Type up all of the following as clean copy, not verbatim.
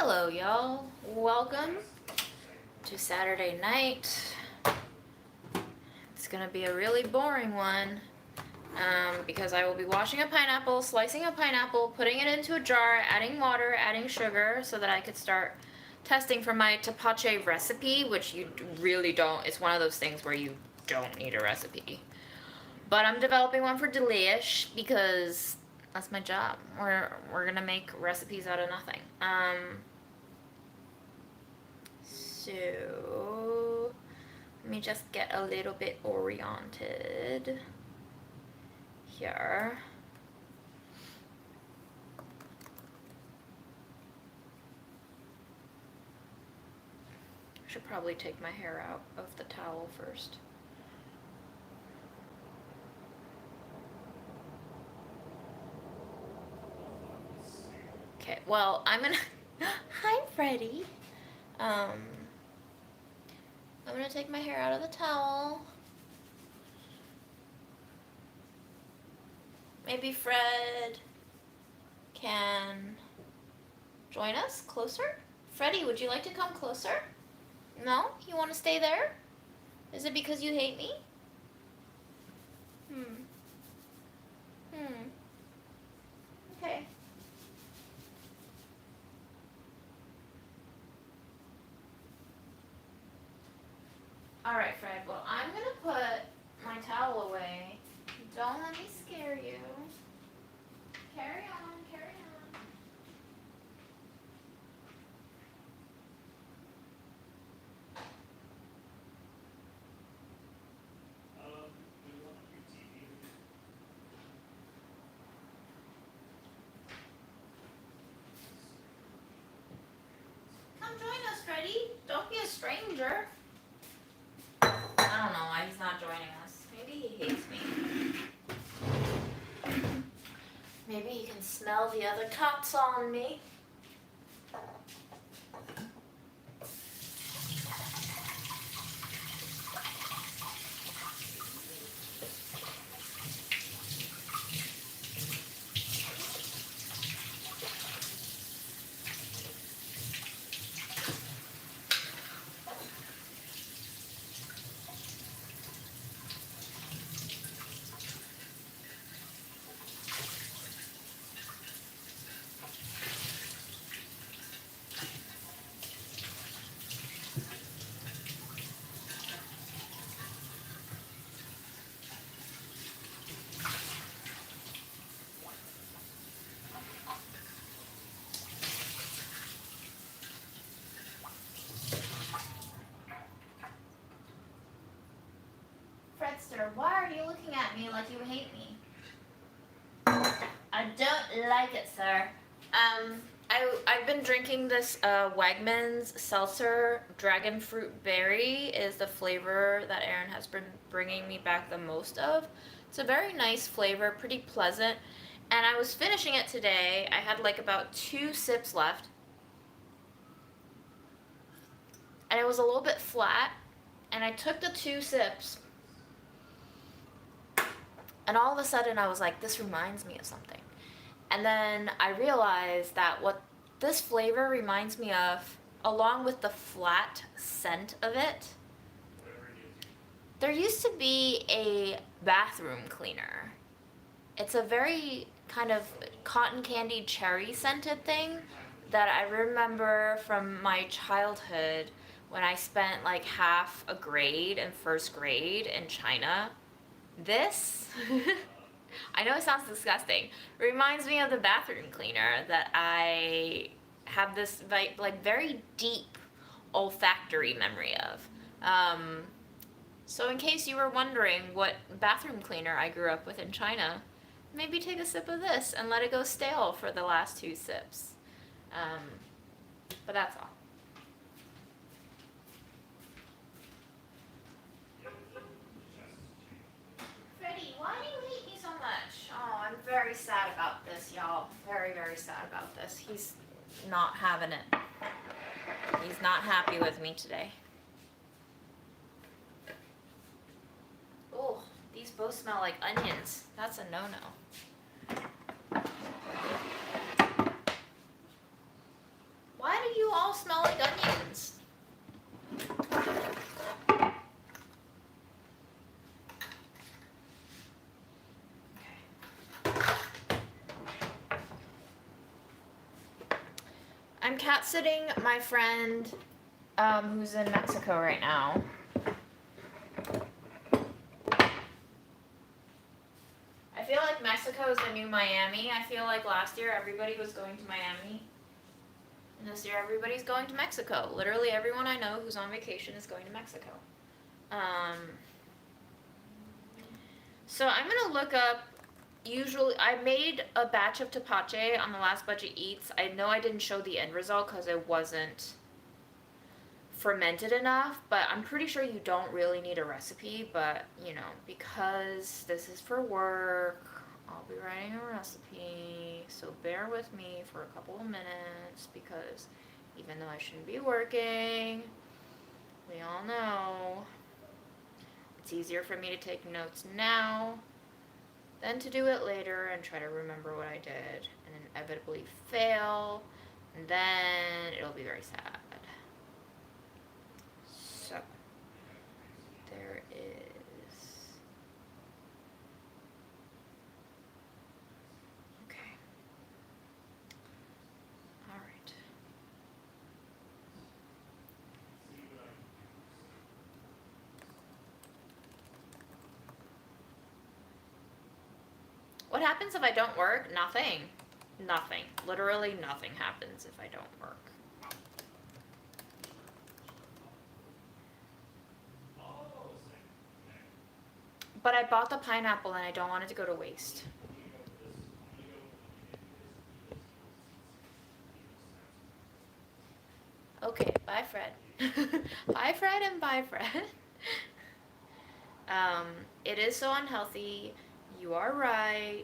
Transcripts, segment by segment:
Hello, y'all. Welcome to Saturday night. It's gonna be a really boring one because I will be washing a pineapple, slicing a pineapple, putting it into a jar, adding water, adding sugar so that I could start testing for my tapache recipe, which you really don't. It's one of those things where you don't need a recipe. But I'm developing one for Delish because that's my job. We're gonna make recipes out of nothing. So let me just get a little bit oriented here. I should probably take my hair out of the towel first. Okay, well, I'm gonna hi Freddie. I'm gonna take my hair out of the towel. Maybe Fred can join us closer. Freddie, would you like to come closer? No? You want to stay there? Is it because you hate me? Okay. Alright, Fred. Well, I'm going to put my towel away. Don't let me scare you. Carry on, carry on. Come join us, Freddie. Don't be a stranger. I don't know why he's not joining us. Maybe he hates me. Maybe he can smell the other tots on me. Fredster, why are you looking at me like you hate me? I don't like it, sir. I've been drinking this Wegmans seltzer. Dragon fruit berry is the flavor that Aaron has been bringing me back the most of. It's a very nice flavor, pretty pleasant. And I was finishing it today. I had like about 2 sips left. And it was a little bit flat. And I took the 2 sips. And all of a sudden I was like, this reminds me of something. And then I realized that what this flavor reminds me of, along with the flat scent of it, there used to be a bathroom cleaner. It's a very kind of cotton candy cherry scented thing that I remember from my childhood when I spent like half a grade in first grade in China. This, I know it sounds disgusting, reminds me of the bathroom cleaner that I have this like very deep olfactory memory of. So in case you were wondering what bathroom cleaner I grew up with in China, maybe take a sip of this and let it go stale for the last 2 sips. But that's all. Freddie, why do you hate me so much? Oh, I'm very sad about this, y'all. Very, very sad about this. He's not having it. He's not happy with me today. Oh, these both smell like onions. That's a no-no. Why do you cat sitting my friend who's in Mexico right now. I feel like Mexico is the new Miami. I feel like last year everybody was going to Miami. And this year everybody's going to Mexico. Literally everyone I know who's on vacation is going to Mexico. So I'm going to look up, usually, I made a batch of tepache on the last Budget Eats. I know I didn't show the end result because it wasn't fermented enough, but I'm pretty sure you don't really need a recipe, but, you know, because this is for work, I'll be writing a recipe, so bear with me for a couple of minutes, because even though I shouldn't be working, we all know it's easier for me to take notes now than to do it later and try to remember what I did and inevitably fail, and then it'll be very sad. So, there is... Okay. Alright. What happens if I don't work? Nothing. Nothing. Literally nothing happens if I don't work. But I bought the pineapple and I don't want it to go to waste. Okay, bye Fred. Bye Fred and bye Fred. It is so unhealthy. You are right.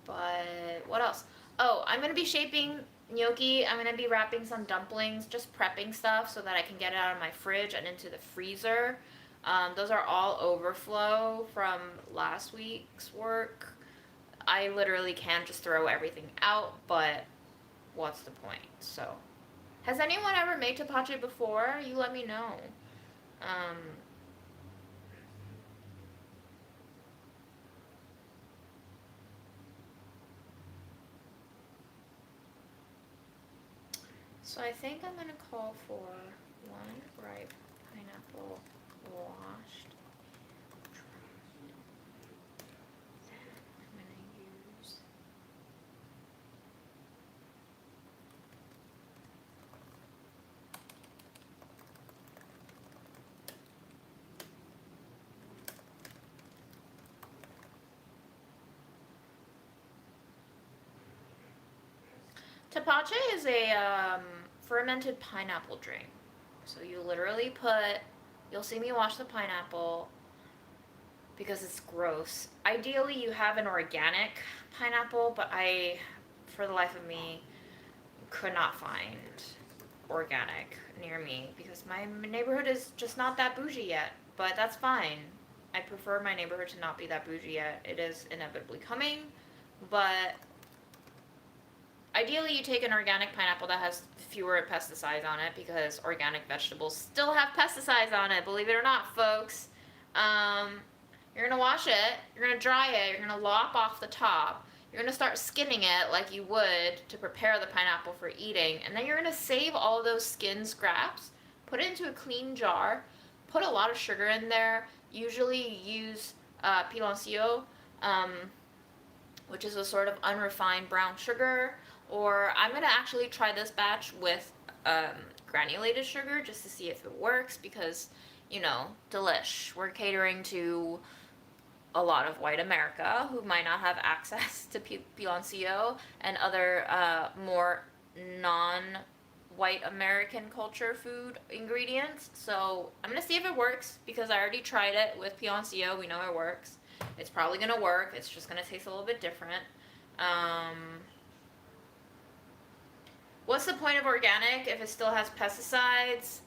But what else? Oh, I'm going to be shaping gnocchi. I'm going to be wrapping some dumplings, just prepping stuff so that I can get it out of my fridge and into the freezer. Those are all overflow from last week's work. I literally can just throw everything out, but what's the point? So, has anyone ever made tepache before? You let me know. So I think I'm going to call for 1 ripe pineapple washed. Then I'm going to use tepache is a fermented pineapple drink. So you literally you'll see me wash the pineapple because it's gross. Ideally you have an organic pineapple, but I, for the life of me, could not find organic near me because my neighborhood is just not that bougie yet, but that's fine. I prefer my neighborhood to not be that bougie yet. It is inevitably coming, but ideally you take an organic pineapple that has fewer pesticides on it because organic vegetables still have pesticides on it, believe it or not, folks. You're gonna wash it, you're gonna dry it, you're gonna lop off the top, you're gonna start skinning it like you would to prepare the pineapple for eating, and then you're gonna save all those skin scraps, put it into a clean jar, put a lot of sugar in there, usually use piloncillo, which is a sort of unrefined brown sugar, or I'm going to actually try this batch with granulated sugar just to see if it works because, you know, delish. We're catering to a lot of white America who might not have access to piloncillo and other more non-white American culture food ingredients. So I'm going to see if it works because I already tried it with piloncillo. We know it works. It's probably going to work. It's just going to taste a little bit different. What's the point of organic if it still has pesticides?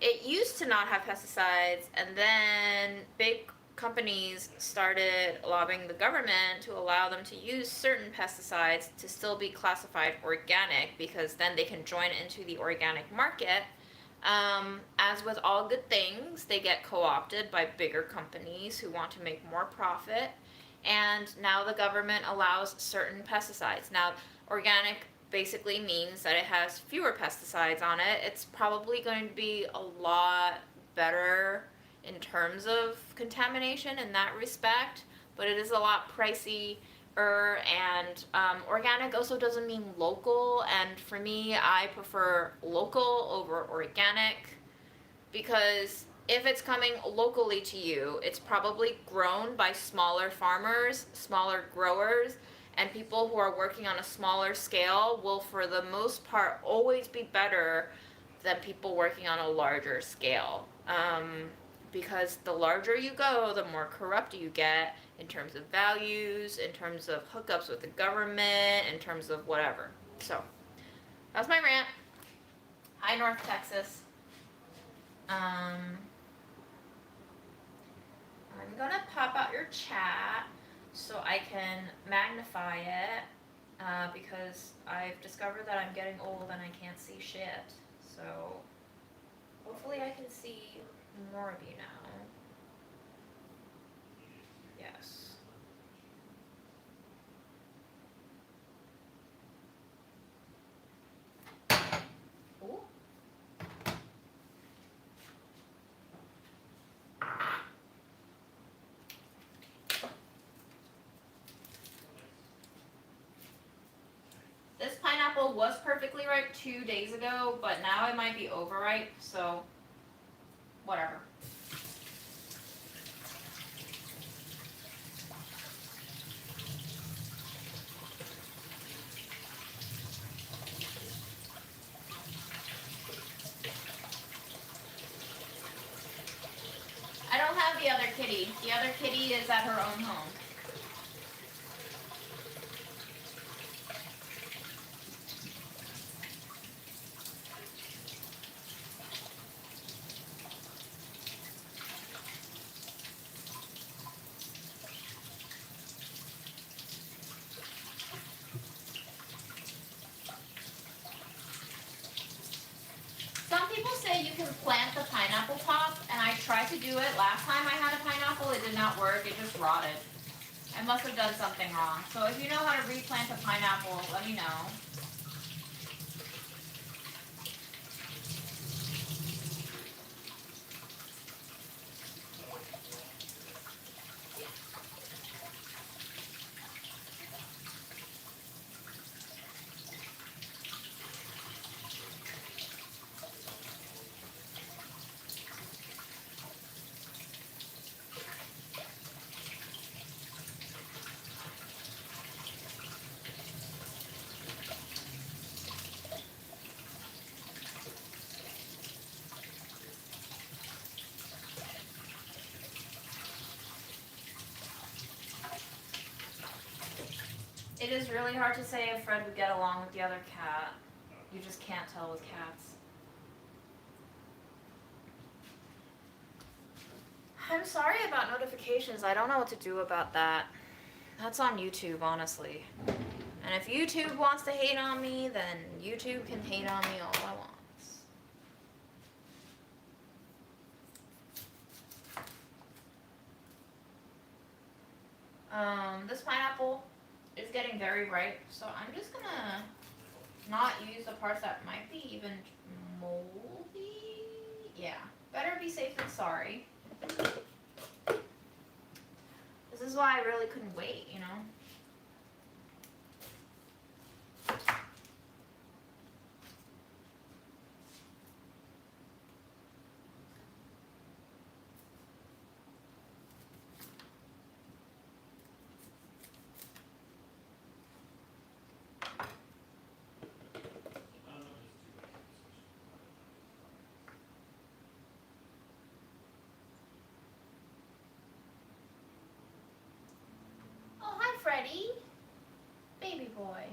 It used to not have pesticides, and then big companies started lobbying the government to allow them to use certain pesticides to still be classified organic because then they can join into the organic market. As with all good things, they get co-opted by bigger companies who want to make more profit. and now the government allows certain pesticides. Now, organic basically means that it has fewer pesticides on it. It's probably going to be a lot better in terms of contamination in that respect, but it is a lot pricey. And organic also doesn't mean local, and for me, I prefer local over organic, because if it's coming locally to you, it's probably grown by smaller farmers, smaller growers, and people who are working on a smaller scale will, for the most part, always be better than people working on a larger scale. Because the larger you go, the more corrupt you get in terms of values, in terms of hookups with the government, in terms of whatever. So, that's my rant. Hi, North Texas. I'm gonna pop out your chat so I can magnify it, because I've discovered that I'm getting old and I can't see shit. So hopefully I can see more of you now. Yes. Ooh. This pineapple was perfectly ripe 2 days ago, but now it might be overripe, so whatever. I don't have the other kitty. The other kitty is at her own home. Some people say you can plant the pineapple top, and I tried to do it. Last time I had a pineapple, it did not work. It just rotted. I must have done something wrong. So if you know how to replant a pineapple, let me know. It is really hard to say if Fred would get along with the other cat. You just can't tell with cats. I'm sorry about notifications. I don't know what to do about that. That's on YouTube, honestly. And if YouTube wants to hate on me, then YouTube can hate on me all it wants. This pineapple is getting very ripe, so I'm just gonna not use the parts that might be even moldy. Yeah, better be safe than sorry. This is why I really couldn't wait, you know? Freddy, baby boy.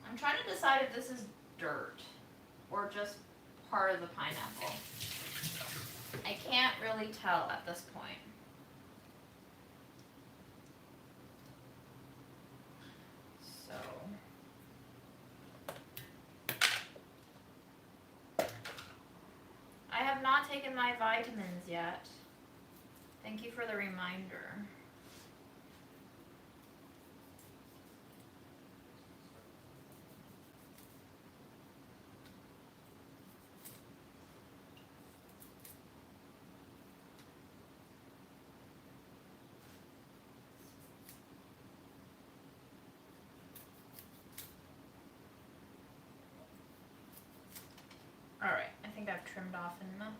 I'm trying to decide if this is dirt or just part of the pineapple. I can't really tell at this point. So, I have not taken my vitamins yet. Thank you for the reminder. think I've trimmed off enough.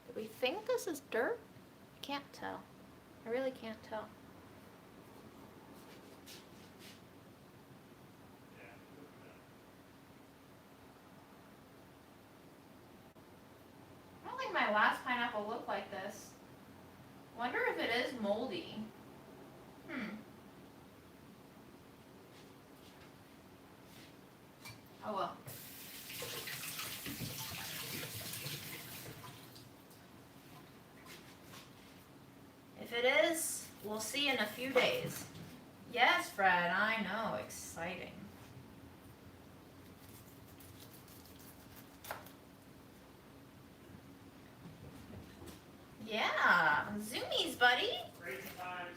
Do we think this is dirt? I can't tell. I really can't tell. I don't think my last pineapple looked like this. Wonder if it is moldy. Oh well. If it is, we'll see in a few days. Yes, Fred, I know. Exciting. Yeah, zoomies, buddy. Crazy times.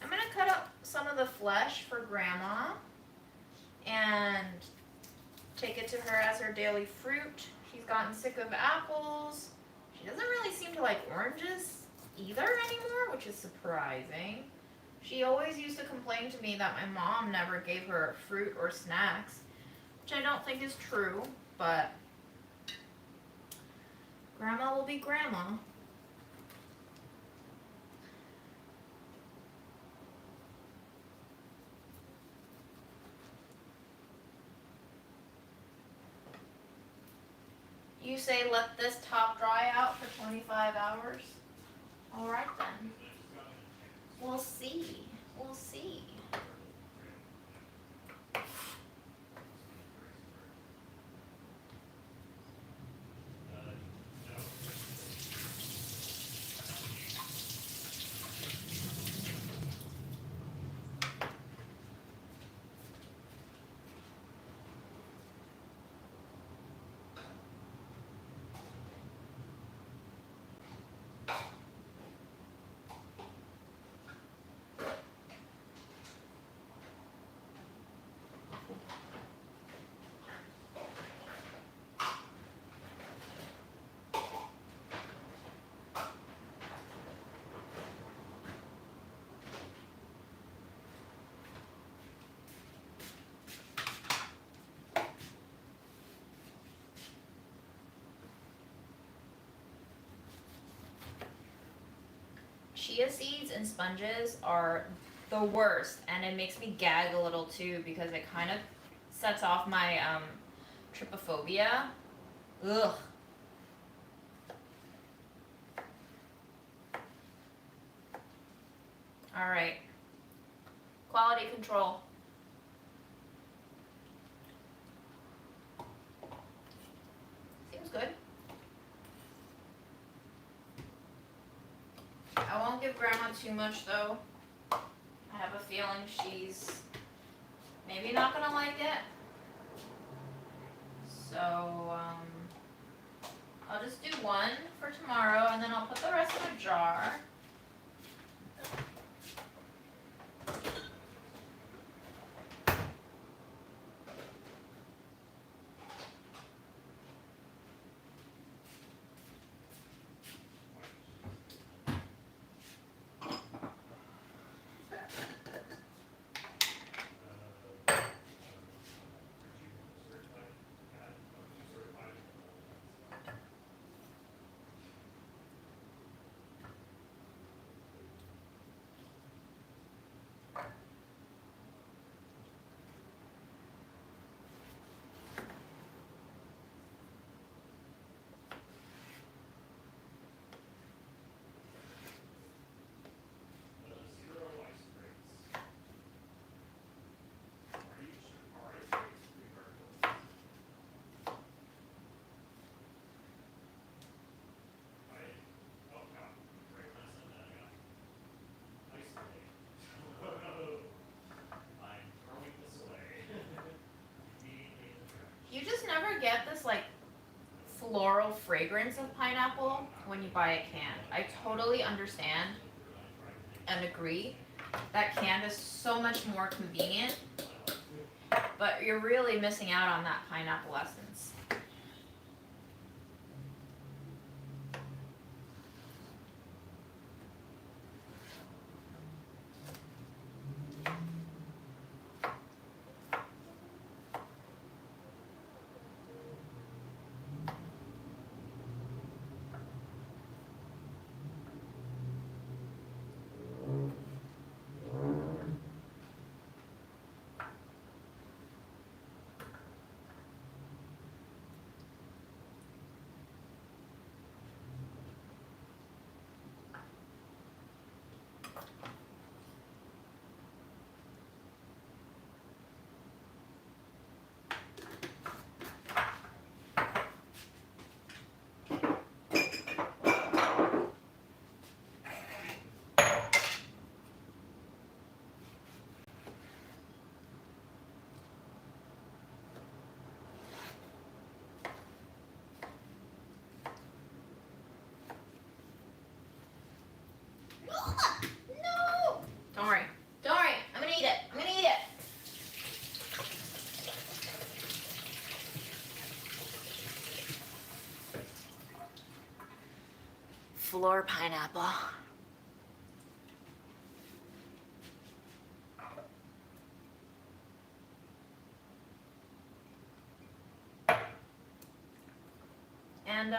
I'm gonna cut up some of the flesh for Grandma and take it to her as her daily fruit. She's gotten sick of apples. She doesn't really seem to like oranges either anymore, which is surprising. She always used to complain to me that my mom never gave her fruit or snacks, which I don't think is true, but Grandma will be Grandma. You say let this top dry out for 25 hours? All right then. We'll see. We'll see. Chia seeds and sponges are the worst, and it makes me gag a little too because it kind of sets off my trypophobia. Ugh. All right. Quality control. Seems good. I won't give Grandma too much though. I have a feeling she's maybe not gonna like it. So, I'll just do one for tomorrow and then I'll put the rest in a jar. fragrance of pineapple when you buy it canned. I totally understand and agree that canned is so much more convenient, but you're really missing out on that pineapple essence. No! Don't worry. Don't worry. I'm gonna eat it. I'm gonna eat it. Floor pineapple. And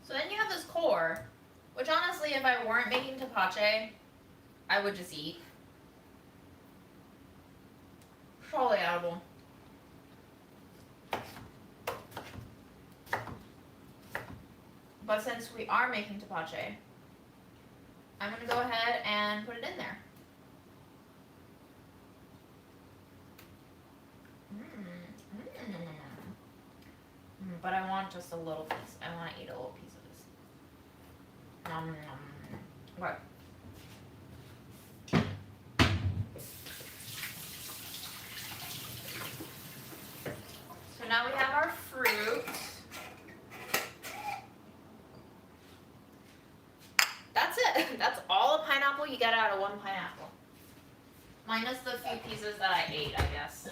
so then you have this core, which honestly, if I weren't making tapache, I would just eat. Totally edible. But since we are making tapache, I'm going to go ahead and put it in there. But I want just a little piece. I want to eat a little piece of this. Okay. So now we have our fruit. That's it. That's all the pineapple you get out of one pineapple. Minus the few pieces that I ate, I guess.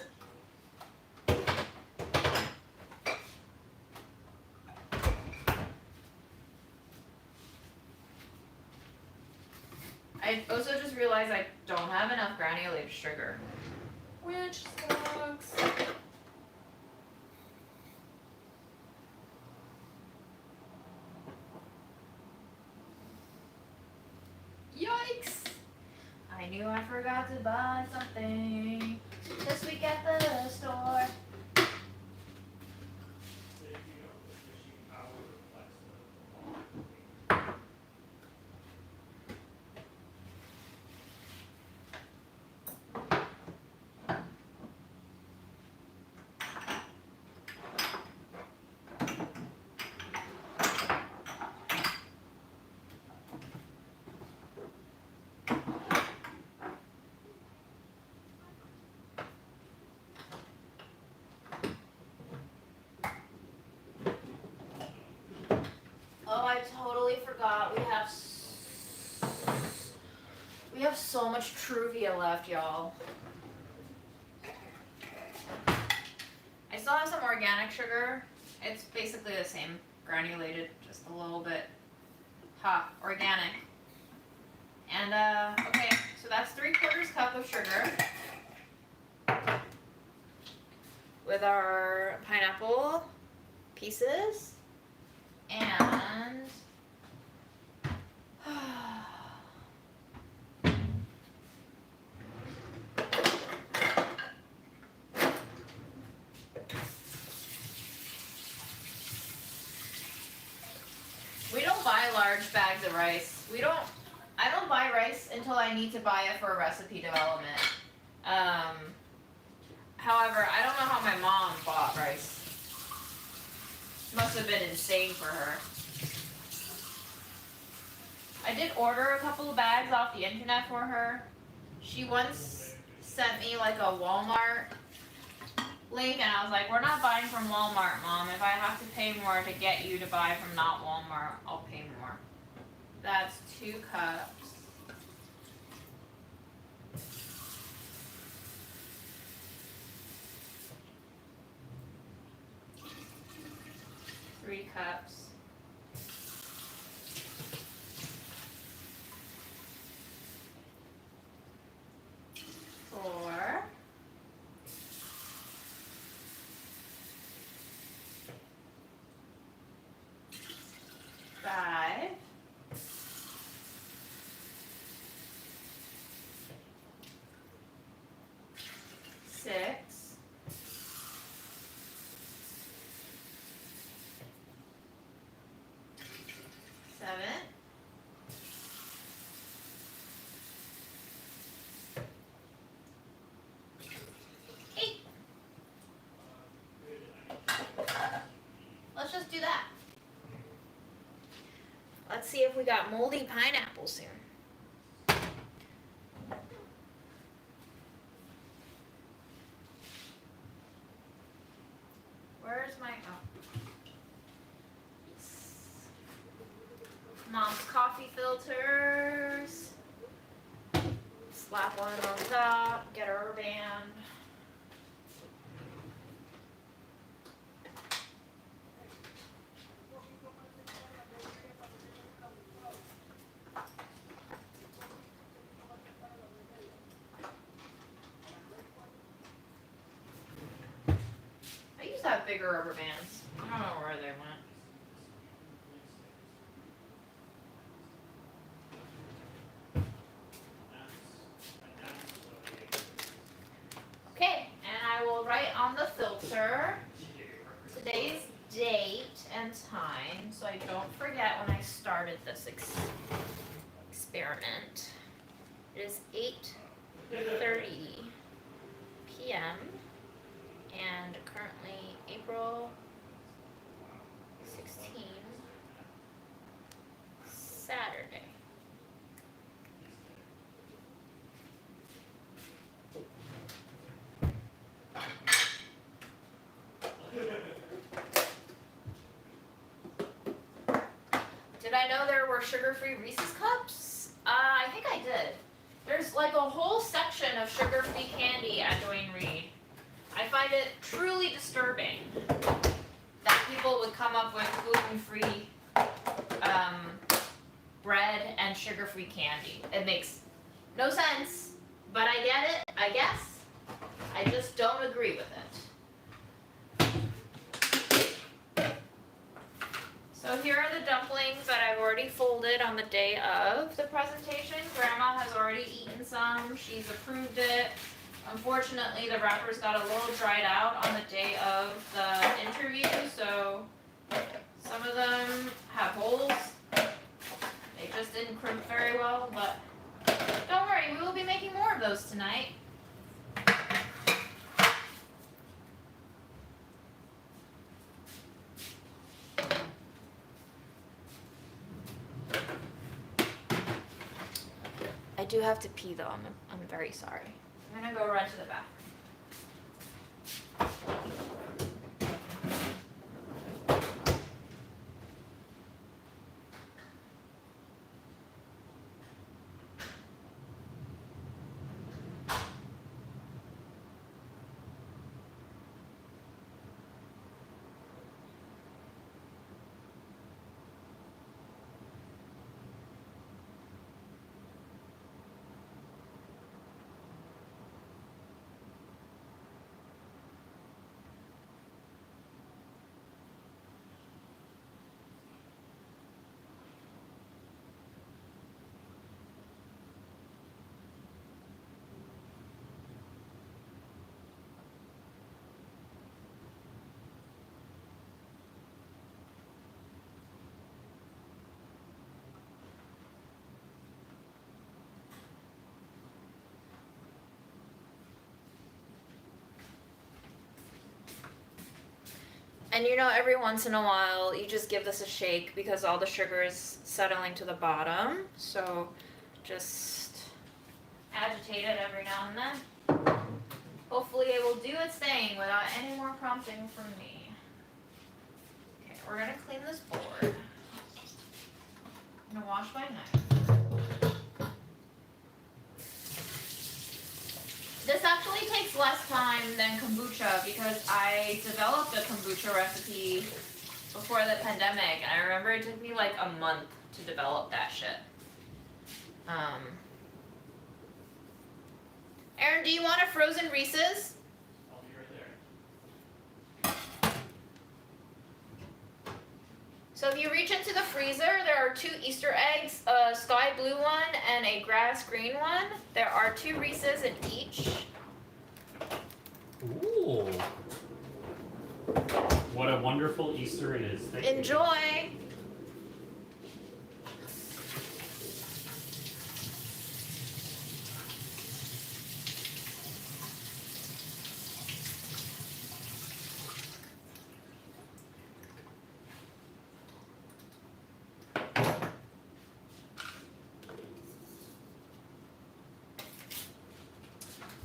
I also just realized I don't have enough granulated sugar, which sucks. Yikes! I knew I forgot to buy something this week at the store. Oh, I totally forgot. We have so much Truvia left, y'all. I still have some organic sugar. It's basically the same, granulated, just a little bit organic. And okay, so that's 3/4 cup of sugar with our pineapple pieces. And we don't buy large bags of rice. We don't until I need to buy it for recipe development. However, I don't know how my mom bought rice. Must have been insane for her. I did order a couple of bags off the internet for her. She once sent me like a Walmart link, and I was like, we're not buying from Walmart, Mom. If I have to pay more to get you to buy from not Walmart, I'll pay more. That's 2 cups. Three cups. 4. 5. 6. 7. 8. Let's just do that. Let's see if we got moldy pineapple soon. Where's my, Mom's coffee filters. Slap one on top, get a rubber band. I used to have bigger rubber bands. I don't know where they went. Okay, and I will write on the filter today's date and time so I don't forget when I started this experiment. It is 8:30 p.m. and currently April 16, Saturday. Did I know there were sugar-free Reese's Cups? I think I did. There's like a whole section of sugar-free candy at Duane Reade. I find it truly disturbing that people would come up with gluten-free bread and sugar-free candy. It makes no sense, but I get it, I guess. I just don't agree with it. So here are the dumplings that I've already folded on the day of the presentation. Grandma has already eaten some. She's approved it. Unfortunately, the wrappers got a little dried out on the day of the interview, so some of them have holes. They just didn't crimp very well, but don't worry, we will be making more of those tonight. I do have to pee though, I'm very sorry. I'm gonna go run to the bathroom. And you know, every once in a while, you just give this a shake because all the sugar is settling to the bottom. So just agitate it every now and then. Hopefully it will do its thing without any more prompting from me. Okay, we're gonna clean this board. I'm gonna wash my knife. This actually takes less time than kombucha because I developed a kombucha recipe before the pandemic, and I remember it took me like a month to develop that shit. Aaron, do you want a frozen Reese's? I'll be right there. So if you reach into the freezer, there are 2 Easter eggs, a sky blue one and a grass green one. There are 2 Reese's in each. Ooh. What a wonderful Easter it is. Thank Enjoy! You.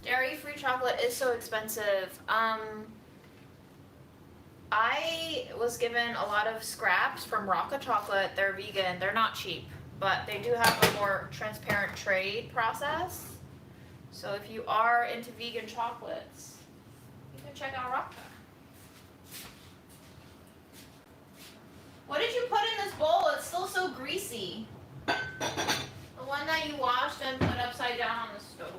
Dairy-free chocolate is so expensive. I was given a lot of scraps from Rocca Chocolate. They're vegan. They're not cheap, but they do have a more transparent trade process. So if you are into vegan chocolates, you can check out Rocca. What did you put in this bowl? It's still so greasy. The one that you washed and put upside down on the stove.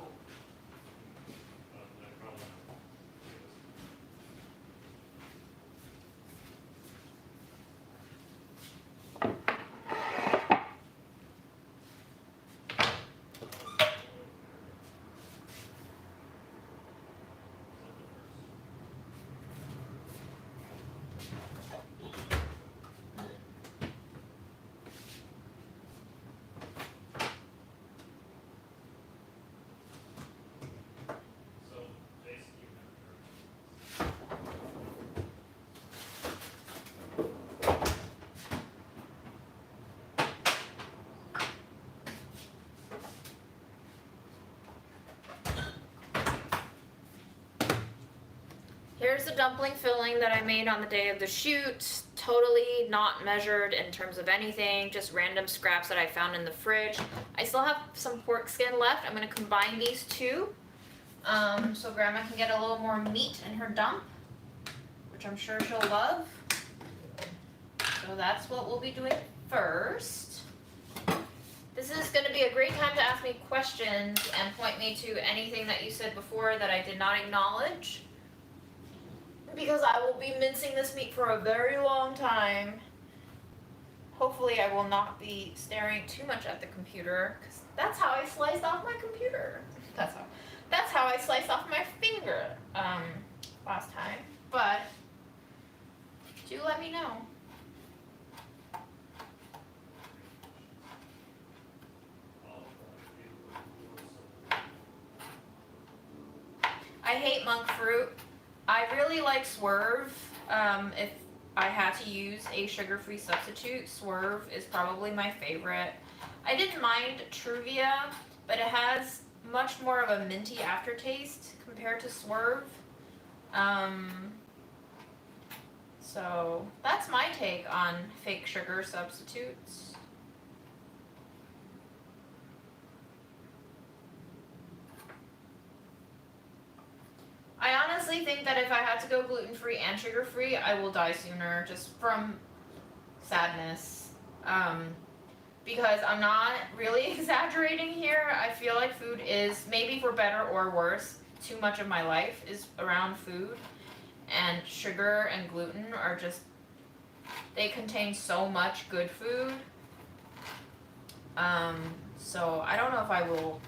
Here's the dumpling filling that I made on the day of the shoot. Totally not measured in terms of anything, just random scraps that I found in the fridge. I still have some pork skin left. I'm gonna combine these 2 so Grandma can get a little more meat in her dump, which I'm sure she'll love. So that's what we'll be doing first. This is gonna be a great time to ask me questions and point me to anything that you said before that I did not acknowledge, because I will be mincing this meat for a very long time. Hopefully I will not be staring too much at the computer, because that's how I sliced off my computer. That's how I sliced off my finger last time. But do let me know. I hate monk fruit. I really like Swerve. If I had to use a sugar-free substitute, Swerve is probably my favorite. I didn't mind Truvia, but it has much more of a minty aftertaste compared to Swerve. So that's my take on fake sugar substitutes. I honestly think that if I had to go gluten-free and sugar-free, I will die sooner, just from sadness. Because I'm not really exaggerating here. I feel like food is, maybe for better or worse, too much of my life is around food. And sugar and gluten are just, they contain so much good food. So I don't know if I will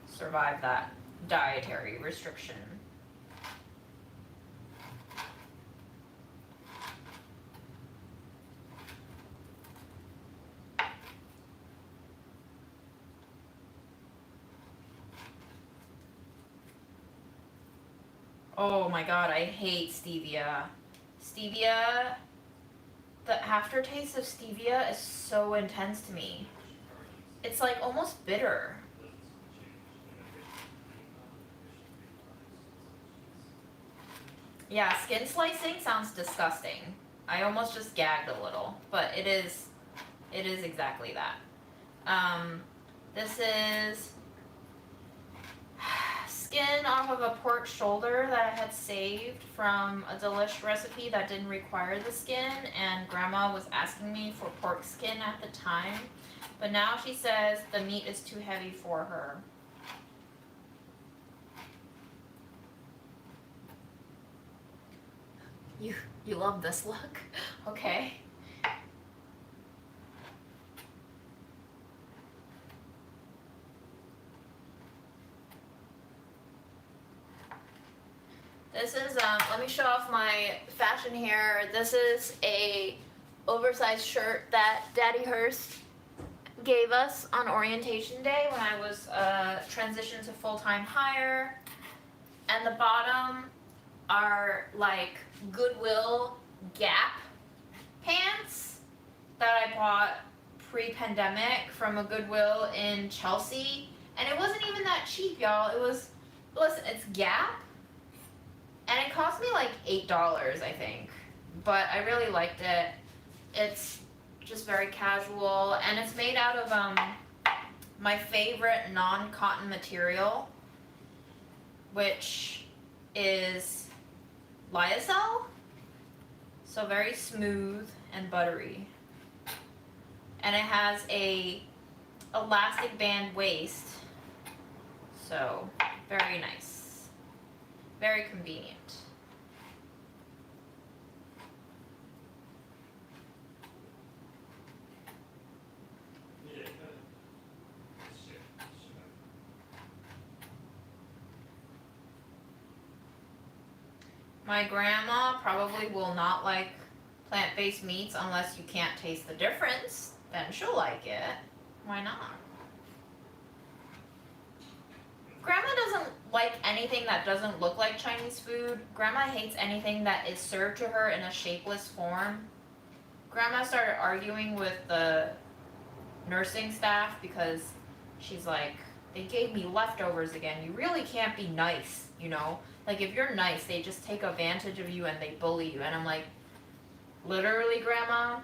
survive that dietary restriction. Oh my god, I hate stevia. Stevia, the aftertaste of stevia is so intense to me. It's like almost bitter. Yeah, skin slicing sounds disgusting. I almost just gagged a little, but it is exactly that. This is skin off of a pork shoulder that I had saved from a delish recipe that didn't require the skin, and Grandma was asking me for pork skin at the time, but now she says the meat is too heavy for her. You love this look? Okay. This is, let me show off my fashion here. This is a oversized shirt that Daddy Hearst gave us on orientation day when I was transitioned to full-time hire. And the bottom are like Goodwill Gap pants that I bought pre-pandemic from a Goodwill in Chelsea. And it wasn't even that cheap, y'all. It was, listen, it's Gap. And it cost me like $8, I think. But I really liked it. It's just very casual. And it's made out of my favorite non-cotton material, which is lyocell. So very smooth and buttery. And it has a elastic band waist. So very nice. Very convenient. My grandma probably will not like plant-based meats unless you can't taste the difference. Then she'll like it. Why not? Grandma doesn't like anything that doesn't look like Chinese food. Grandma hates anything that is served to her in a shapeless form. Grandma started arguing with the nursing staff because she's like, they gave me leftovers again. You really can't be nice, you know? Like, if you're nice, they just take advantage of you and they bully you. And I'm like, literally, Grandma,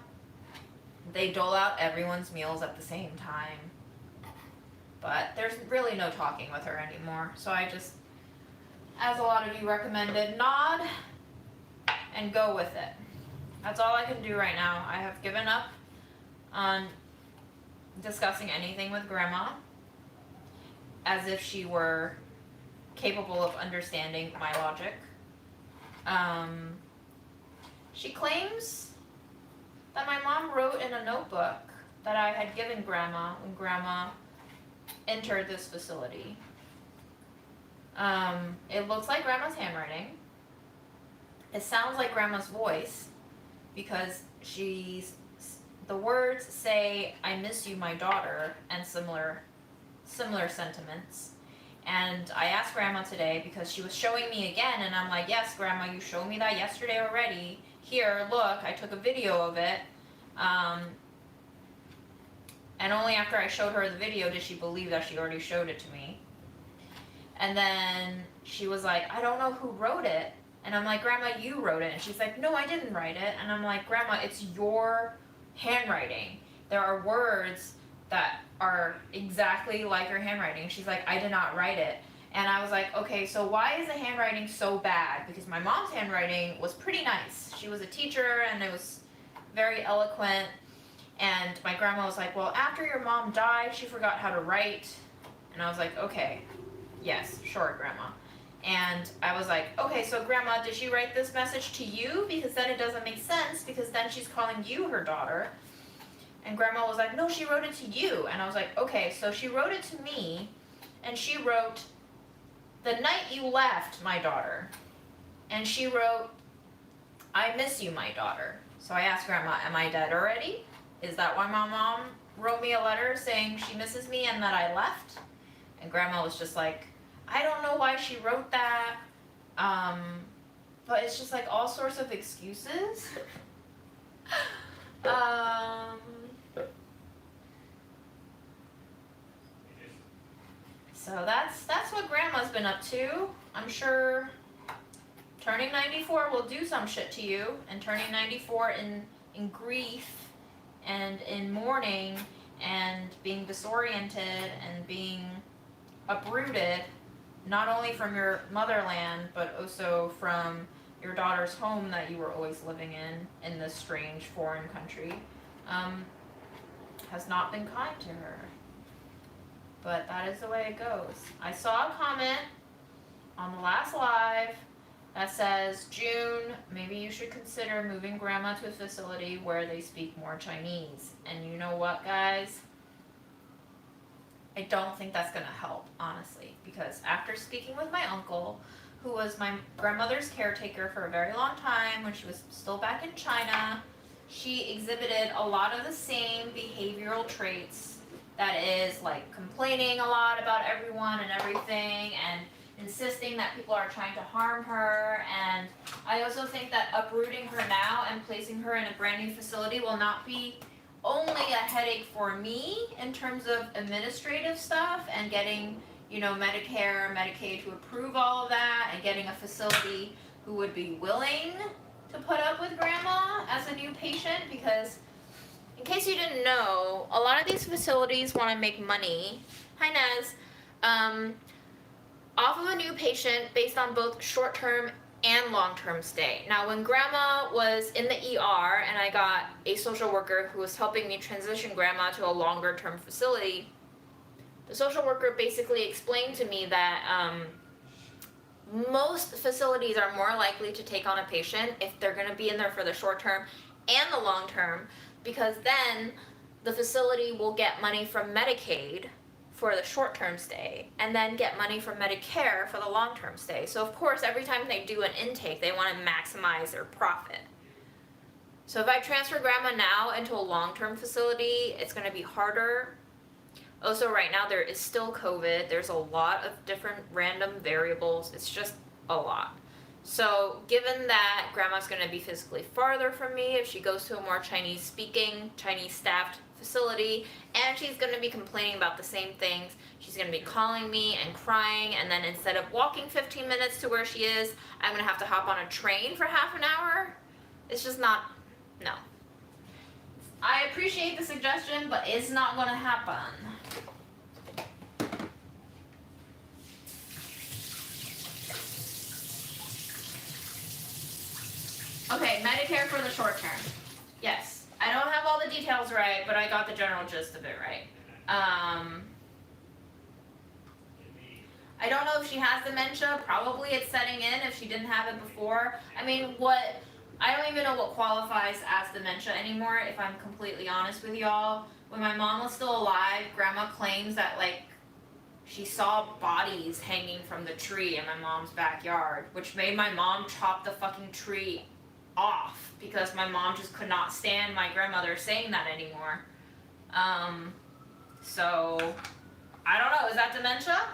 they dole out everyone's meals at the same time. But there's really no talking with her anymore. So I just, as a lot of you recommended, nod and go with it. That's all I can do right now. I have given up on discussing anything with Grandma as if she were capable of understanding my logic. She claims that my mom wrote in a notebook that I had given Grandma when Grandma entered this facility. It looks like Grandma's handwriting. It sounds like Grandma's voice because the words say, "I miss you, my daughter," and similar sentiments. And I asked Grandma today because she was showing me again, and I'm like, yes, Grandma, you showed me that yesterday already. Here, look, I took a video of it. And only after I showed her the video did she believe that she already showed it to me. And then she was like, I don't know who wrote it. And I'm like, Grandma, you wrote it. And she's like, no, I didn't write it. And I'm like, Grandma, it's your handwriting. There are words that are exactly like her handwriting. She's like, I did not write it. And I was like, okay, so why is the handwriting so bad? Because my mom's handwriting was pretty nice. She was a teacher and it was very eloquent. And my grandma was like, well, after your mom died, she forgot how to write. And I was like, okay, yes, sure, Grandma. And I was like, okay, so Grandma, did she write this message to you? Because then it doesn't make sense, because then she's calling you her daughter. And Grandma was like, no, she wrote it to you. And I was like, okay, so she wrote it to me, and she wrote, the night you left, my daughter. And she wrote, I miss you, my daughter. So I asked Grandma, am I dead already? Is that why my mom wrote me a letter saying she misses me and that I left? And Grandma was just like, I don't know why she wrote that. But it's just like all sorts of excuses. um, so that's what Grandma's been up to. I'm sure turning 94 will do some shit to you, and turning 94 in grief and in mourning and being disoriented and being uprooted, not only from your motherland, but also from your daughter's home that you were always living in this strange foreign country, has not been kind to her. But that is the way it goes. I saw a comment on the last live that says, June, maybe you should consider moving Grandma to a facility where they speak more Chinese. And you know what, guys? I don't think that's gonna help, honestly, because after speaking with my uncle, who was my grandmother's caretaker for a very long time when she was still back in China, she exhibited a lot of the same behavioral traits. That is, like, complaining a lot about everyone and everything, and insisting that people are trying to harm her. And I also think that uprooting her now and placing her in a brand new facility will not be only a headache for me in terms of administrative stuff and getting, Medicare, Medicaid to approve all of that, and getting a facility who would be willing to put up with Grandma as a new patient, because in case you didn't know, a lot of these facilities want to make money, hi Nez, off of a new patient based on both short-term and long-term stay. Now, when Grandma was in the ER and I got a social worker who was helping me transition Grandma to a longer-term facility, the social worker basically explained to me that most facilities are more likely to take on a patient if they're going to be in there for the short-term and the long-term, because then the facility will get money from Medicaid for the short-term stay, and then get money from Medicare for the long-term stay. So of course, every time they do an intake, they want to maximize their profit. So if I transfer Grandma now into a long-term facility, it's going to be harder. Also, right now there is still COVID. There's a lot of different random variables. It's just a lot. So given that Grandma's going to be physically farther from me if she goes to a more Chinese-speaking, Chinese-staffed facility, and she's going to be complaining about the same things. She's going to be calling me and crying, and then instead of walking 15 minutes to where she is, I'm going to have to hop on a train for half an hour. It's just not, no. I appreciate the suggestion, but it's not going to happen. Okay, Medicare for the short term. Yes. I don't have all the details right, but I got the general gist of it right. I don't know if she has dementia. Probably it's setting in if she didn't have it before. I mean, I don't even know what qualifies as dementia anymore, if I'm completely honest with y'all. When my mom was still alive, Grandma claims that, like, she saw bodies hanging from the tree in my mom's backyard, which made my mom chop the fucking tree off, because my mom just could not stand my grandmother saying that anymore. So, I don't know, is that dementia?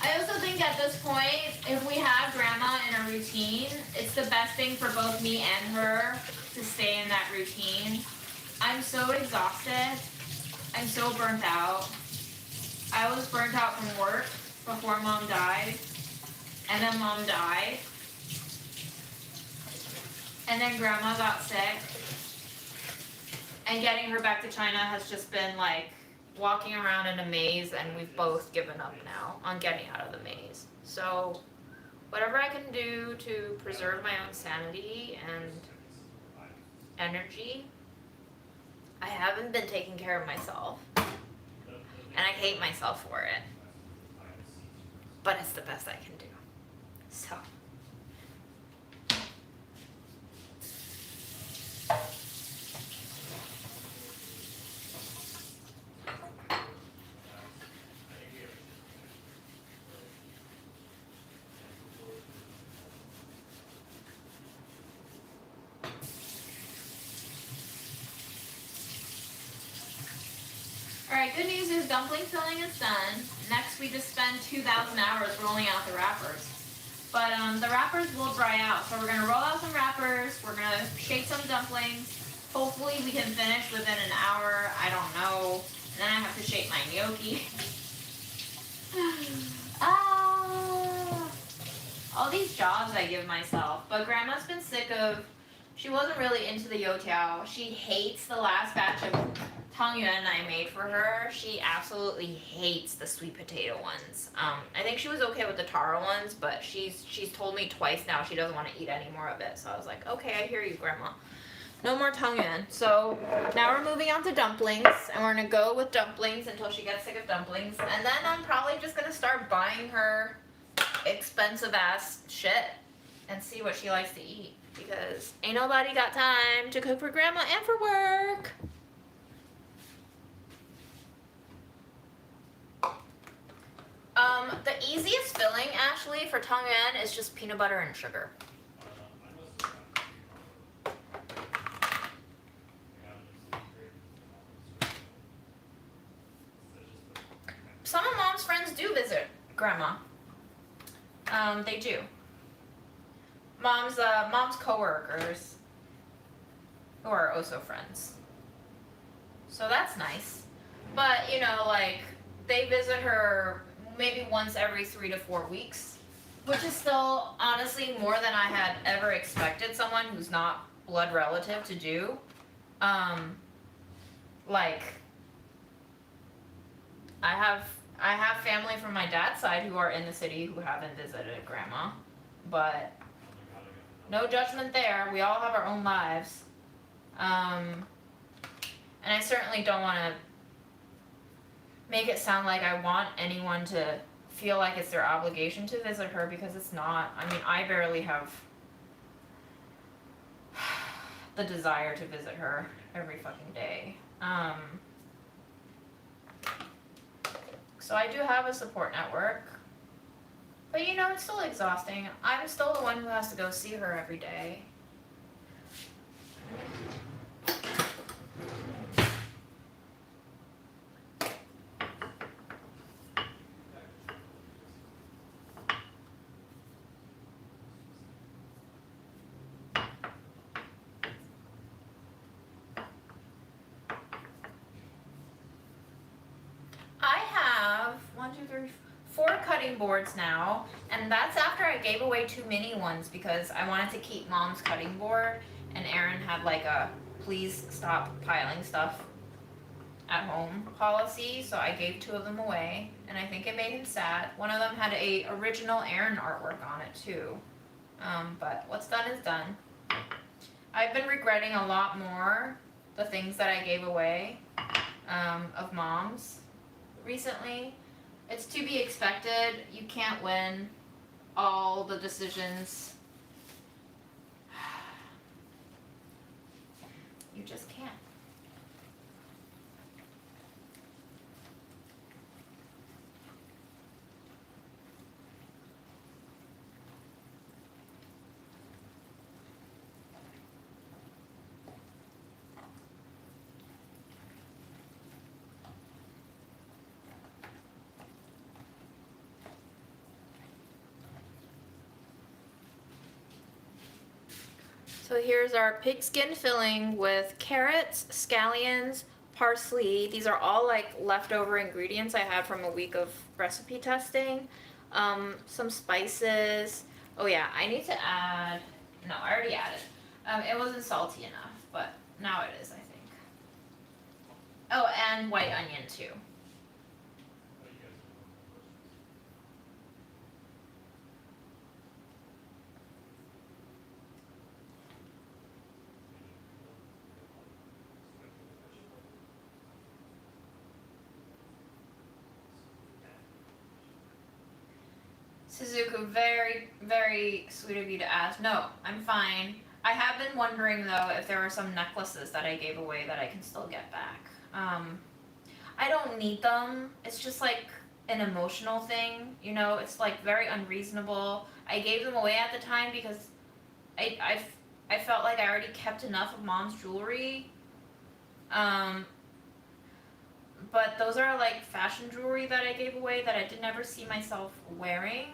I also think at this point, if we have Grandma in a routine, it's the best thing for both me and her to stay in that routine. I'm so exhausted. I'm so burnt out. I was burnt out from work before Mom died, and then Mom died, and then Grandma got sick, and getting her back to China has just been like walking around in a maze, and we've both given up now on getting out of the maze. So whatever I can do to preserve my own sanity and energy. I haven't been taking care of myself, and I hate myself for it, but it's the best I can do. So Alright, good news is dumpling filling is done. Next we just spend 2,000 hours rolling out the wrappers. But the wrappers will dry out, so we're gonna roll out some wrappers, we're gonna shape some dumplings. Hopefully we can finish within an hour, I don't know. And then I have to shape my gnocchi. All these jobs I give myself. But Grandma's been sick of, she wasn't really into the youtiao. She hates the last batch of tangyuan I made for her. She absolutely hates the sweet potato ones. I think she was okay with the taro ones, but she's told me twice now she doesn't want to eat any more of it. So I was like, okay, I hear you, Grandma. No more tangyuan. So now we're moving on to dumplings, and we're gonna go with dumplings until she gets sick of dumplings, and then I'm probably just gonna start buying her expensive ass shit and see what she likes to eat, because ain't nobody got time to cook for Grandma and for work. The easiest filling, Ashley, for tangyuan is just peanut butter and sugar. Some of Mom's friends do visit Grandma. They do. Mom's coworkers, who are also friends. So that's nice. But, you know, like, they visit her maybe once every 3 to 4 weeks, which is still, honestly, more than I had ever expected someone who's not blood relative to do. Like, I have family from my dad's side who are in the city who haven't visited Grandma, but no judgment there. We all have our own lives. And I certainly don't want to make it sound like I want anyone to feel like it's their obligation to visit her, because it's not. I mean, I barely have the desire to visit her every fucking day. So I do have a support network. But you know, it's still exhausting. I'm still the one who has to go see her every day. I have 4 cutting boards now, and that's after I gave away 2 mini ones because I wanted to keep Mom's cutting board, and Aaron had like a please stop piling stuff at home policy, so I gave 2 of them away, and I think it made him sad. One of them had a original Aaron artwork on it too, but what's done is done. I've been regretting a lot more the things that I gave away of Mom's recently. It's to be expected. You can't win all the decisions. You just can't. So here's our pigskin filling with carrots, scallions, parsley. These are all like leftover ingredients I had from a week of recipe testing. Some spices. Oh yeah, I need to add, no, I already added. It wasn't salty enough, but now it is, I think. Oh, and white onion too. Suzuku, very, very sweet of you to ask. No, I'm fine. I have been wondering though if there are some necklaces that I gave away that I can still get back. I don't need them. It's just like an emotional thing, you know. It's like very unreasonable. I gave them away at the time because I felt like I already kept enough of Mom's jewelry. but those are like fashion jewelry that I gave away that I did never see myself wearing.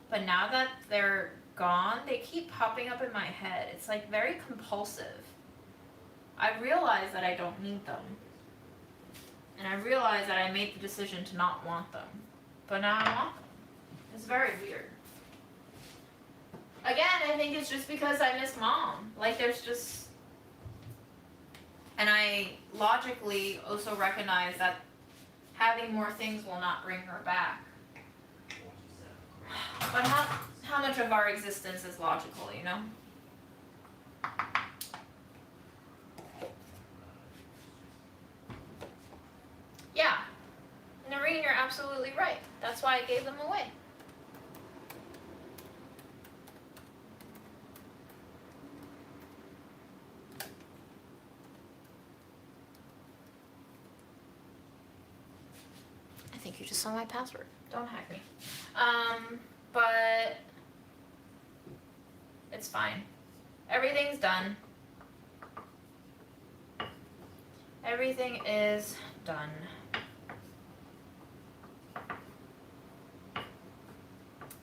But now that they're gone, they keep popping up in my head. It's like very compulsive. I realize that I don't need them. And I realize that I made the decision to not want them. But now I want them. It's very weird. Again, I think it's just because I miss mom. Like there's just... And I logically also recognize that having more things will not bring her back. But how much of our existence is logical, you know? Yeah. Noreen, you're absolutely right. That's why I gave them away. I think you just saw my password. Don't hack me. But it's fine. Everything's done. Everything is done.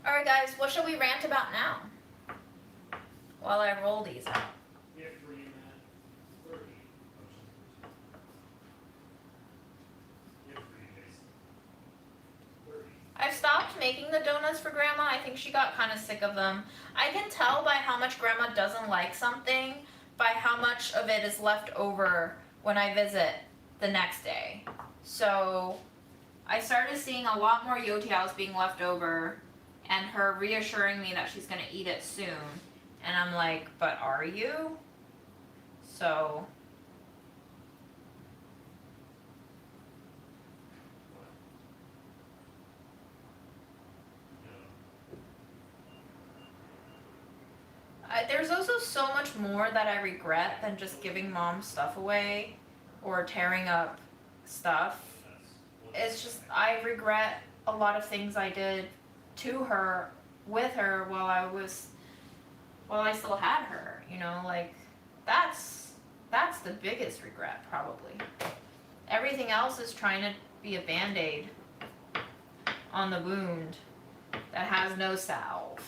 Alright guys, what shall we rant about now? While I roll these out. I've stopped making the donuts for Grandma. I think she got kind of sick of them. I can tell by how much Grandma doesn't like something, by how much of it is left over when I visit the next day. So I started seeing a lot more youtiaos being left over and her reassuring me that she's going to eat it soon. And I'm like, but are you? So... there's also so much more that I regret than just giving mom stuff away or tearing up stuff. It's just, I regret a lot of things I did to her, with her, while I still had her, you know, like, that's the biggest regret, probably. Everything else is trying to be a Band-Aid on the wound that has no salve.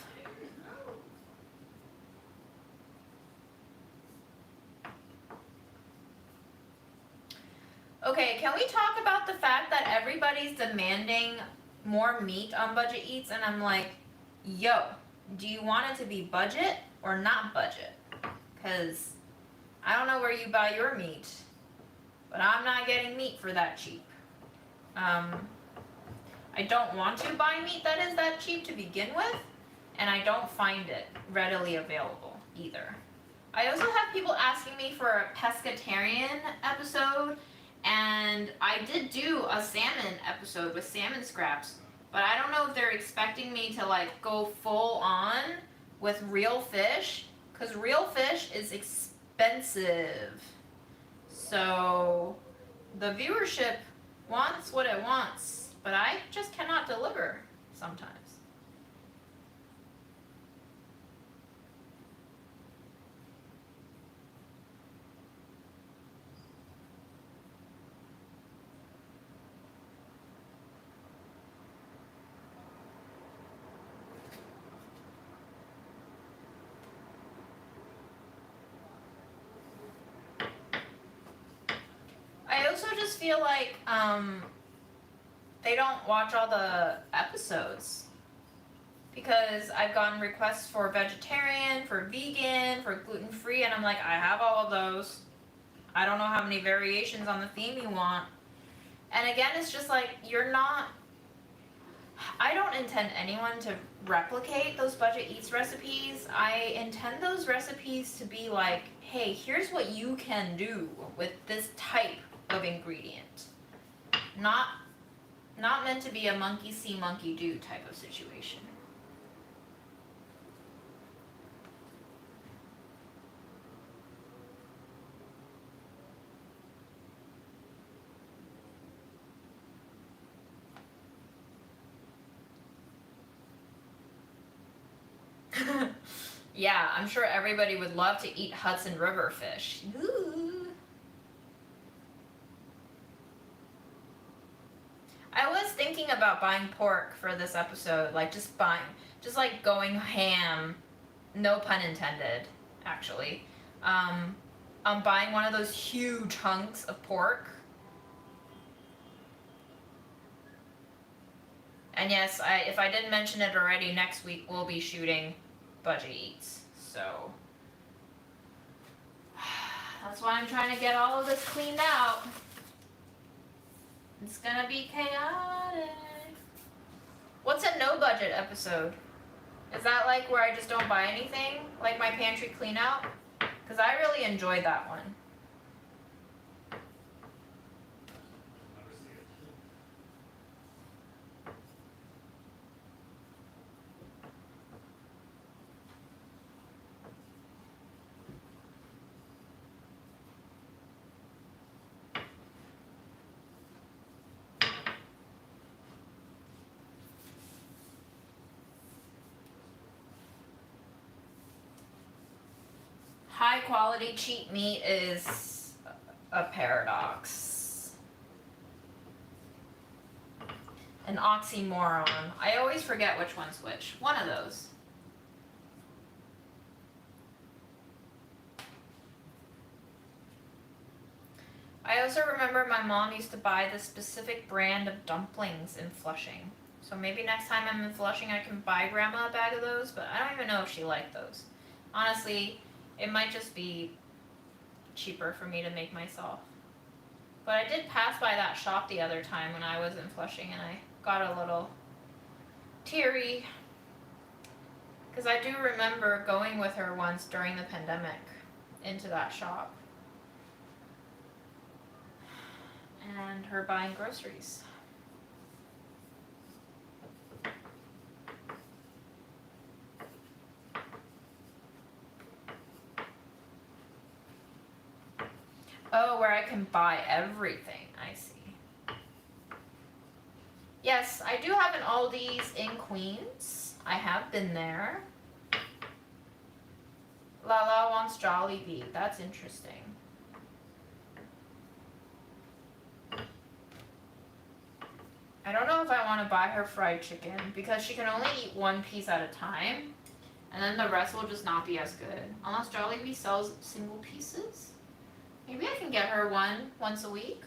Okay, can we talk about the fact that everybody's demanding more meat on Budget Eats? And I'm like, yo, do you want it to be budget or not budget? Because I don't know where you buy your meat, but I'm not getting meat for that cheap. I don't want to buy meat that is that cheap to begin with, and I don't find it readily available either. I also have people asking me for a pescatarian episode, and I did do a salmon episode with salmon scraps, but I don't know if they're expecting me to like go full on with real fish, because real fish is expensive. So the viewership wants what it wants, but I just cannot deliver sometimes. I also just feel like they don't watch all the episodes, because I've gotten requests for vegetarian, for vegan, for gluten-free, and I'm like, I have all of those. I don't know how many variations on the theme you want. And again, it's just like, you're not... I don't intend anyone to replicate those Budget Eats recipes. I intend those recipes to be like, hey, here's what you can do with this type of ingredient. Not meant to be a monkey see, monkey do type of situation. Yeah, I'm sure everybody would love to eat Hudson River fish. Ooh. thinking about buying pork for this episode, like just like going ham, no pun intended, actually. I'm buying one of those huge hunks of pork. And yes, if I didn't mention it already, next week we'll be shooting Budget Eats. So that's why I'm trying to get all of this cleaned out. It's gonna be chaotic. What's a no budget episode? Is that like where I just don't buy anything? Like my pantry clean out? Because I really enjoyed that one. Never see it. High quality cheap meat is a paradox. An oxymoron. I always forget which one's which. One of those. I also remember my mom used to buy this specific brand of dumplings in Flushing. So maybe next time I'm in Flushing I can buy Grandma a bag of those, but I don't even know if she liked those. Honestly, it might just be cheaper for me to make myself. But I did pass by that shop the other time when I was in Flushing and I got a little teary. Because I do remember going with her once during the pandemic into that shop. And her buying groceries. Oh, where I can buy everything. I see. Yes, I do have an Aldi's in Queens. I have been there. Lala wants Jollibee. That's interesting. I don't know if I want to buy her fried chicken because she can only eat one piece at a time. And then the rest will just not be as good. Unless Jollibee sells single pieces. Maybe I can get her one once a week.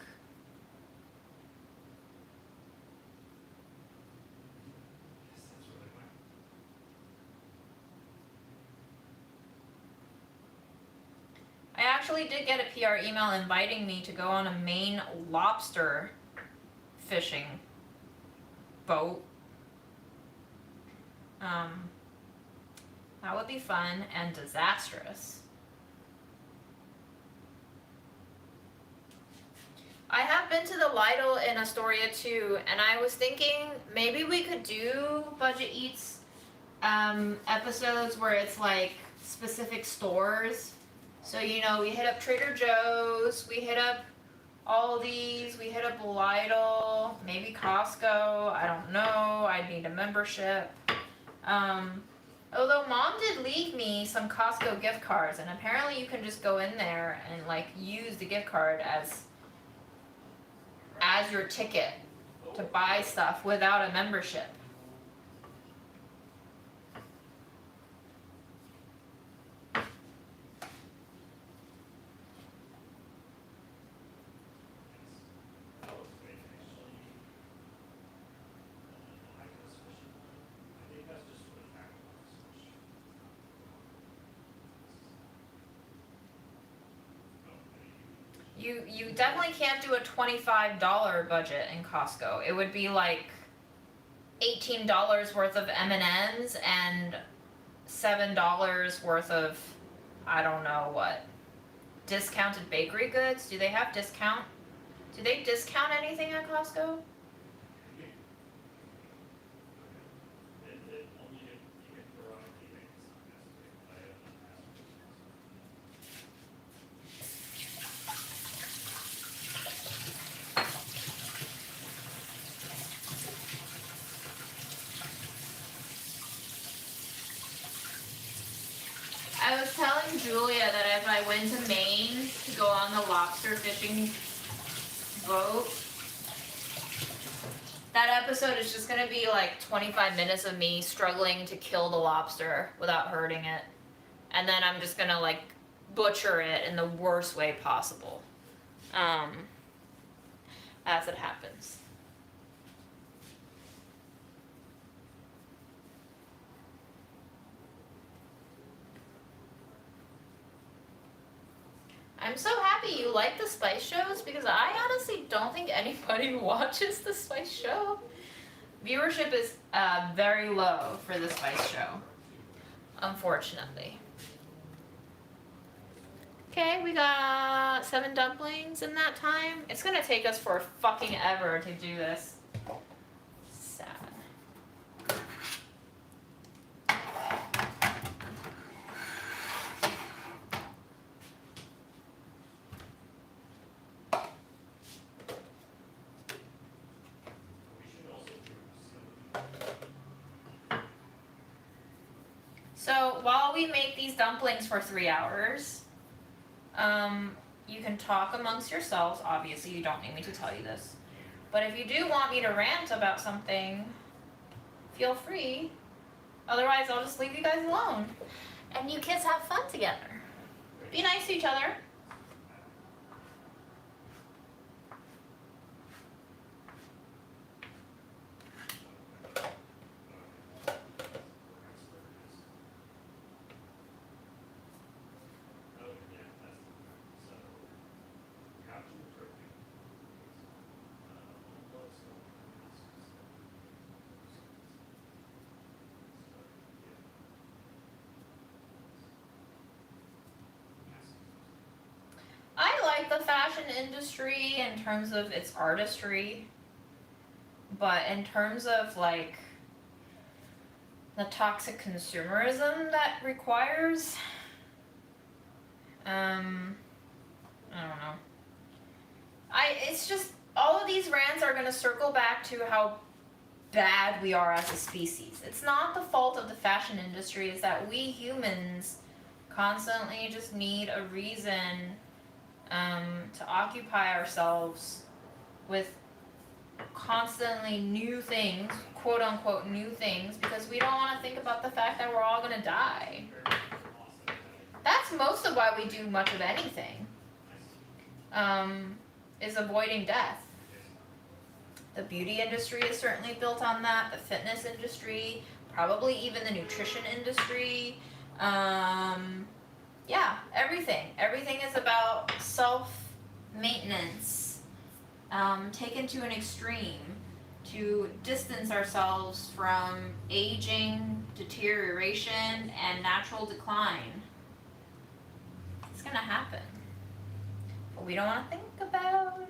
Yes, that's really fine. I actually did get a PR email inviting me to go on a Maine lobster fishing boat. That would be fun and disastrous. I have been to the Lidl in Astoria too, and I was thinking maybe we could do Budget Eats episodes where it's like specific stores. So, you know, we hit up Trader Joe's, we hit up Aldi's, we hit up Lidl, maybe Costco, I don't know, I'd need a membership. Although Mom did leave me some Costco gift cards, and apparently you can just go in there and like use the gift card as your ticket to buy stuff without a membership. That looks great, actually. I guess fishing. I think that's just for the fact of fish. You definitely can't do a $25 budget in Costco. It would be like $18 worth of M&Ms and $7 worth of, I don't know what, discounted bakery goods. Do they have discount? Do they discount anything at Costco? Only you get variety things. I have not asked. I was telling Julia that if I went to Maine to go on the lobster fishing boat, that that episode is just gonna be like 25 minutes of me struggling to kill the lobster without hurting it. And then I'm just gonna like butcher it in the worst way possible. As it happens. I'm so happy you like the Spice shows because I honestly don't think anybody watches the Spice show. Viewership is very low for the Spice show, unfortunately. Okay, we got 7 dumplings in that time. It's gonna take us for fucking ever to do this. Sad. We should also do So while we make these dumplings for 3 hours, you can talk amongst yourselves. Obviously, you don't need me to tell you this. But if you do want me to rant about something, feel free. Otherwise, I'll just leave you guys alone. And you kids have fun together. Be nice to each other. Oh, yeah, that's so. Captain turkey. Let's go. I like the fashion industry in terms of its artistry. But in terms of like the toxic consumerism that requires, I don't know. It's just, all of these rants are gonna circle back to how bad we are as a species. It's not the fault of the fashion industry, it's that we humans constantly just need a reason to occupy ourselves with constantly new things, quote unquote new things, because we don't want to think about the fact that we're all going to die. That's most of why we do much of anything, is avoiding death. The beauty industry is certainly built on that, the fitness industry, probably even the nutrition industry. Yeah, everything. Everything is about self-maintenance, taken to an extreme, to distance ourselves from aging, deterioration, and natural decline. It's gonna happen. But we don't want to think about it.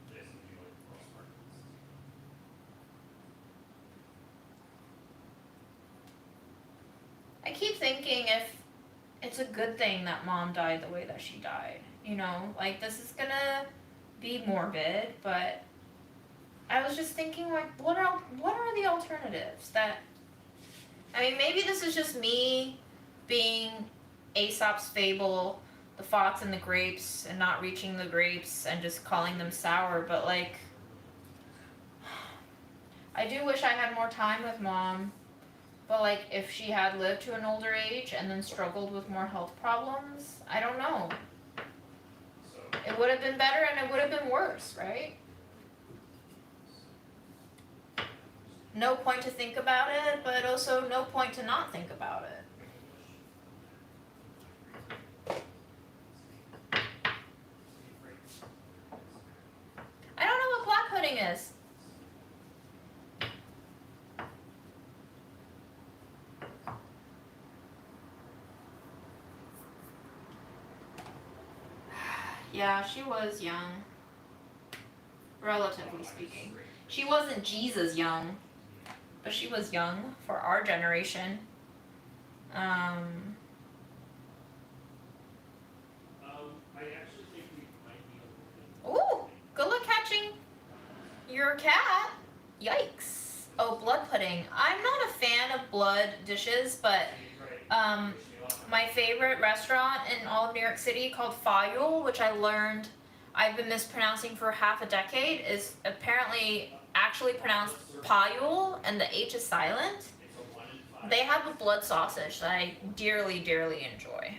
Jason, do you like cross markets? I keep thinking if it's a good thing that Mom died the way that she died. You know, like, this is gonna be morbid, but I was just thinking, like, what are the alternatives that, I mean, maybe this is just me being Aesop's fable, the fox and the grapes, and not reaching the grapes and just calling them sour, but like, I do wish I had more time with Mom, but like, if she had lived to an older age and then struggled with more health problems, I don't know. So, It would have been better and it would have been worse, right? No point to think about it, but also no point to not think about it. I don't know what black pudding is. Yeah, she was young. Relatively speaking. She wasn't Jesus young, but she was young for our generation. I actually think we might be a little bit. Ooh, good luck catching your cat. Yikes. Oh, blood pudding. I'm not a fan of blood dishes, but my favorite restaurant in all of New York City called Fayul, which I learned I've been mispronouncing for half a decade, is apparently actually pronounced Payul and the H is silent. They have a blood sausage that I dearly, dearly enjoy.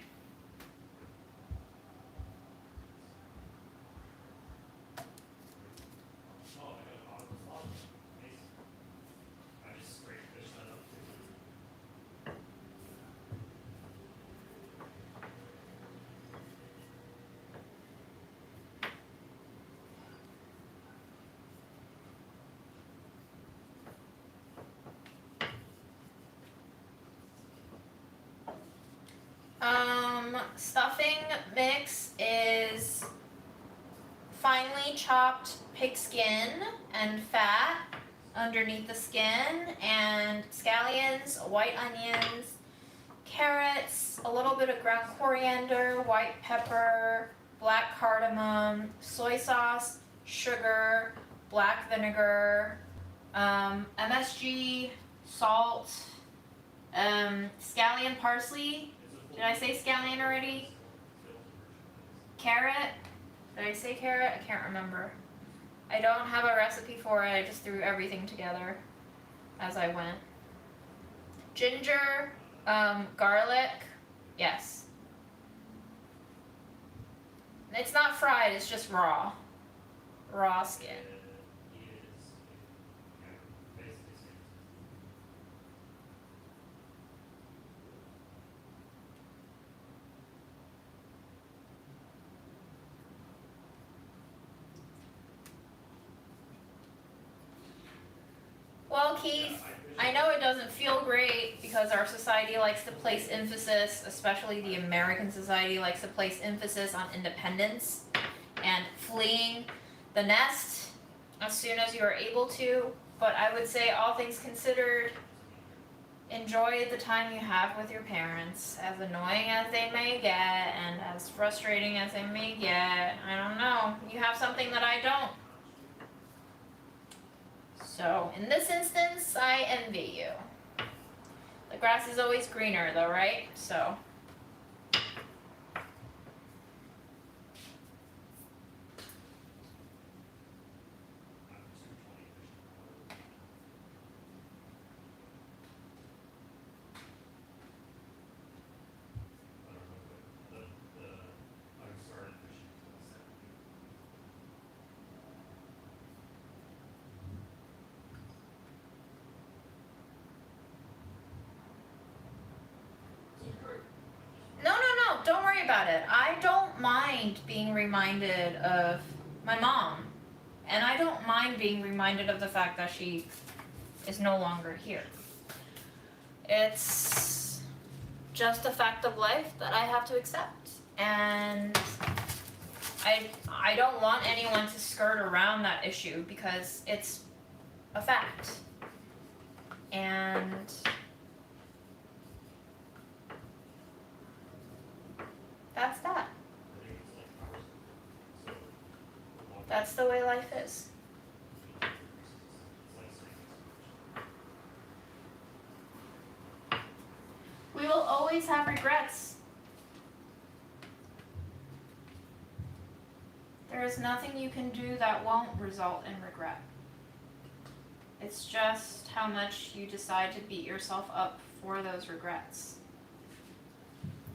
Stuffing mix is finely chopped pig skin and fat underneath the skin, and scallions, white onions, carrots, a little bit of ground coriander, white pepper, black cardamom, soy sauce, sugar, black vinegar, MSG, salt, scallion parsley. Did I say scallion already? Carrot. Did I say carrot? I can't remember. I don't have a recipe for it. I just threw everything together as I went. Ginger, garlic. Yes. It's not fried. It's just raw. Raw skin. Well, Keith, I know it doesn't feel great because our society likes to place emphasis, especially the American society likes to place emphasis on independence and fleeing the nest as soon as you are able to. But I would say, all things considered, enjoy the time you have with your parents, as annoying as they may get and as frustrating as they may get. I don't know. You have something that I don't. So, in this instance, I envy you. The grass is always greener though, right? So. No, don't worry about it. I don't mind being reminded of my mom. And I don't mind being reminded of the fact that she is no longer here. It's just a fact of life that I have to accept. And I don't want anyone to skirt around that issue because it's a fact. And that's that. That's the way life is. We will always have regrets. There is nothing you can do that won't result in regret. It's just how much you decide to beat yourself up for those regrets.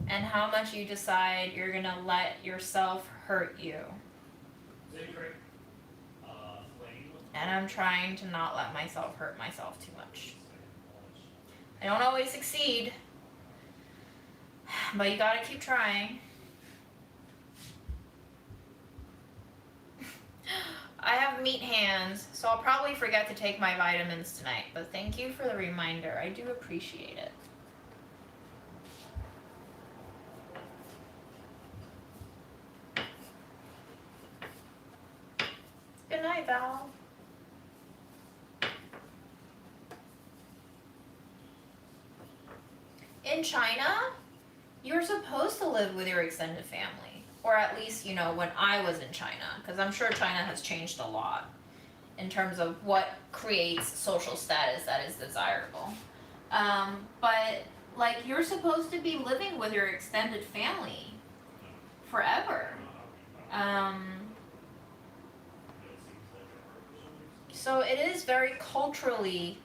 And how much you decide you're gonna let yourself hurt you. And I'm trying to not let myself hurt myself too much. I don't always succeed, but you gotta keep trying. I have meat hands, so I'll probably forget to take my vitamins tonight, but thank you for the reminder. I do appreciate it. Good night, Val. In China, you're supposed to live with your extended family. Or at least, when I was in China. Because I'm sure China has changed a lot in terms of what creates social status that is desirable. But like you're supposed to be living with your extended family forever. So it is very culturally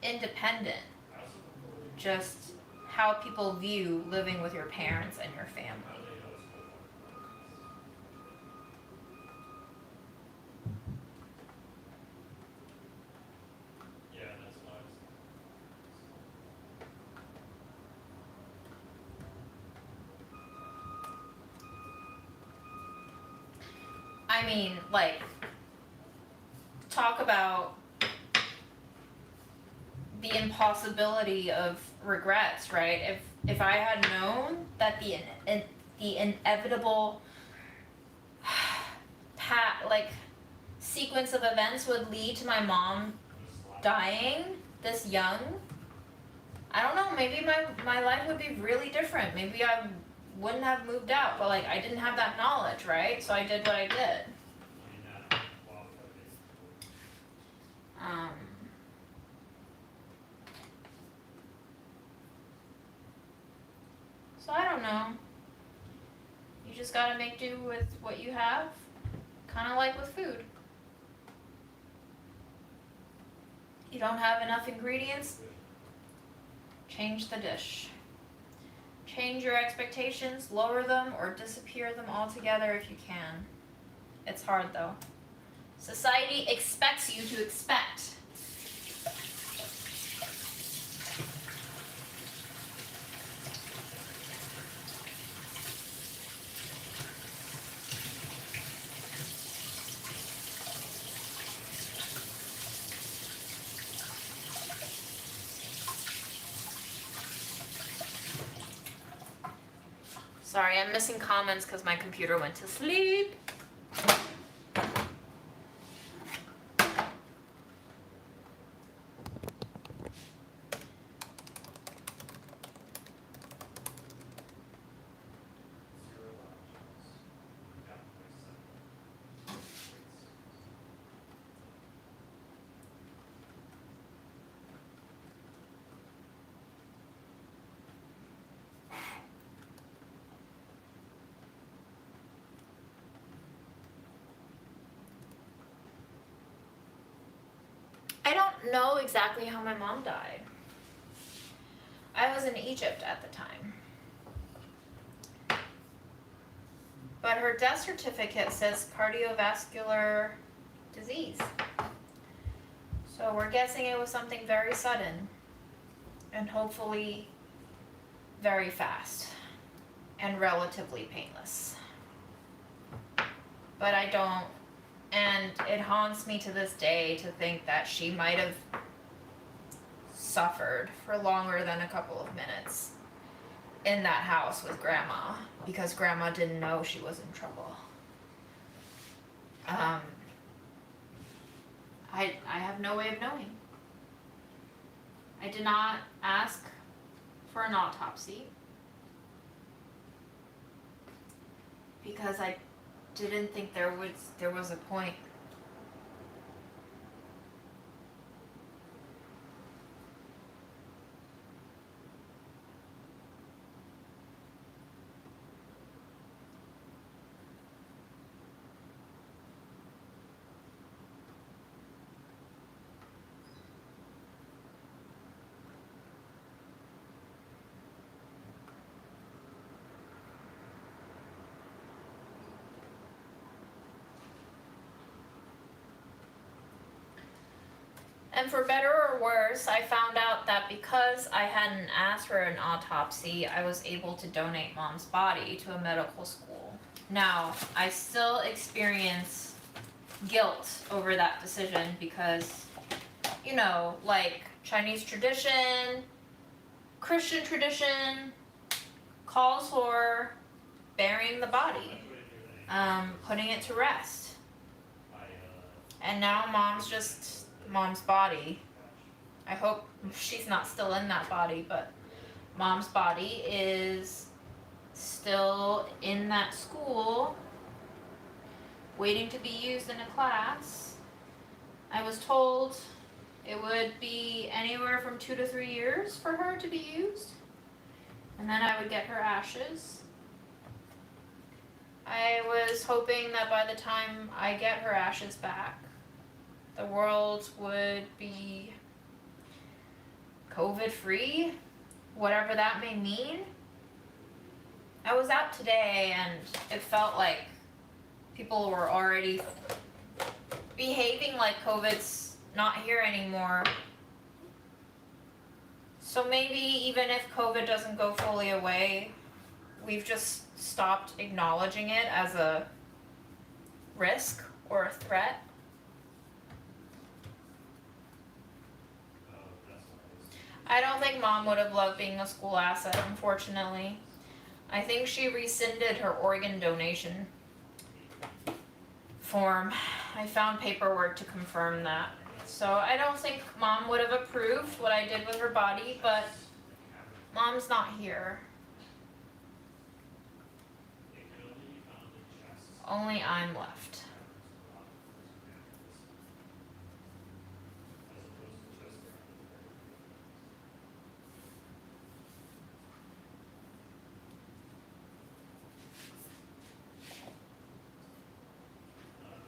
independent, just how people view living with your parents and your family. Yeah, that's what I was I mean, like, talk about the impossibility of regrets, right? If I had known that the inevitable sequence of events would lead to my mom dying this young, I don't know, maybe my life would be really different. Maybe I wouldn't have moved out, but like I didn't have that knowledge, right? So I did what I did. So I don't know. You just gotta make do with what you have, kind of like with food. You don't have enough ingredients, change the dish. Change your expectations, lower them, or disappear them altogether if you can. It's hard though. Society expects you to expect. Sorry, I'm missing comments because my computer went to sleep. I don't know exactly how my mom died. I was in Egypt at the time. But her death certificate says cardiovascular disease. So we're guessing it was something very sudden and hopefully very fast and relatively painless. But I don't, and it haunts me to this day to think that she might have suffered for longer than a couple of minutes in that house with Grandma because Grandma didn't know she was in trouble. I have no way of knowing. I did not ask for an autopsy because I didn't think there was a point. And for better or worse, I found out that because I hadn't asked for an autopsy, I was able to donate Mom's body to a medical school. Now, I still experience guilt over that decision because, you know, like Chinese tradition, Christian tradition calls for burying the body, putting it to rest. And now Mom's body, I hope she's not still in that body, but Mom's body is still in that school waiting to be used in a class. I was told It would be anywhere from 2 to 3 years for her to be used. And then I would get her ashes. I was hoping that by the time I get her ashes back, the world would be COVID free, whatever that may mean. I was out today and it felt like people were already behaving like COVID's not here anymore. So maybe even if COVID doesn't go fully away, we've just stopped acknowledging it as a risk or a threat. That's what I don't think Mom would have loved being a school asset, unfortunately. I think she rescinded her organ donation form. I found paperwork to confirm that. So I don't think Mom would have approved what I did with her body, but Mom's not here. it can only be found in chests. Only I'm left. As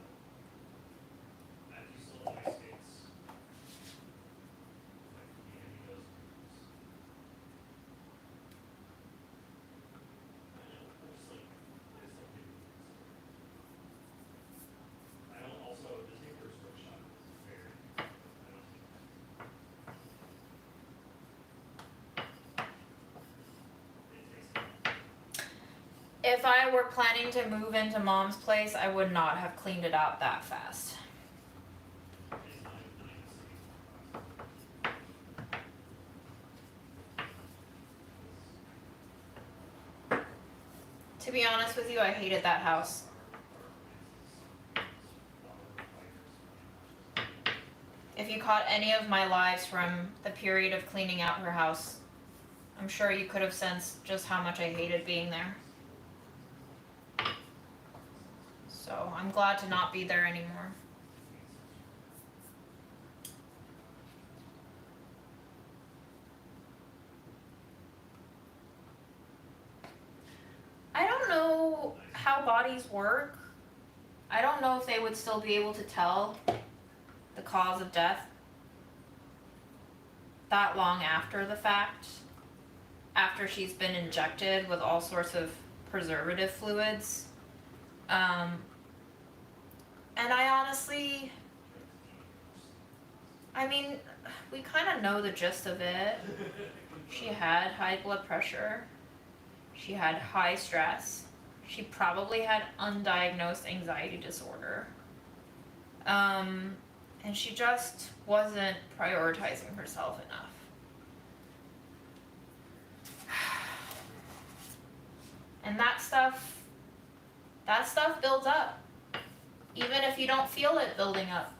opposed to just Matt, do you still like skates? Like community goes to movies. I know, I'm just like, I just don't think I don't also, the Tinker's Workshop is very, I don't think. It takes a If I were planning to move into Mom's place, I would not have cleaned it out that fast. It's not even the To be honest with you, I hated that house. If you caught any of my lives from the period of cleaning out her house, I'm sure you could have sensed just how much I hated being there. So I'm glad to not be there anymore. I don't know how bodies work. I don't know if they would still be able to tell the cause of death that long after the fact, after she's been injected with all sorts of preservative fluids. And I honestly, I mean, we kind of know the gist of it. She had high blood pressure. She had high stress. She probably had undiagnosed anxiety disorder. And she just wasn't prioritizing herself enough. And that stuff builds up. Even if you don't feel it building up.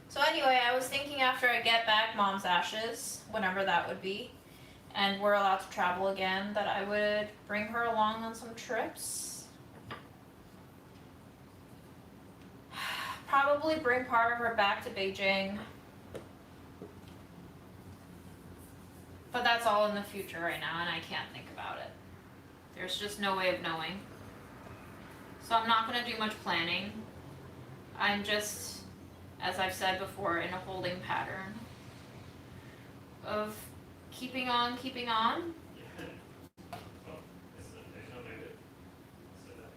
So anyway, I was thinking after I get back Mom's ashes, whenever that would be, and we're allowed to travel again, that I would bring her along on some trips. Probably bring part of her back to Beijing. But that's all in the future right now, and I can't think about it. There's just no way of knowing. So I'm not going to do much planning. I'm just, as I've said before, in a holding pattern of keeping on, keeping on. Yeah. Oh, there's no negative. Say that.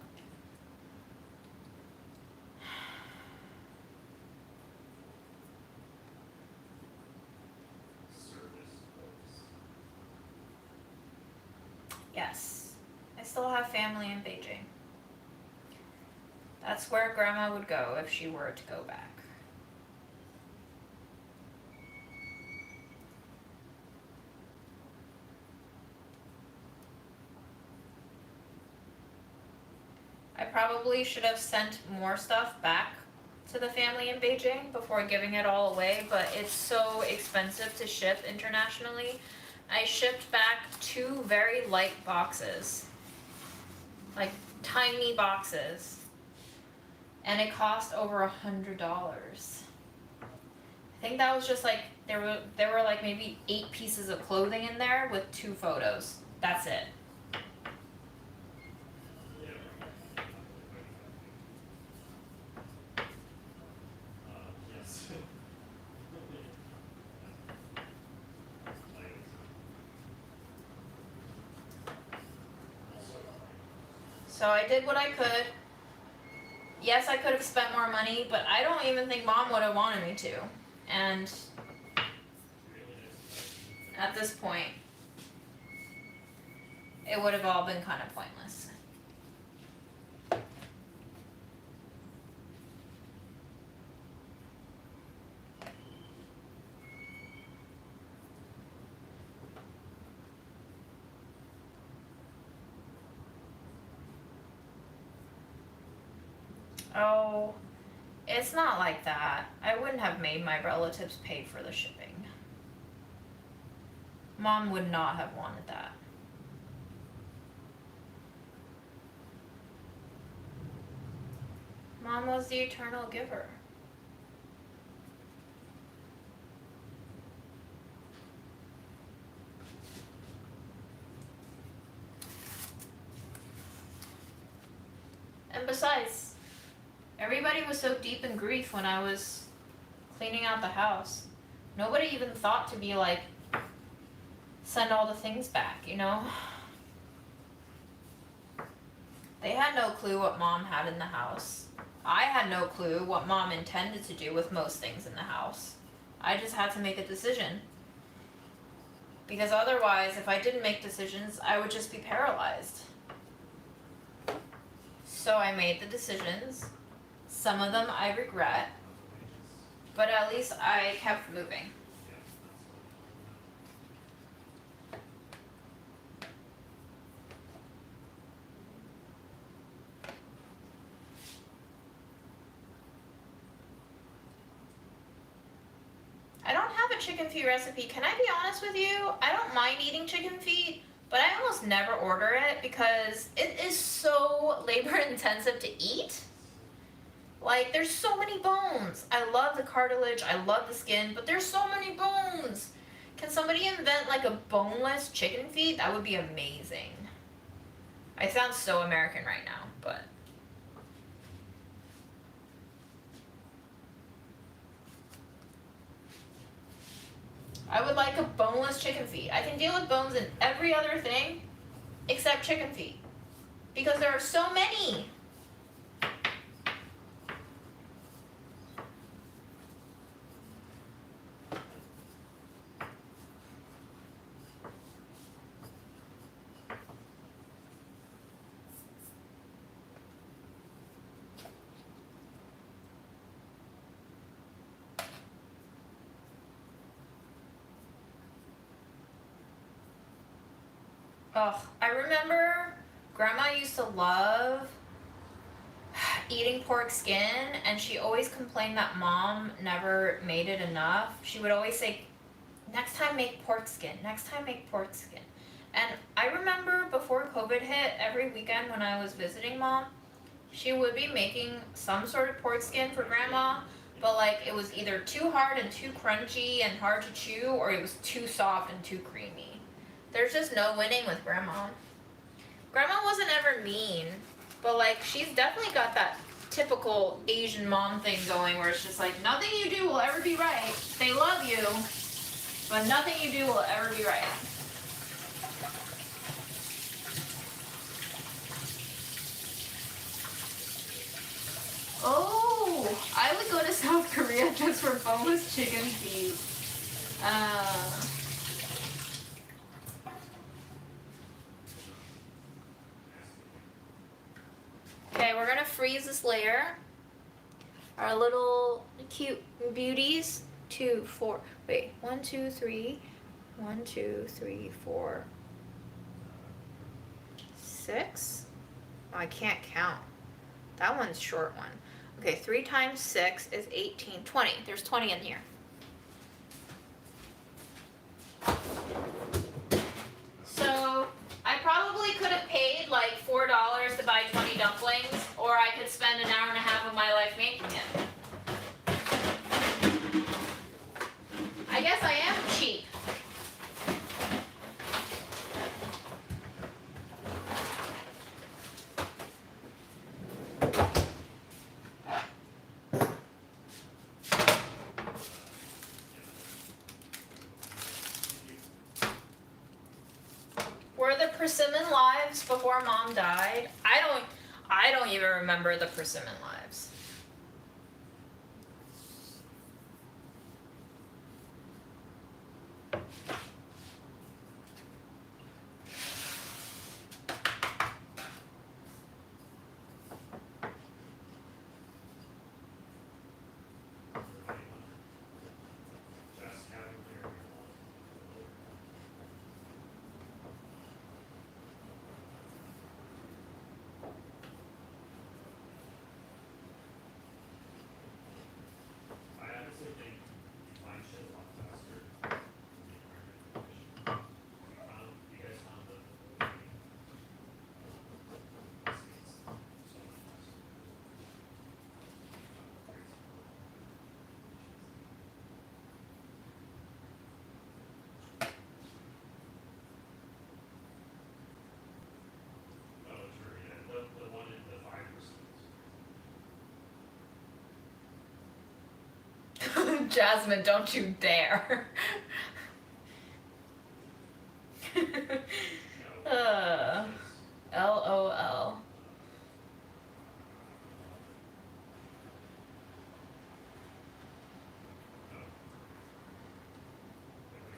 Service folks. Yes, I still have family in Beijing. That's where Grandma would go if she were to go back. I probably should have sent more stuff back to the family in Beijing before giving it all away, but it's so expensive to ship internationally. I shipped back 2 very light boxes, like tiny boxes, and it cost over $100. I think that was just like there were like maybe 8 pieces of clothing in there with 2 photos. That's it. Yes. So I did what I could. Yes, I could have spent more money, but I don't even think Mom would have wanted me to. And at this point, it would have all been kind of pointless. Oh, it's not like that. I wouldn't have made my relatives pay for the shipping. Mom would not have wanted that. Mom was the eternal giver. And besides, everybody was so deep in grief when I was cleaning out the house. Nobody even thought to be like, send all the things back, you know? They had no clue what Mom had in the house. I had no clue what Mom intended to do with most things in the house. I just had to make a decision. Because otherwise, if I didn't make decisions, I would just be paralyzed. So I made the decisions. Some of them I regret, but at least I kept moving. I don't have a chicken feet recipe. Can I be honest with you? I don't mind eating chicken feet, but I almost never order it because it is so labor intensive to eat. Like, there's so many bones. I love the cartilage, I love the skin, but there's so many bones. Can somebody invent like a boneless chicken feet? That would be amazing. I sound so American right now, but I would like a boneless chicken feet. I can deal with bones in every other thing except chicken feet because there are so many. Ugh, I remember Grandma used to love eating pork skin, and she always complained that Mom never made it enough. She would always say, next time make pork skin, next time make pork skin. And I remember before COVID hit, every weekend when I was visiting Mom, she would be making some sort of pork skin for Grandma, but like it was either too hard and too crunchy and hard to chew, or it was too soft and too creamy. There's just no winning with Grandma. Grandma wasn't ever mean, but like she's definitely got that typical Asian mom thing going where it's just like nothing you do will ever be right. They love you, but nothing you do will ever be right. Oh, I would go to South Korea just for boneless chicken feet. Okay, we're gonna freeze this layer. Our little cute beauties. 2, 4. Wait, 1, 2, 3. 1, 2, 3, 4. 6. Oh, I can't count. That one's short one. Okay, 3 times 6 is 18, 20. There's 20 in here. So I probably could have paid like $4 to buy 20 dumplings, or I could spend an hour and a half of my life making it. I guess I am cheap. Were the persimmon lives before Mom died? I don't even remember the persimmon lives. Just having their I honestly think you find shit a lot faster than the American edition. You guys found the seeds so much faster. Oh, true, yeah, the one in the 5%. Jasmine, don't you dare. No. LOL.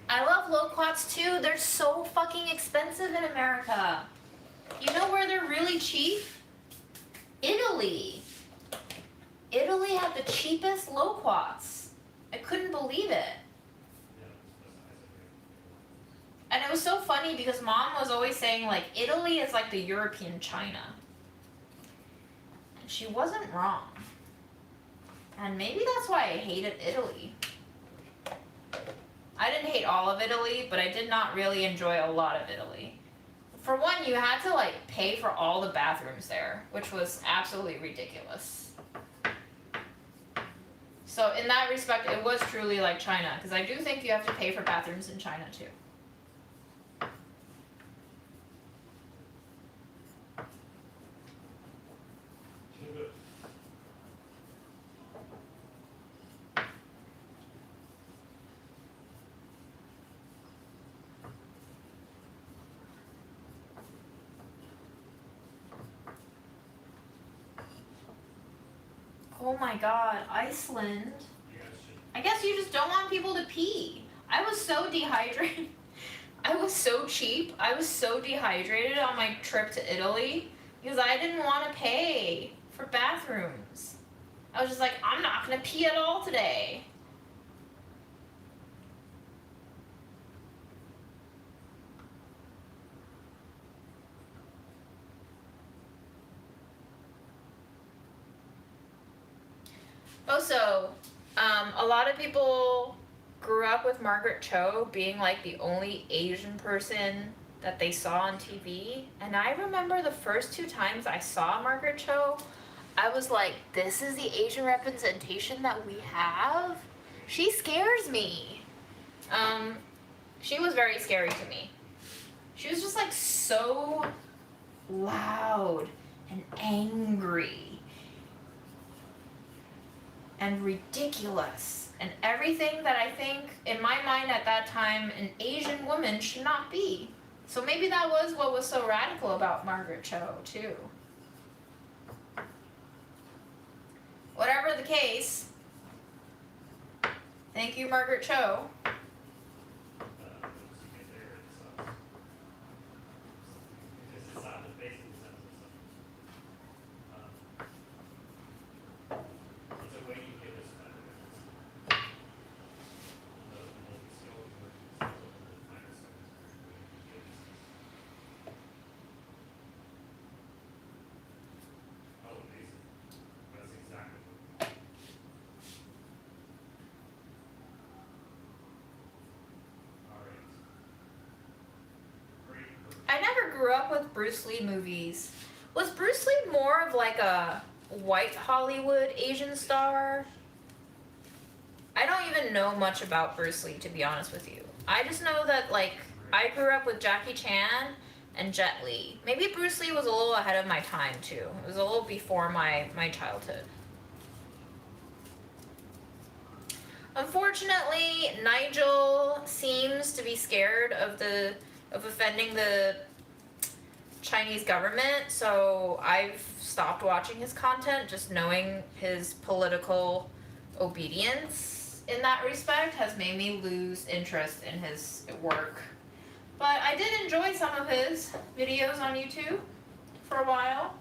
I love loquats too. They're so fucking expensive in America. You know where they're really cheap? Italy. Italy had the cheapest loquats. I couldn't believe it. And it was so funny because Mom was always saying like Italy is like the European China. And she wasn't wrong. And maybe that's why I hated Italy. I didn't hate all of Italy, but I did not really enjoy a lot of Italy. For one, you had to like pay for all the bathrooms there, which was absolutely ridiculous. So in that respect, it was truly like China, because I do think you have to pay for bathrooms in China too. Oh my god, Iceland. I guess you just don't want people to pee. I was so dehydrated. I was so cheap. I was so dehydrated on my trip to Italy because I didn't want to pay for bathrooms. I was just like, I'm not going to pee at all today. Also, a lot of people grew up with Margaret Cho being like the only Asian person that they saw on TV. And I remember the first 2 times I saw Margaret Cho, I was like, this is the Asian representation that we have? She scares me. She was very scary to me. She was just like so loud and angry and ridiculous and everything that I think in my mind at that time an Asian woman should not be. So maybe that was what was so radical about Margaret Cho too. Whatever the case, thank you, Margaret Cho. I never grew up with Bruce Lee movies. Was Bruce Lee more of like a white Hollywood Asian star? I don't even know much about Bruce Lee, to be honest with you. I just know that, like, I grew up with Jackie Chan and Jet Li. Maybe Bruce Lee was a little ahead of my time, too. It was a little before my childhood. Unfortunately, Nigel seems to be scared of offending the Chinese government, so I've stopped watching his content, just knowing his political obedience in that respect has made me lose interest in his work. But I did enjoy some of his videos on YouTube for a while.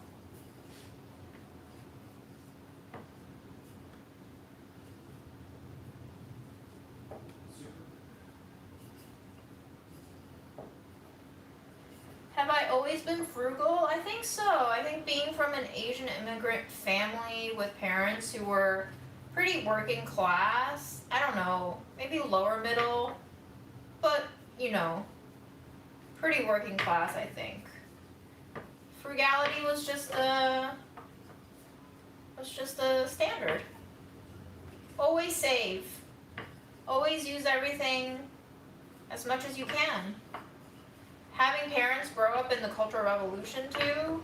Have I always been frugal? I think so. I think being from an Asian immigrant family with parents who were pretty working class, I don't know, maybe lower middle, but, you know, pretty working class, I think. Frugality was just a standard. Always save. Always use everything as much as you can. Having parents grow up in the Cultural Revolution too,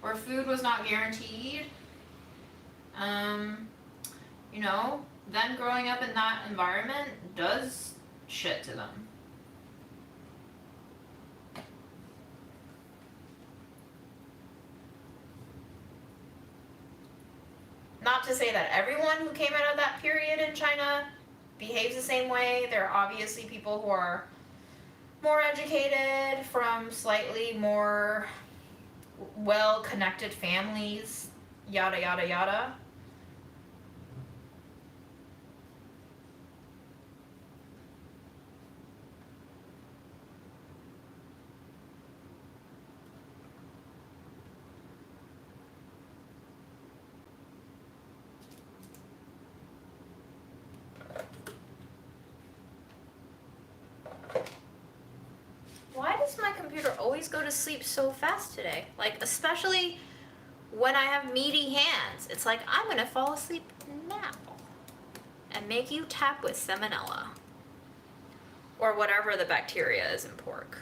where food was not guaranteed, you know, them growing up in that environment does shit to them. Not to say that everyone who came out of that period in China behaves the same way. There are obviously people who are more educated, from slightly more well-connected families, yada yada yada. Why does my computer always go to sleep so fast today? Like, especially when I have meaty hands. It's like, I'm gonna fall asleep now and make you tap with salmonella. Or whatever the bacteria is in pork.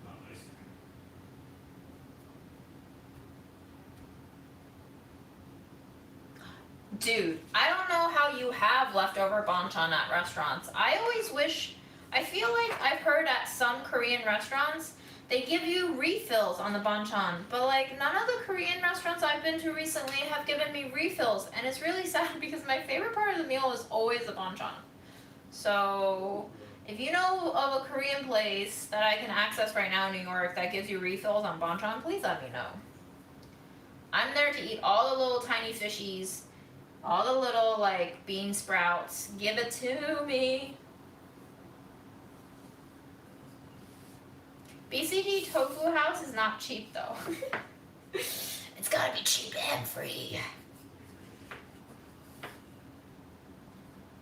Not ice cream. Dude, I don't know how you have leftover banchan at restaurants. I feel like I've heard at some Korean restaurants, they give you refills on the banchan, but like none of the Korean restaurants I've been to recently have given me refills, and it's really sad because my favorite part of the meal is always the banchan. So, if you know of a Korean place that I can access right now in New York that gives you refills on banchan, please let me know. I'm there to eat all the little tiny fishies, all the little, like, bean sprouts. Give it to me. BCG Tofu House is not cheap, though. It's gotta be cheap and free.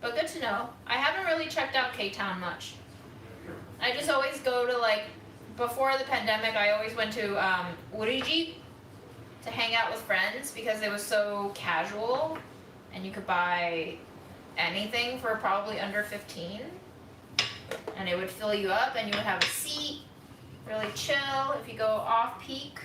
But good to know. I haven't really checked out K-Town much. I just always go to, like, before the pandemic, I always went to Uriji to hang out with friends because it was so casual and you could buy anything for probably under 15 and it would fill you up and you would have a seat, really chill if you go off peak.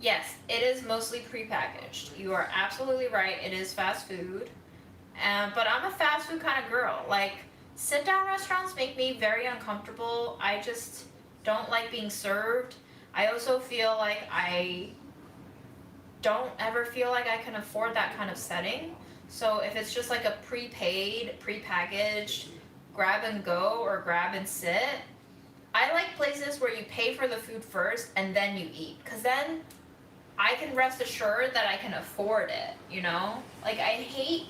Yes, it is mostly prepackaged. You are absolutely right, it is fast food. But I'm a fast food kind of girl. Like, sit-down restaurants make me very uncomfortable. I just don't like being served. I also feel like I don't ever feel like I can afford that kind of setting. So if it's just like a prepaid, prepackaged, grab and go or grab and sit, I like places where you pay for the food first and then you eat, because then I can rest assured that I can afford it, you know? Like, I hate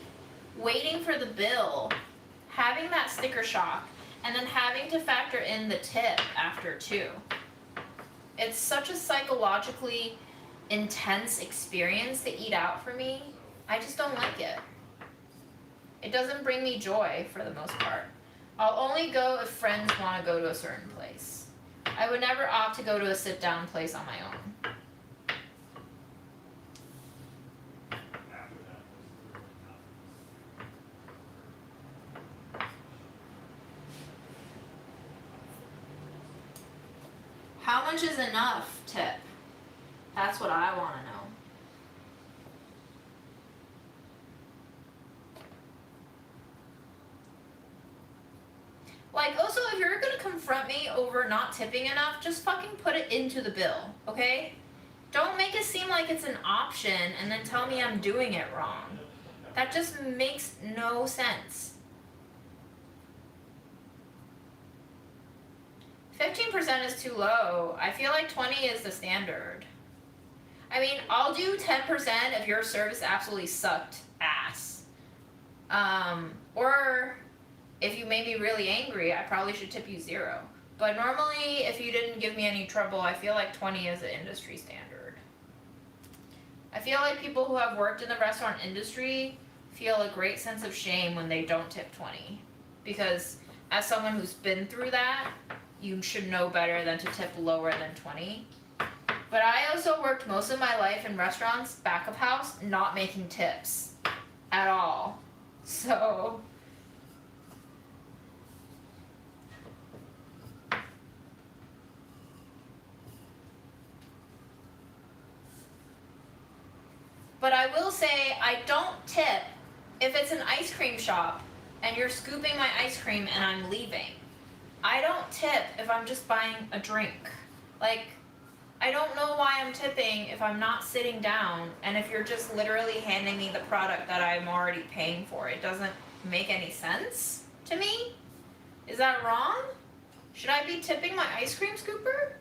waiting for the bill, having that sticker shock, and then having to factor in the tip after too. It's such a psychologically intense experience to eat out for me. I just don't like it. It doesn't bring me joy for the most part. I'll only go if friends want to go to a certain place. I would never opt to go to a sit-down place on my own. After that was really not. How much is enough tip? That's what I want to know. Like, also, if you're gonna confront me over not tipping enough, just fucking put it into the bill, okay? Don't make it seem like it's an option and then tell me I'm doing it wrong. That just makes no sense. 15% is too low. I feel like 20 is the standard. I mean, I'll do 10% if your service absolutely sucked ass. Or if you made me really angry, I probably should tip you 0. But normally, if you didn't give me any trouble, I feel like 20 is the industry standard. I feel like people who have worked in the restaurant industry feel a great sense of shame when they don't tip 20. Because as someone who's been through that, you should know better than to tip lower than 20. But I also worked most of my life in restaurants, back of house, not making tips at all. So but I will say I don't tip if it's an ice cream shop and you're scooping my ice cream and I'm leaving. I don't tip if I'm just buying a drink. Like, I don't know why I'm tipping if I'm not sitting down and if you're just literally handing me the product that I'm already paying for. It doesn't make any sense to me. Is that wrong? Should I be tipping my ice cream scooper?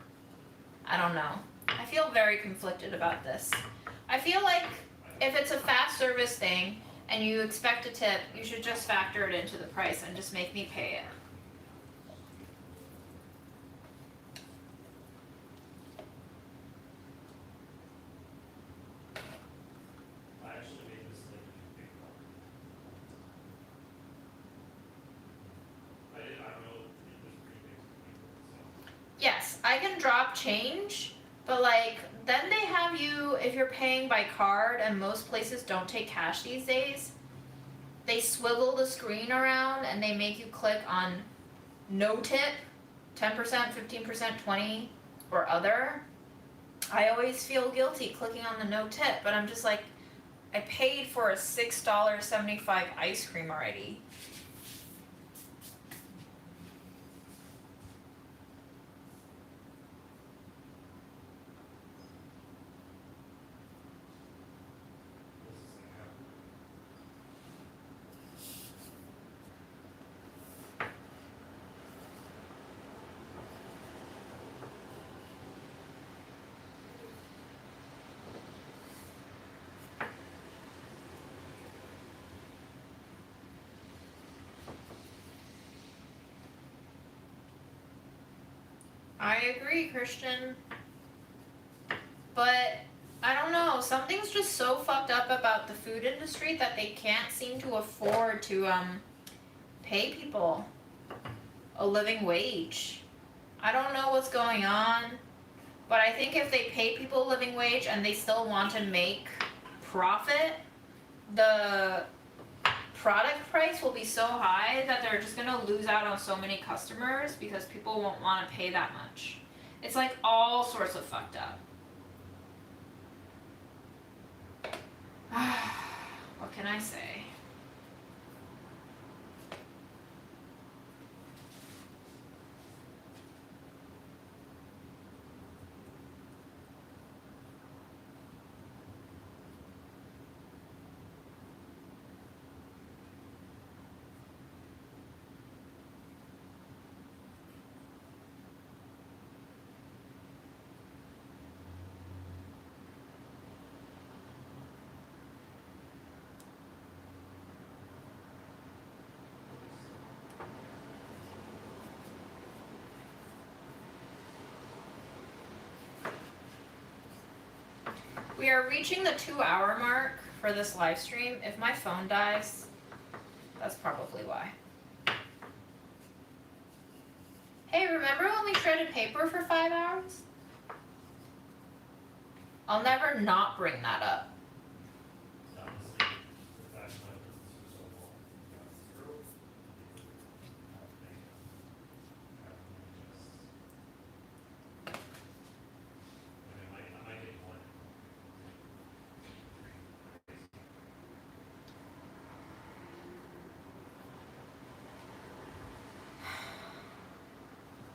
I don't know. I feel very conflicted about this. I feel like if it's a fast service thing and you expect a tip, you should just factor it into the price and just make me pay it. I actually made this like a big one. I don't know, it was pretty big to me, so. Yes, I can drop change, but like then they have you, if you're paying by card, and most places don't take cash these days, they swivel the screen around and they make you click on no tip, 10%, 15%, 20, or other. I always feel guilty clicking on the no tip, but I'm just like, I paid for a $6.75 ice cream already. This is like half. I agree, Christian. But I don't know, something's just so fucked up about the food industry that they can't seem to afford to pay people a living wage. I don't know what's going on, but I think if they pay people a living wage and they still want to make profit, the product price will be so high that they're just gonna lose out on so many customers because people won't want to pay that much. It's like all sorts of fucked up. What can I say? We are reaching the 2-hour mark for this live stream. If my phone dies, that's probably why. Hey, remember when we shredded paper for 5 hours? I'll never not bring that up. Honestly, the fact that this was so long, that's true. I might get one.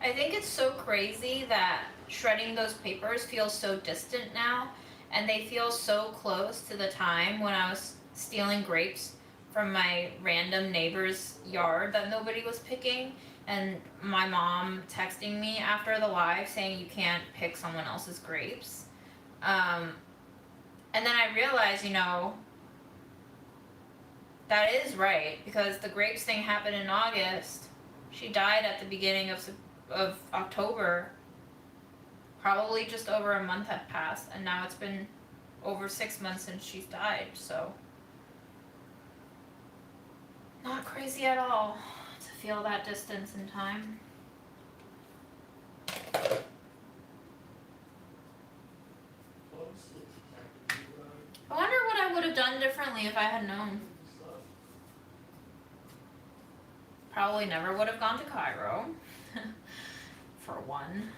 I think it's so crazy that shredding those papers feels so distant now, and they feel so close to the time when I was stealing grapes from my random neighbor's yard that nobody was picking, and my mom texting me after the live saying you can't pick someone else's grapes. And then I realized, that is right, because the grapes thing happened in August. She died at the beginning of October. Probably just over a month had passed, and now it's been over 6 months since she's died, so not crazy at all to feel that distance in time. I wonder what I would have done differently if I had known. Probably never would have gone to Cairo, for one.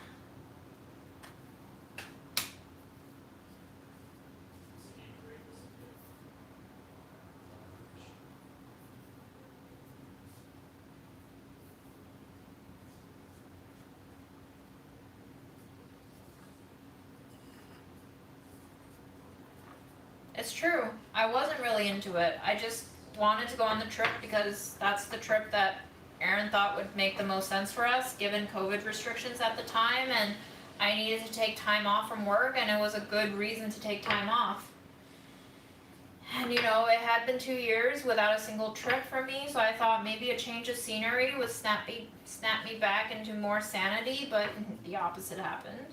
It's true. I wasn't really into it. I just wanted to go on the trip because that's the trip that Aaron thought would make the most sense for us, given COVID restrictions at the time, and I needed to take time off from work, and it was a good reason to take time off. And it had been 2 years without a single trip for me, so I thought maybe a change of scenery would snap me back into more sanity, but the opposite happened.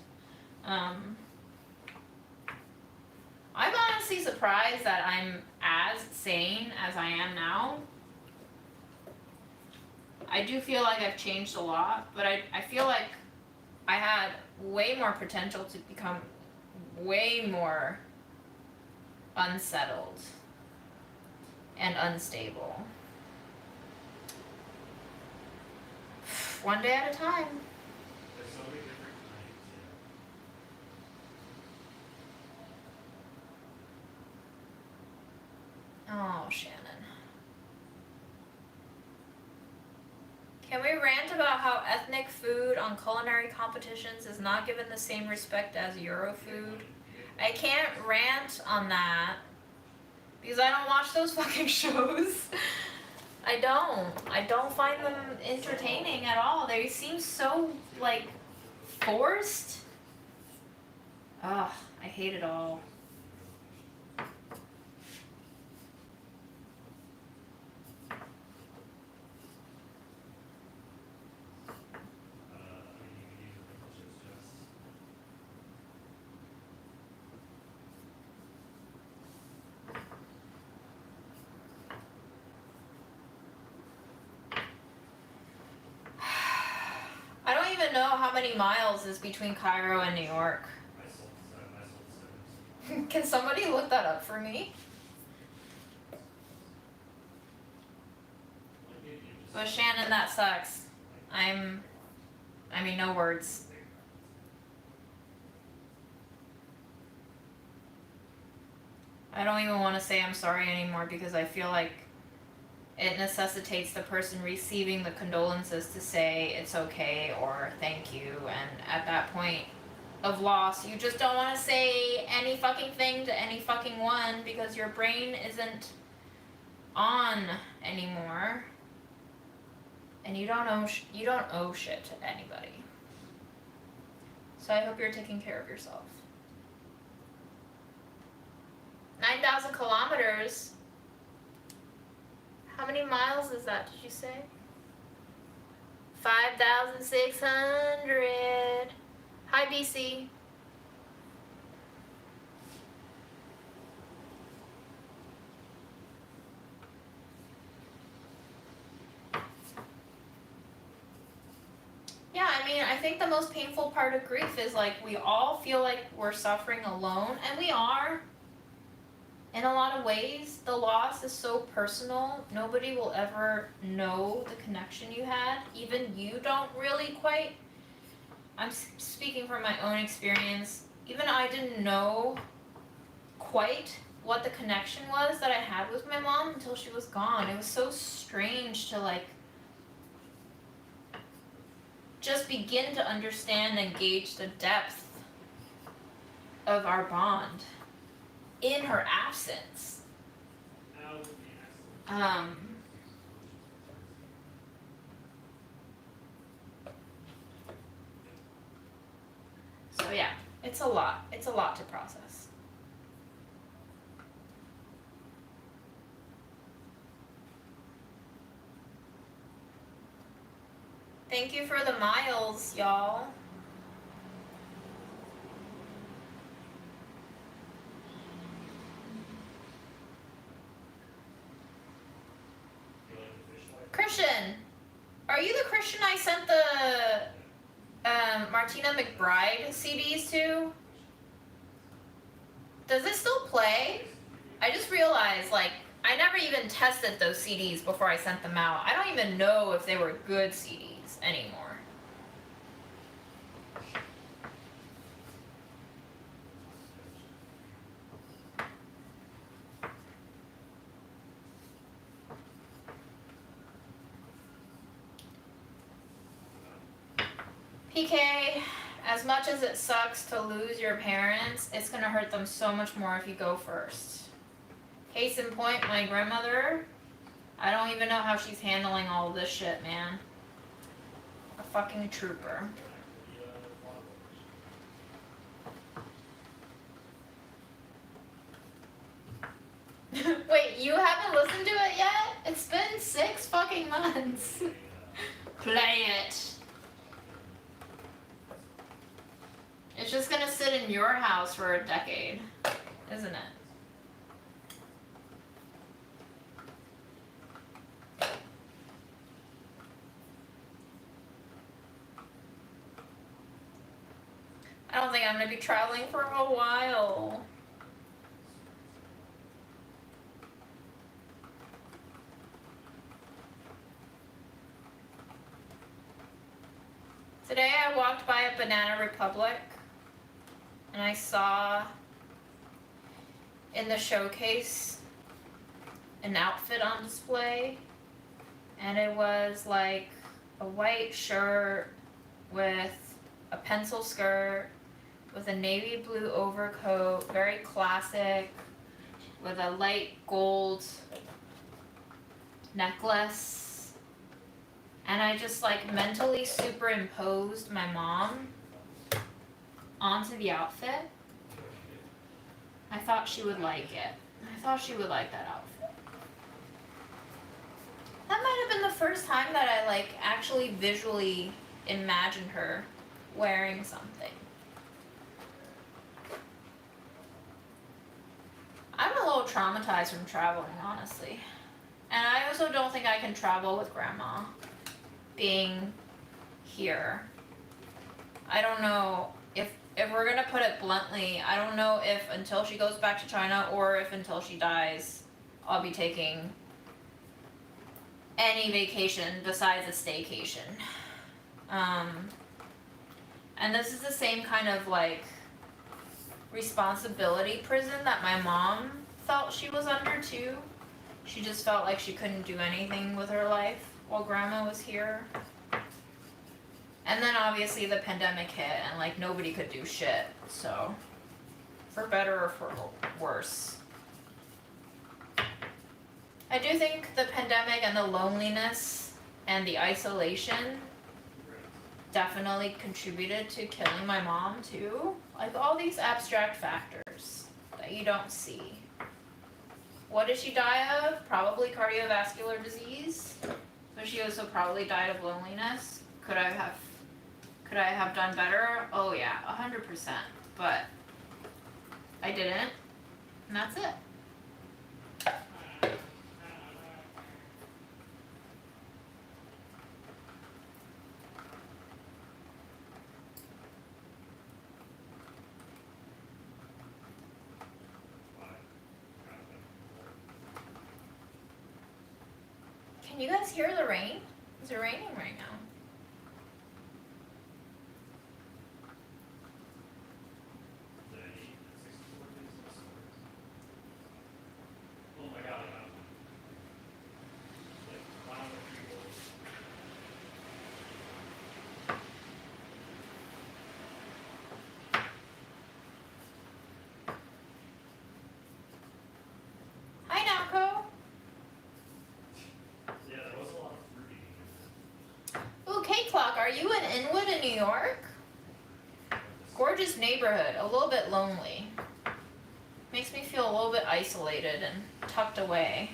I'm honestly surprised that I'm as sane as I am now. I do feel like I've changed a lot, but I feel like I had way more potential to become way more unsettled and unstable. One day at a time. There's so many different kinds, Oh, Shannon. Can we rant about how ethnic food on culinary competitions is not given the same respect as Euro food? I can't rant on that because I don't watch those fucking shows. I don't find them entertaining at all. They seem so, forced. Ugh, I hate it all. I don't even know how many miles is between Cairo and New York. I sold 7. Can somebody look that up for me? But Shannon, that sucks. No words. I don't even want to say I'm sorry anymore because I feel like it necessitates the person receiving the condolences to say it's okay or thank you, and at that point of loss, you just don't want to say any fucking thing to any fucking one because your brain isn't on anymore, and you don't owe shit to anybody. So I hope you're taking care of yourself. 9,000 kilometers. How many miles is that, did you say? 5,600. Hi, BC. Yeah, I mean, I think the most painful part of grief is like we all feel like we're suffering alone, and we are. In a lot of ways, the loss is so personal, nobody will ever know the connection you had. Even you don't really quite. I'm speaking from my own experience. Even I didn't know quite what the connection was that I had with my mom until she was gone. It was so strange to like just begin to understand and gauge the depth of our bond in her absence. So yeah, it's a lot. It's a lot to process. Thank you for the miles, y'all. Christian, are you the Christian I sent the Martina McBride CDs to? Does it still play? I just realized, like, I never even tested those CDs before I sent them out. I don't even know if they were good CDs anymore. PK, as much as it sucks to lose your parents, it's gonna hurt them so much more if you go first. Case in point, my grandmother, I don't even know how she's handling all of this shit, man. A fucking trooper. Wait, you haven't listened to it yet? It's been 6 fucking months. Play it. It's just gonna sit in your house for a decade, isn't it? I don't think I'm gonna be traveling for a while. Today I walked by a Banana Republic and I saw in the showcase an outfit on display, and it was like a white shirt with a pencil skirt with a navy blue overcoat, very classic, with a light gold necklace. And I just like mentally superimposed my mom onto the outfit. I thought she would like it. I thought she would like that outfit. That might have been the first time that I like actually visually imagined her wearing something. I'm a little traumatized from traveling, honestly. And I also don't think I can travel with grandma being here. I don't know if we're gonna put it bluntly, I don't know if until she goes back to China or if until she dies, I'll be taking any vacation besides a staycation. And this is the same kind of like responsibility prison that my mom felt she was under too. She just felt like she couldn't do anything with her life while grandma was here. And then obviously the pandemic hit and like nobody could do shit, so for better or for worse. I do think the pandemic and the loneliness and the isolation definitely contributed to killing my mom too. Like all these abstract factors that you don't see. What did she die of? Probably cardiovascular disease. But she also probably died of loneliness. Could I have done better? Oh yeah, 100%. But I didn't. And that's it. Can you guys hear the rain? Is it raining right now? Did I eat 64 days of summer? Oh my god, I got one. Like, wow, the people. Hi, Naoko. Yeah, there was a lot of fruit eating in Ooh, Kate Clock, are you in Inwood in New York? Gorgeous neighborhood, a little bit lonely. Makes me feel a little bit isolated and tucked away.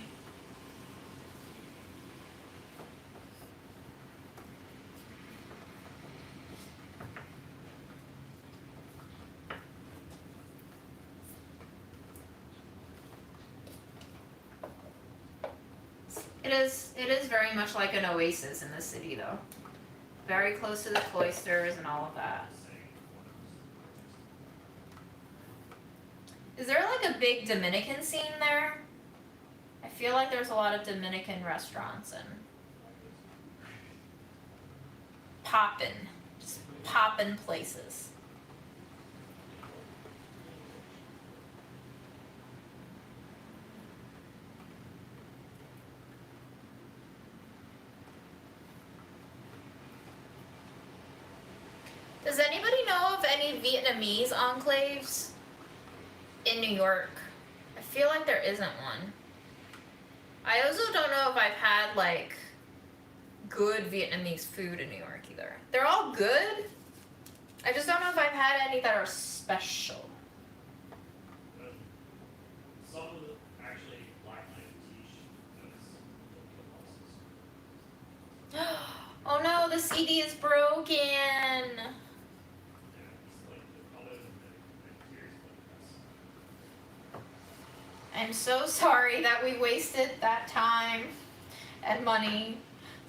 It is very much like an oasis in the city though. Very close to the cloisters and all of that. Is there like a big Dominican scene there? I feel like there's a lot of Dominican restaurants and just poppin' places. Does anybody know of any Vietnamese enclaves in New York? I feel like there isn't one. I also don't know if I've had like good Vietnamese food in New York either. They're all good. I just don't know if I've had any that are special. Some of the actually black knife quiche. Oh no, the CD is broken. Yeah, it's like the other than the tears, but I'm so sorry that we wasted that time and money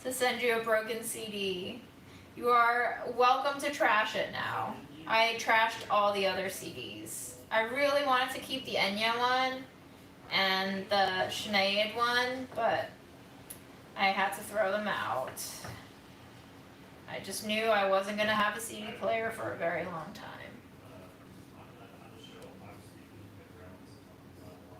to send you a broken CD. You are welcome to trash it now. I trashed all the other CDs. I really wanted to keep the Enya one and the Sinead one, but I had to throw them out. I just knew I wasn't going to have a CD player for a very long time. on the show, I was speaking with Ralph.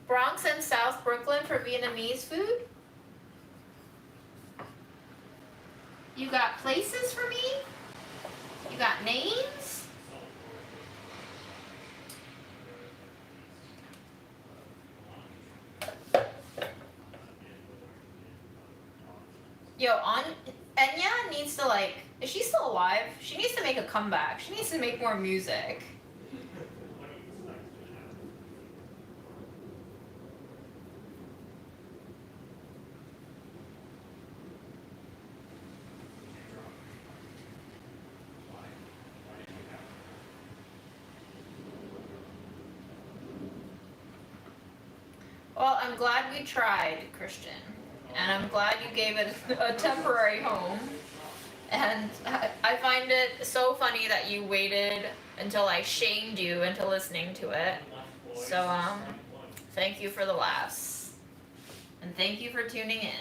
Bronx and South Brooklyn for Vietnamese food? You got places for me? You got names? Yo, Enya needs to like, is she still alive? She needs to make a comeback. She needs to make more music. Well, I'm glad we tried, Christian. And I'm glad you gave it a temporary home. And I find it so funny that you waited until I shamed you into listening to it. So, thank you for the laughs. And thank you for tuning in.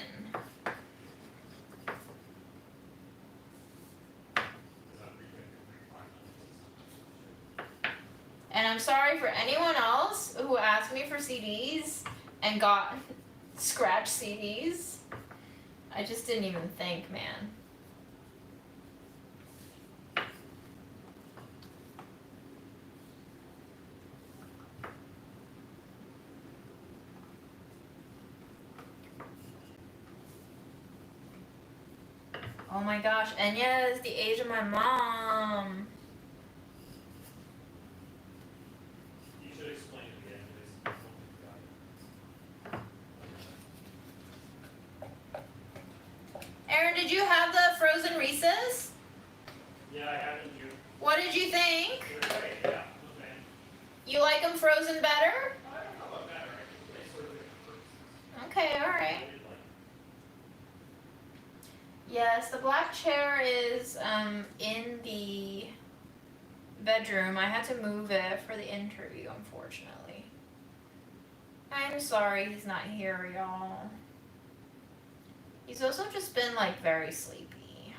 And I'm sorry for anyone else who asked me for CDs and got scratch CDs. I just didn't even think, man. Oh my gosh, Enya is the age of my mom. You should explain it again, because Aaron, did you have the frozen Reese's? yeah, I haven't. You. What did you think? They're great. Yeah. Okay. You like them frozen better? I don't know about better. I think they sort of different purposes. Okay, alright. I did like. Yes, the black chair is in the bedroom. I had to move it for the interview, unfortunately. I'm sorry he's not here, y'all. He's also just been like very sleepy.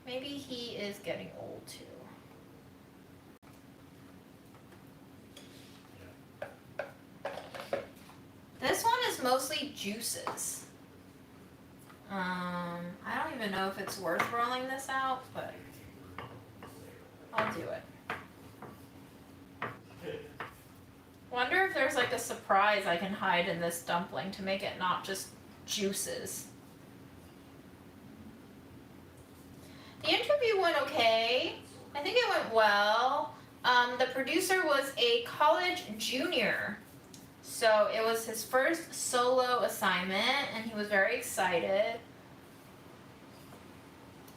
Maybe he is getting old too. This one is mostly juices. I don't even know if it's worth rolling this out, but I'll do it. Wonder if there's like a surprise I can hide in this dumpling to make it not just juices. The interview went okay. I think it went well. The producer was a college junior. So it was his first solo assignment and he was very excited.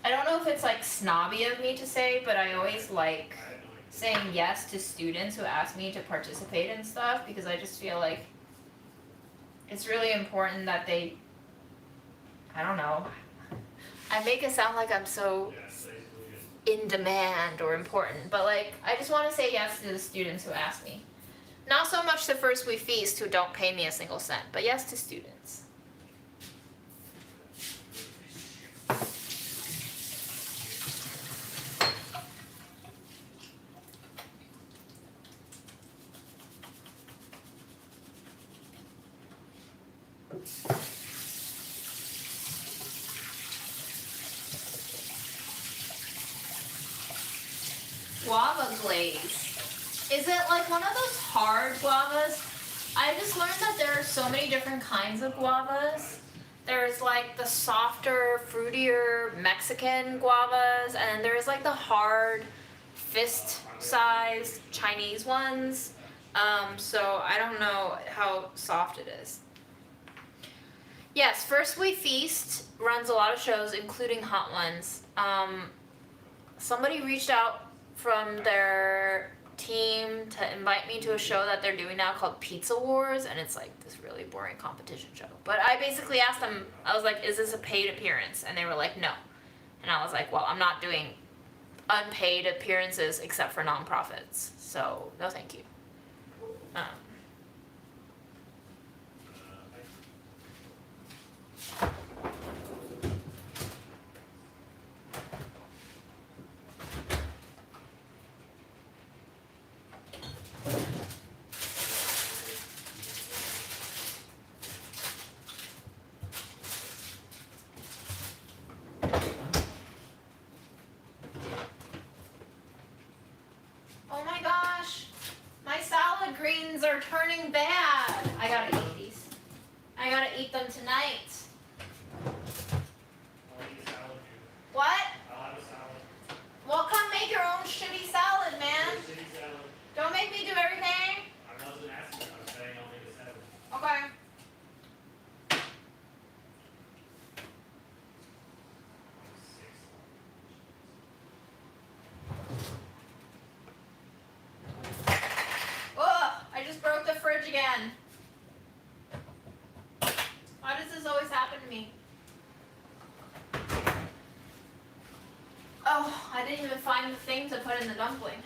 I don't know if it's like snobby of me to say, but I always like saying yes to students who ask me to participate in stuff because I just feel like it's really important that they, I don't know, I make it sound like I'm so in demand or important, but like I just want to say yes to the students who ask me. Not so much the first we feast who don't pay me a single cent, but yes to students. Guava glaze. Is it like one of those hard guavas? I just learned that there are so many different kinds of guavas. There's like the softer, fruitier Mexican guavas, and there's like the hard, fist-sized Chinese ones. So I don't know how soft it is. Yes, First We Feast runs a lot of shows, including hot ones. Somebody reached out from their team to invite me to a show that they're doing now called Pizza Wars, and it's like this really boring competition show. But I basically asked them, I was like, is this a paid appearance? And they were like, no. And I was like, well, I'm not doing unpaid appearances except for nonprofits, so no thank you. Oh my gosh, my salad greens are turning bad. I gotta eat these. I gotta eat them tonight. What? I'll have a salad. Well, come make your own shitty salad, man. Shitty salad. Don't make me do everything. I wasn't asking, I was saying I'll make a salad. Okay. Ugh, I just broke the fridge again. Why does this always happen to me? Oh, I didn't even find the thing to put in the dumpling.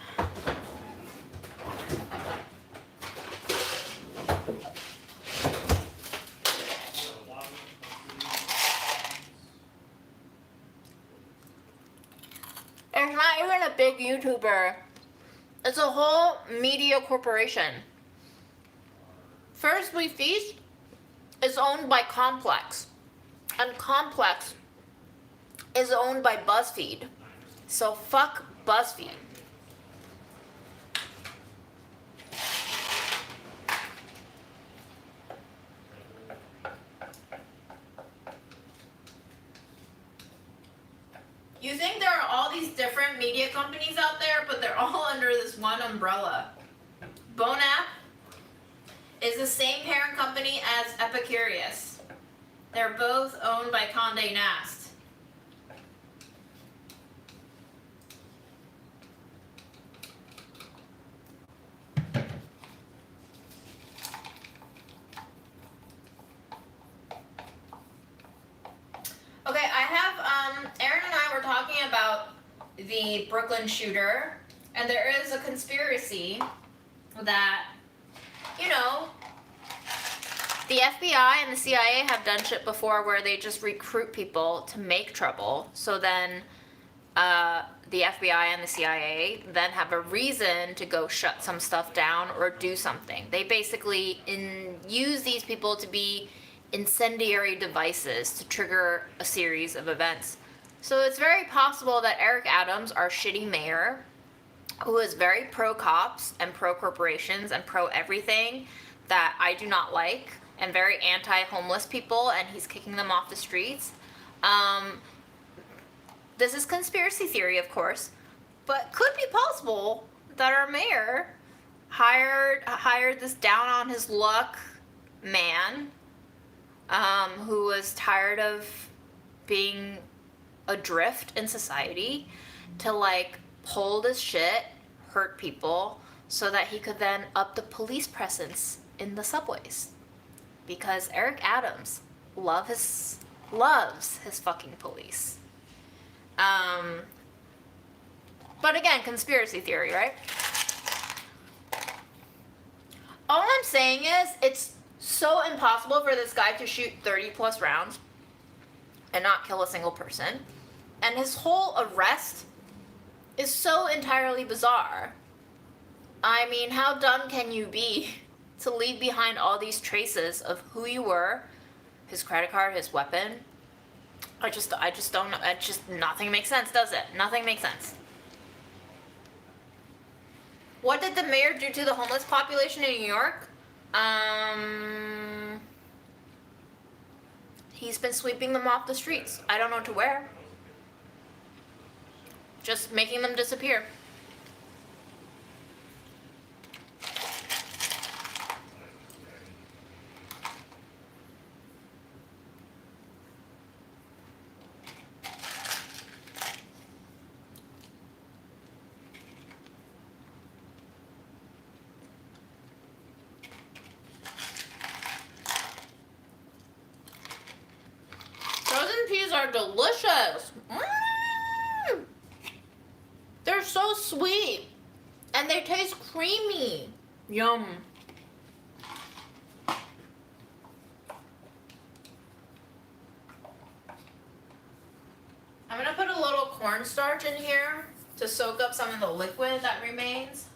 It's not even a big YouTuber. It's a whole media corporation. First We Feast is owned by Complex. And Complex is owned by BuzzFeed. So fuck BuzzFeed. You think there are all these different media companies out there, but they're all under this one umbrella. Bonap is the same parent company as Epicurious. They're both owned by Condé Nast. Okay, I have, Aaron and I were talking about the Brooklyn shooter, And there is a conspiracy that, you know, the FBI and the CIA have done shit before where they just recruit people to make trouble. So then the FBI and the CIA then have a reason to go shut some stuff down or do something. They basically use these people to be incendiary devices to trigger a series of events. So it's very possible that Eric Adams, our shitty mayor, who is very pro-cops and pro-corporations and pro-everything that I do not like, and very anti-homeless people, and he's kicking them off the streets. This is conspiracy theory, of course, but could be possible that our mayor hired this down on his luck man, who was tired of being adrift in society, to like pull this shit, hurt people, so that he could then up the police presence in the subways. Because Eric Adams loves his fucking police. But again, conspiracy theory, right? All I'm saying is, it's so impossible for this guy to shoot 30 plus rounds and not kill a single person. And his whole arrest is so entirely bizarre. I mean, how dumb can you be to leave behind all these traces of who you were, his credit card, his weapon? I just don't know. Nothing makes sense, does it? Nothing makes sense. What did the mayor do to the homeless population in New York? He's been sweeping them off the streets. I don't know what to wear. Just making them disappear. Frozen peas are delicious. They're so sweet. And they taste creamy. Yum. I'm gonna put a little cornstarch in here to soak up some of the liquid that remains.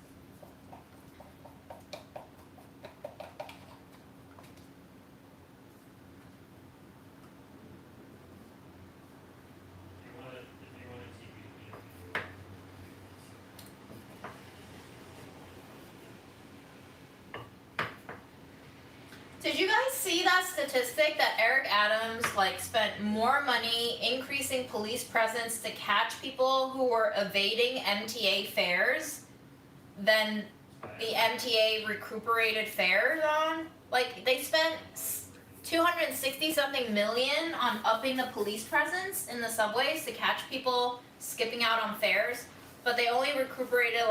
Did you guys see that statistic that Eric Adams spent more money increasing police presence to catch people who were evading MTA fares than the MTA recuperated fares on? Like, they spent 260 something million on upping the police presence in the subways to catch people skipping out on fares, but they only recuperated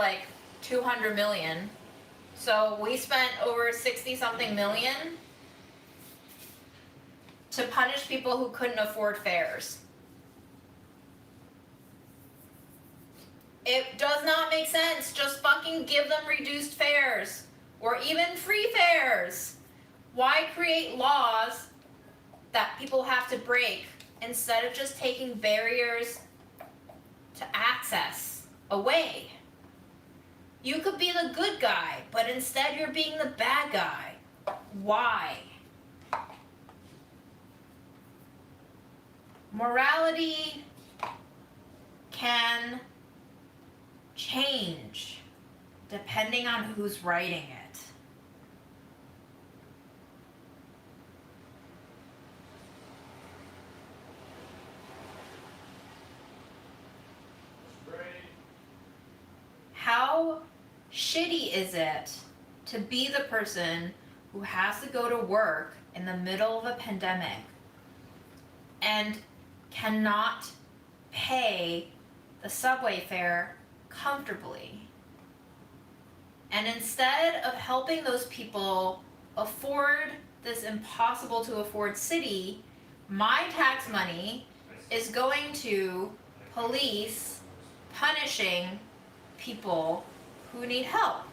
200 million. So we spent over 60 something million to punish people who couldn't afford fares. It does not make sense. Just fucking give them reduced fares or even free fares. Why create laws that people have to break instead of just taking barriers to access away? You could be the good guy, but instead you're being the bad guy. Why? Morality can change depending on who's writing it. How shitty is it to be the person who has to go to work in the middle of a pandemic and cannot pay the subway fare comfortably? And instead of helping those people afford this impossible to afford city, my tax money is going to police punishing people who need help.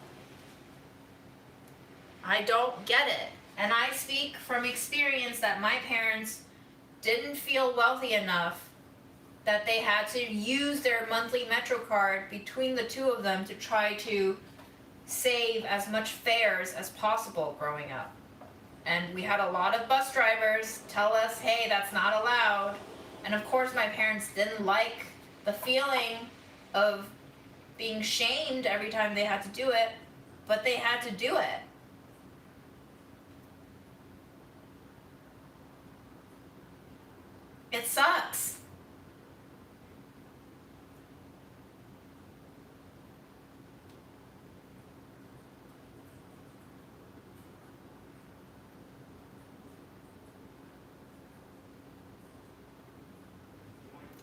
I don't get it. And I speak from experience that my parents didn't feel wealthy enough that they had to use their monthly Metro card between the two of them to try to save as much fares as possible growing up. And we had a lot of bus drivers tell us, hey, that's not allowed. And of course my parents didn't like the feeling of being shamed every time they had to do it, but they had to do it. It sucks.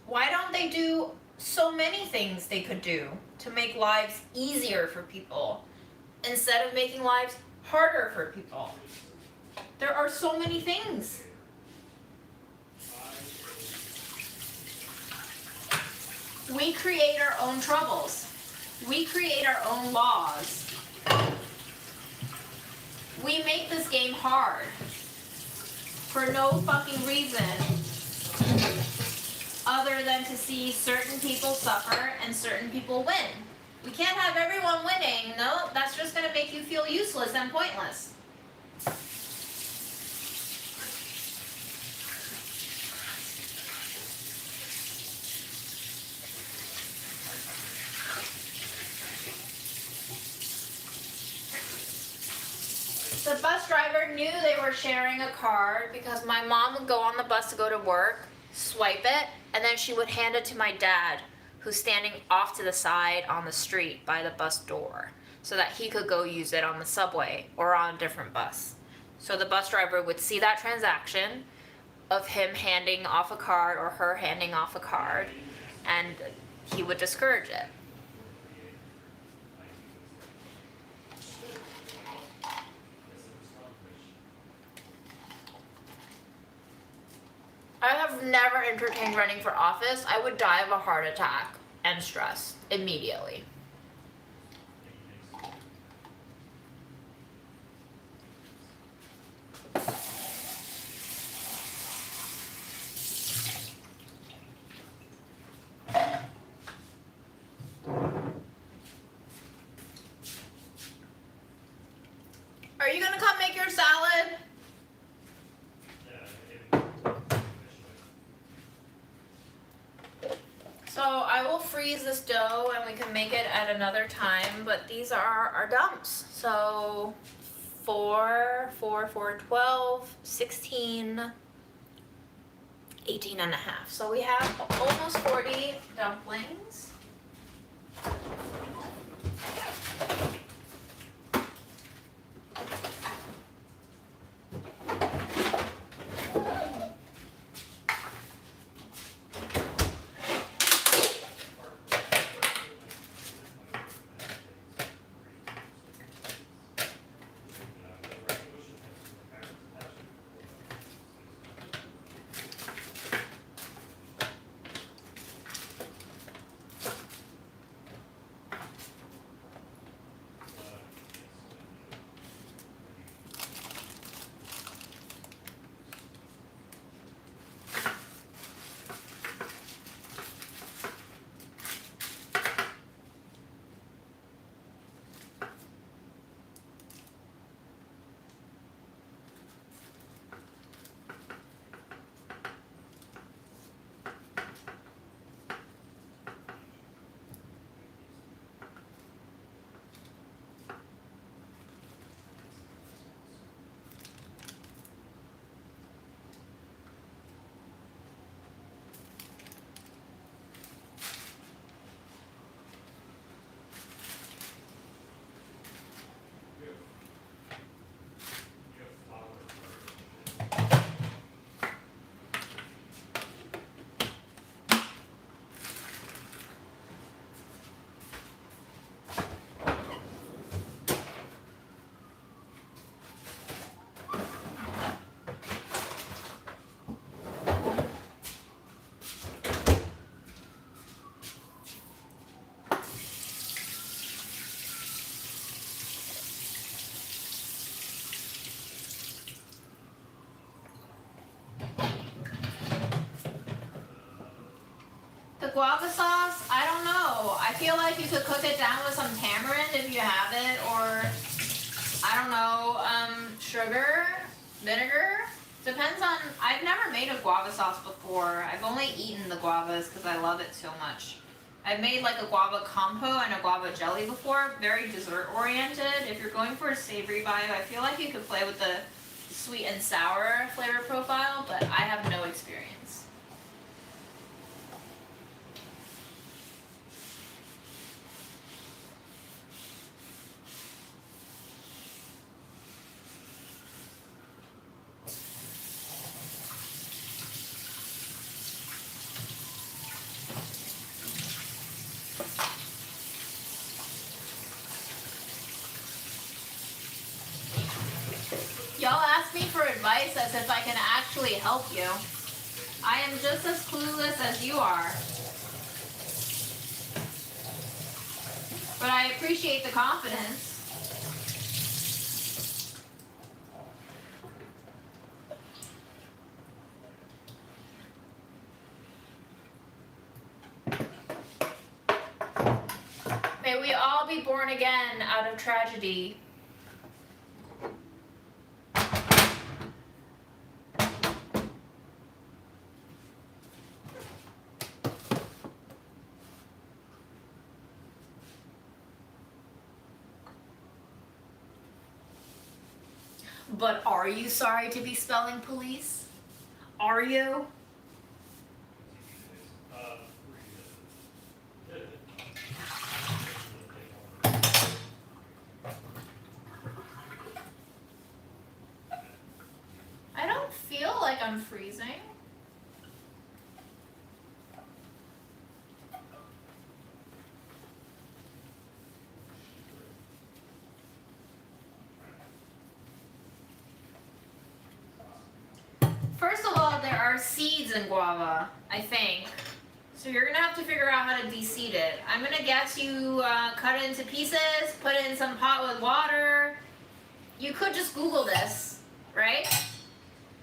Why don't they do so many things they could do to make lives easier for people instead of making lives harder for people? There are so many things. We create our own troubles. We create our own laws. We make this game hard for no fucking reason other than to see certain people suffer and certain people win. We can't have everyone winning. No, that's just going to make you feel useless and pointless. The bus driver knew they were sharing a card because my mom would go on the bus to go to work, swipe it, and then she would hand it to my dad, who's standing off to the side on the street by the bus door, so that he could go use it on the subway or on a different bus. So the bus driver would see that transaction of him handing off a card or her handing off a card, and he would discourage it. I have never entertained running for office. I would die of a heart attack and stress immediately. Are you gonna come make your salad? So I will freeze this dough and we can make it at another time, but these are our dumps. So 4, 12, 16, 18 and a half. So we have almost 40 dumplings. guava sauce, I don't know. I feel like you could cook it down with some tamarind if you have it, or I don't know, sugar, vinegar. Depends on. I've never made a guava sauce before. I've only eaten the guavas because I love it so much. I've made like a guava compo and a guava jelly before, very dessert oriented. If you're going for a savory vibe, I feel like you could play with the sweet and sour flavor profile, but I have no experience. Y'all ask me for advice as if I can actually help you. I am just as clueless as you are. But I appreciate the confidence. May we all be born again out of tragedy. But are you sorry to be spelling police? Are you? I don't feel like I'm freezing. First of all, there are seeds in guava, I think. So you're gonna have to figure out how to de-seed it. I'm gonna guess you cut it into pieces, put it in some pot with water. You could just Google this, right?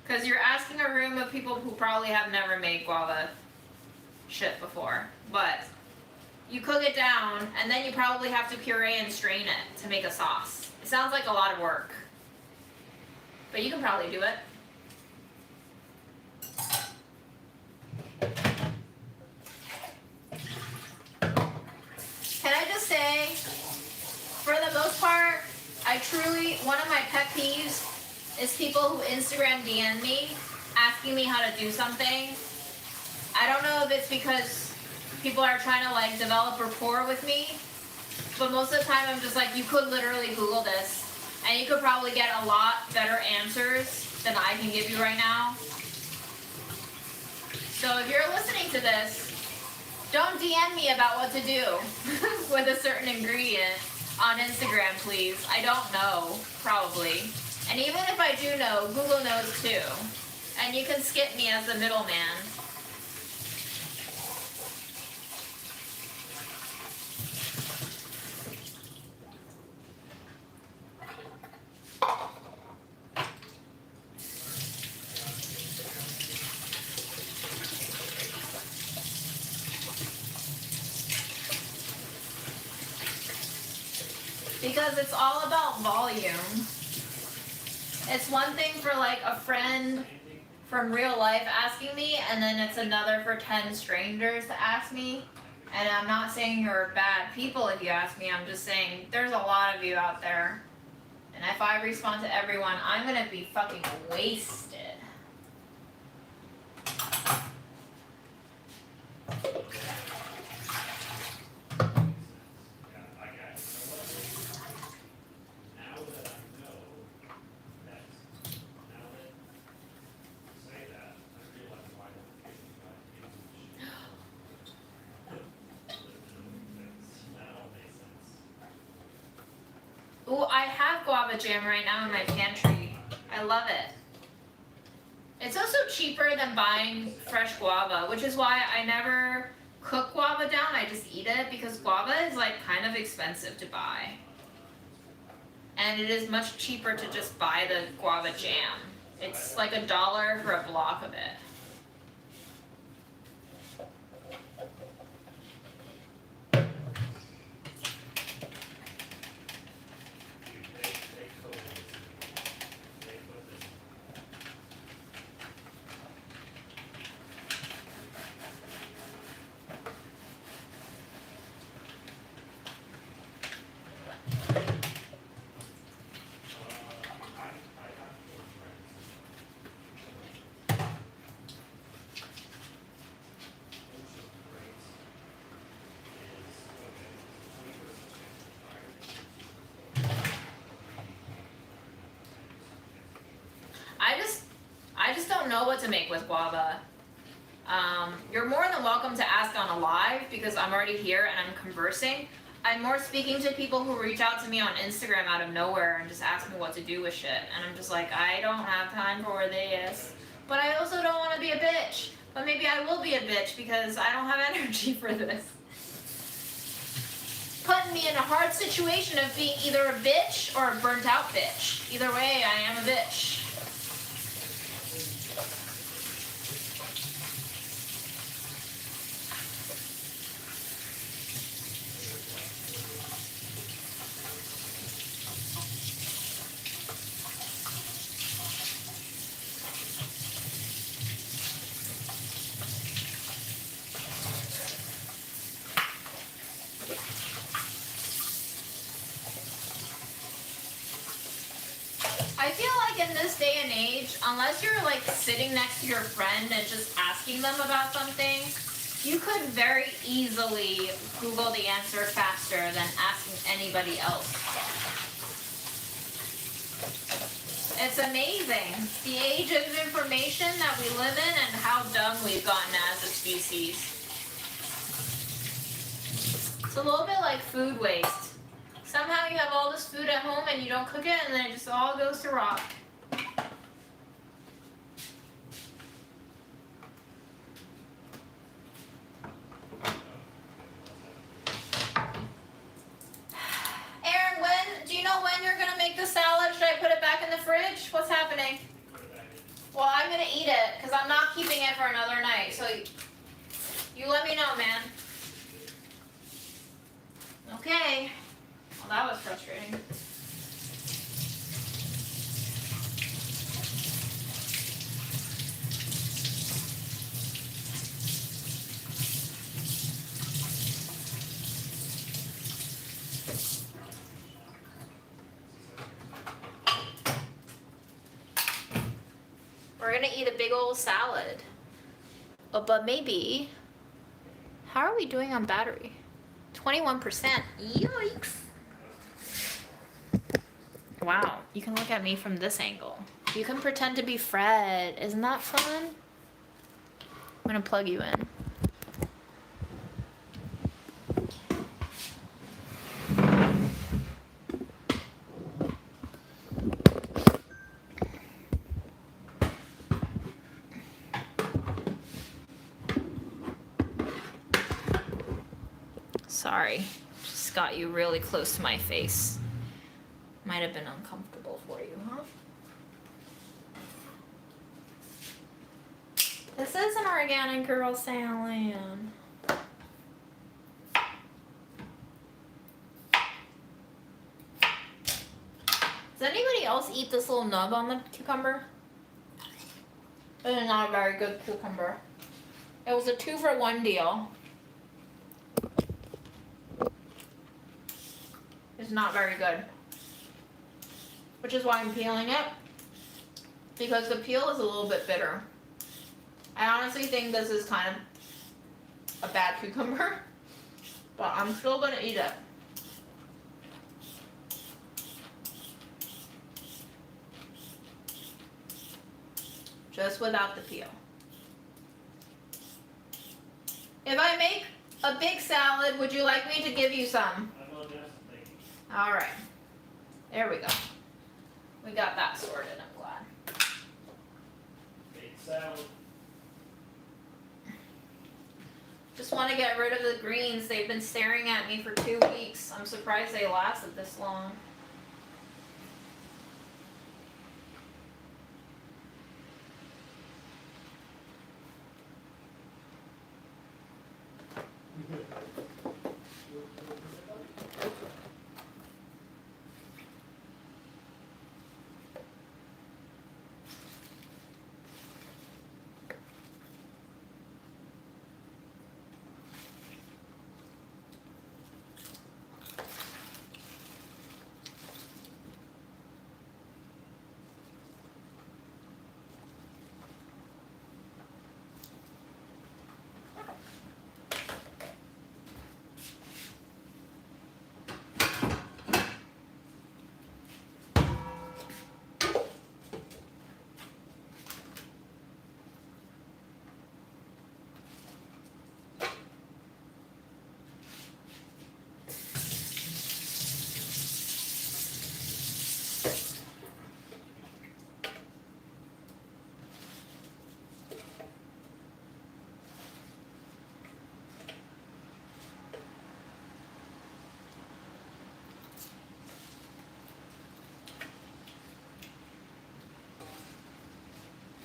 Because you're asking a room of people who probably have never made guava shit before. But you cook it down, and then you probably have to puree and strain it to make a sauce. It sounds like a lot of work. But you can probably do it. Can I just say, for the most part, one of my pet peeves is people who Instagram DM me asking me how to do something. I don't know if it's because people are trying to like develop rapport with me, but most of the time I'm just like, you could literally Google this and you could probably get a lot better answers than I can give you right now. So if you're listening to this, don't DM me about what to do with a certain ingredient on Instagram, please. I don't know, probably. And even if I do know, Google knows too. And you can skip me as the middleman. Because it's all about volume. It's one thing for like a friend from real life asking me, and then it's another for 10 strangers to ask me. And I'm not saying you're bad people if you ask me, I'm just saying there's a lot of you out there. And if I respond to everyone, I'm gonna be fucking wasted. Ooh, I have guava jam right now in my pantry. I love it. It's also cheaper than buying fresh guava, which is why I never cook guava down, I just eat it, because guava is like kind of expensive to buy. And it is much cheaper to just buy the guava jam. It's like $1 for a block of it. what to make with guava. You're more than welcome to ask on a live because I'm already here and I'm conversing. I'm more speaking to people who reach out to me on Instagram out of nowhere and just ask me what to do with shit. And I'm just like, I don't have time for this. But I also don't want to be a bitch. But maybe I will be a bitch because I don't have energy for this. Putting me in a hard situation of being either a bitch or a burnt out bitch. Either way, I am a bitch. I feel like in this day and age, unless you're like sitting next to your friend and just asking them about something, you could very easily Google the answer faster than asking anybody else. It's amazing, the age of information that we live in and how dumb we've gotten as a species. It's a little bit like food waste. Somehow you have all this food at home and you don't cook it and then it just all goes to rot. Aaron, do you know when you're going to make the salad? Should I put it back in the fridge? What's happening? Well, I'm going to eat it because I'm not keeping it for another night. So you let me know, man. Okay. Well, that was frustrating. We're gonna eat a big old salad. Oh, but maybe. How are we doing on battery? 21%. Yikes. Wow, you can look at me from this angle. You can pretend to be Fred. Isn't that fun? I'm gonna plug you in. Sorry, just got you really close to my face. Might have been uncomfortable for you, huh? This is an organic girl salad. Does anybody else eat this little nub on the cucumber? It is not a very good cucumber. It was a 2-for-1 deal. It's not very good. Which is why I'm peeling it. Because the peel is a little bit bitter. I honestly think this is kind of a bad cucumber. But I'm still gonna eat it. Just without the peel. If I make a big salad, would you like me to give you some? I will just think. Alright. There we go. We got that sorted, I'm glad. Big salad. Just want to get rid of the greens. They've been staring at me for 2 weeks. I'm surprised they lasted this long.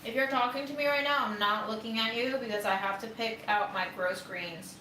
If you're talking to me right now, I'm not looking at you because I have to pick out my gross greens.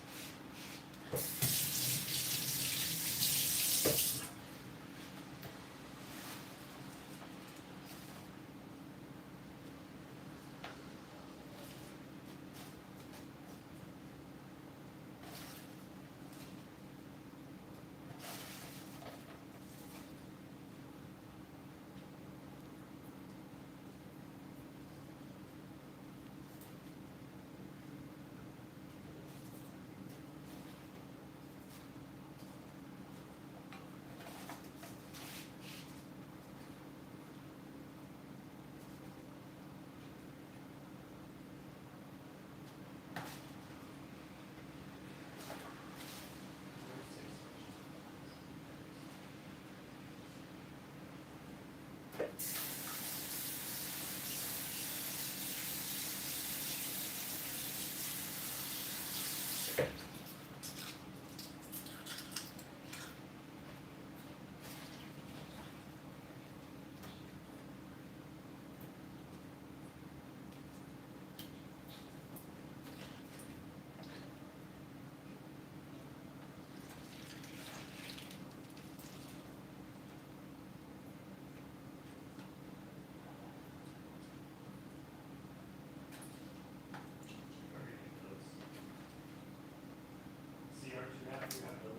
See, aren't you happy you have those?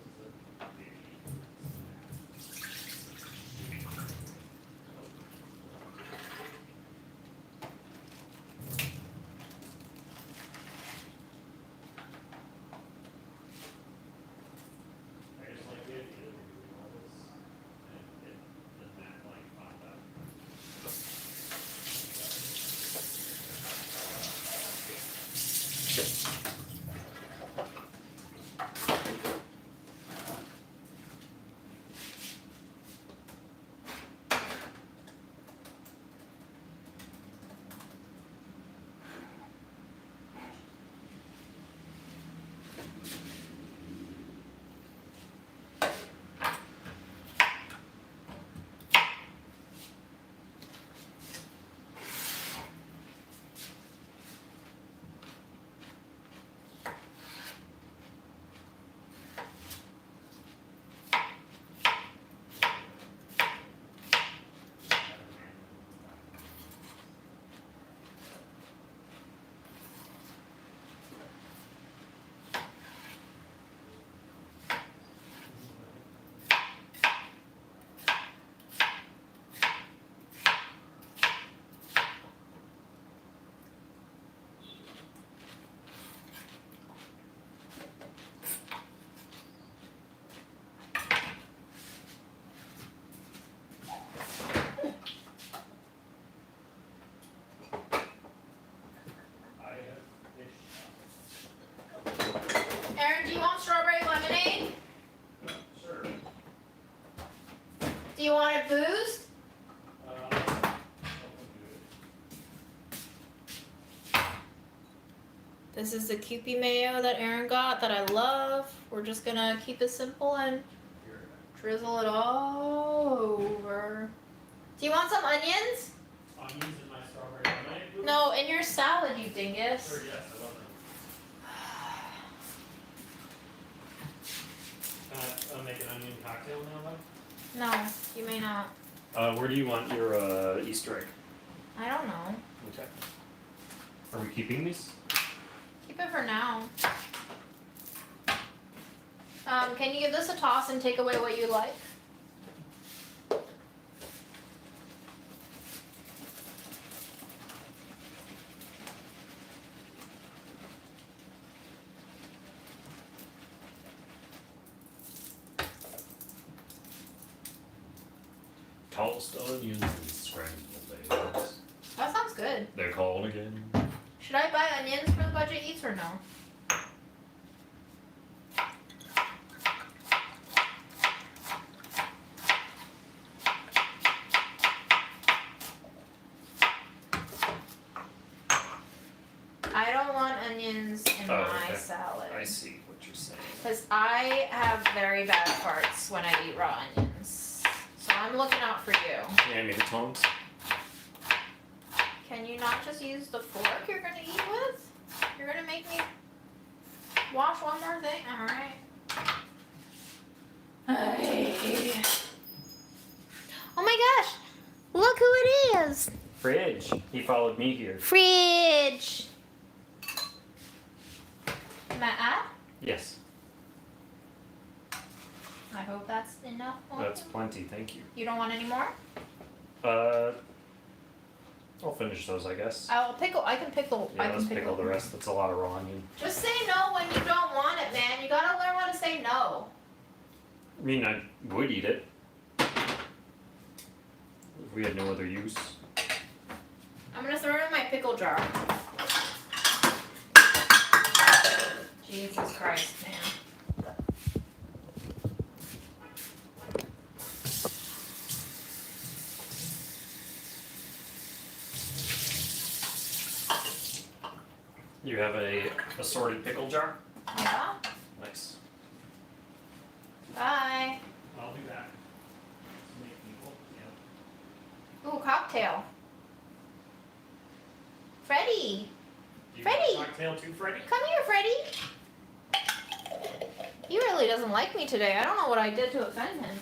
I just like the idea that we're doing all this, and that like popped up. I have fish. Aaron, do you want strawberry lemonade? Sure. Do you want it boozed? This is the Kewpie mayo that Aaron got that I love. We're just gonna keep it simple and drizzle it all over. Do you want some onions? I'm using my strawberry lemonade. No, in your salad, you dingus. Sure, yes, I love them. Can I make an onion cocktail now, though? No, you may not. Where do you want your Easter egg? I don't know. Okay. Are we keeping these? Keep it for now. Can you give this a toss and take away what you like? Tossed onions and scrambled eggs. That sounds good. They're called again. Should I buy onions for the budget eats or no? I don't want onions in my Okay. salad. I see what you're saying. Because I have very bad farts when I eat raw onions. So I'm looking out for you. Yeah, maybe tongs. Can you not just use the fork you're gonna eat with? You're gonna make me wash one more thing? Alright. Hey. Oh my gosh! Look who it is! Fridge. He followed me here. Fridge! Am I at? Yes. I hope that's enough for That's you. plenty, thank you. You don't want any more? I'll finish those, I guess. I can pickle. Yeah, I can let's pickle the rest. That's a lot of raw onion. Just say no when you don't want it, man. You gotta learn how to say no. I mean, I would eat it. If we had no other use. I'm gonna throw it in my pickle jar. Jesus Christ, man. You have a assorted pickle jar? Yeah. Nice. Bye. I'll do that. Yeah. Ooh, cocktail. Freddie, Do you Freddie! want a cocktail too, Freddie? come here, Freddie. He really doesn't like me today. I don't know what I did to offend him.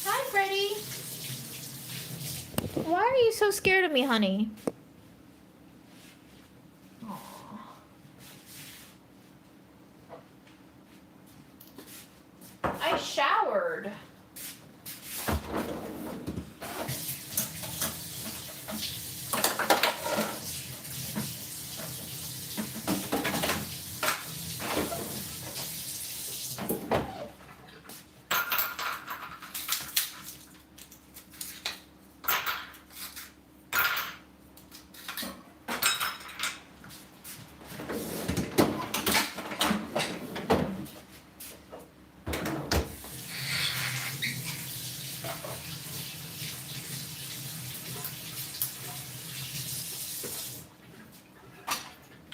Hi, Freddie. Why are you so scared of me, honey? Aw. I showered.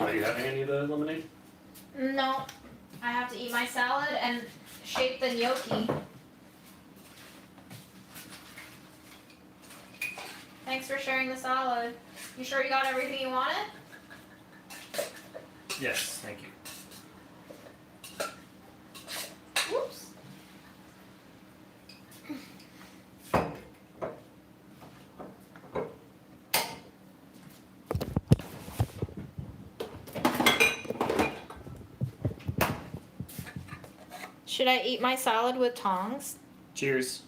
Are you having any of the lemonade? No, I have to eat my salad and shape the gnocchi. Thanks for sharing the salad. You sure you got everything you wanted? Yes, thank you. Whoops. Should I eat my salad with tongs? Cheers.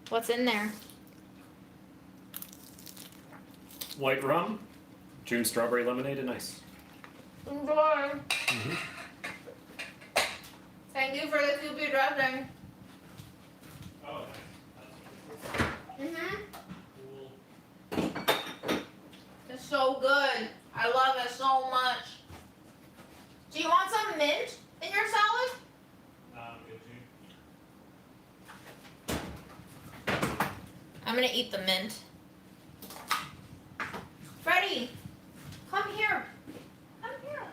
What's in there? White rum, June strawberry lemonade, and ice. Enjoy. Mm-hmm. Thank you for the soupy dressing. Oh, Mhm. cool. It's so good. I love it so much. Do you want some mint in your salad? Good, June. I'm gonna eat the mint. Freddie, come here. Come here.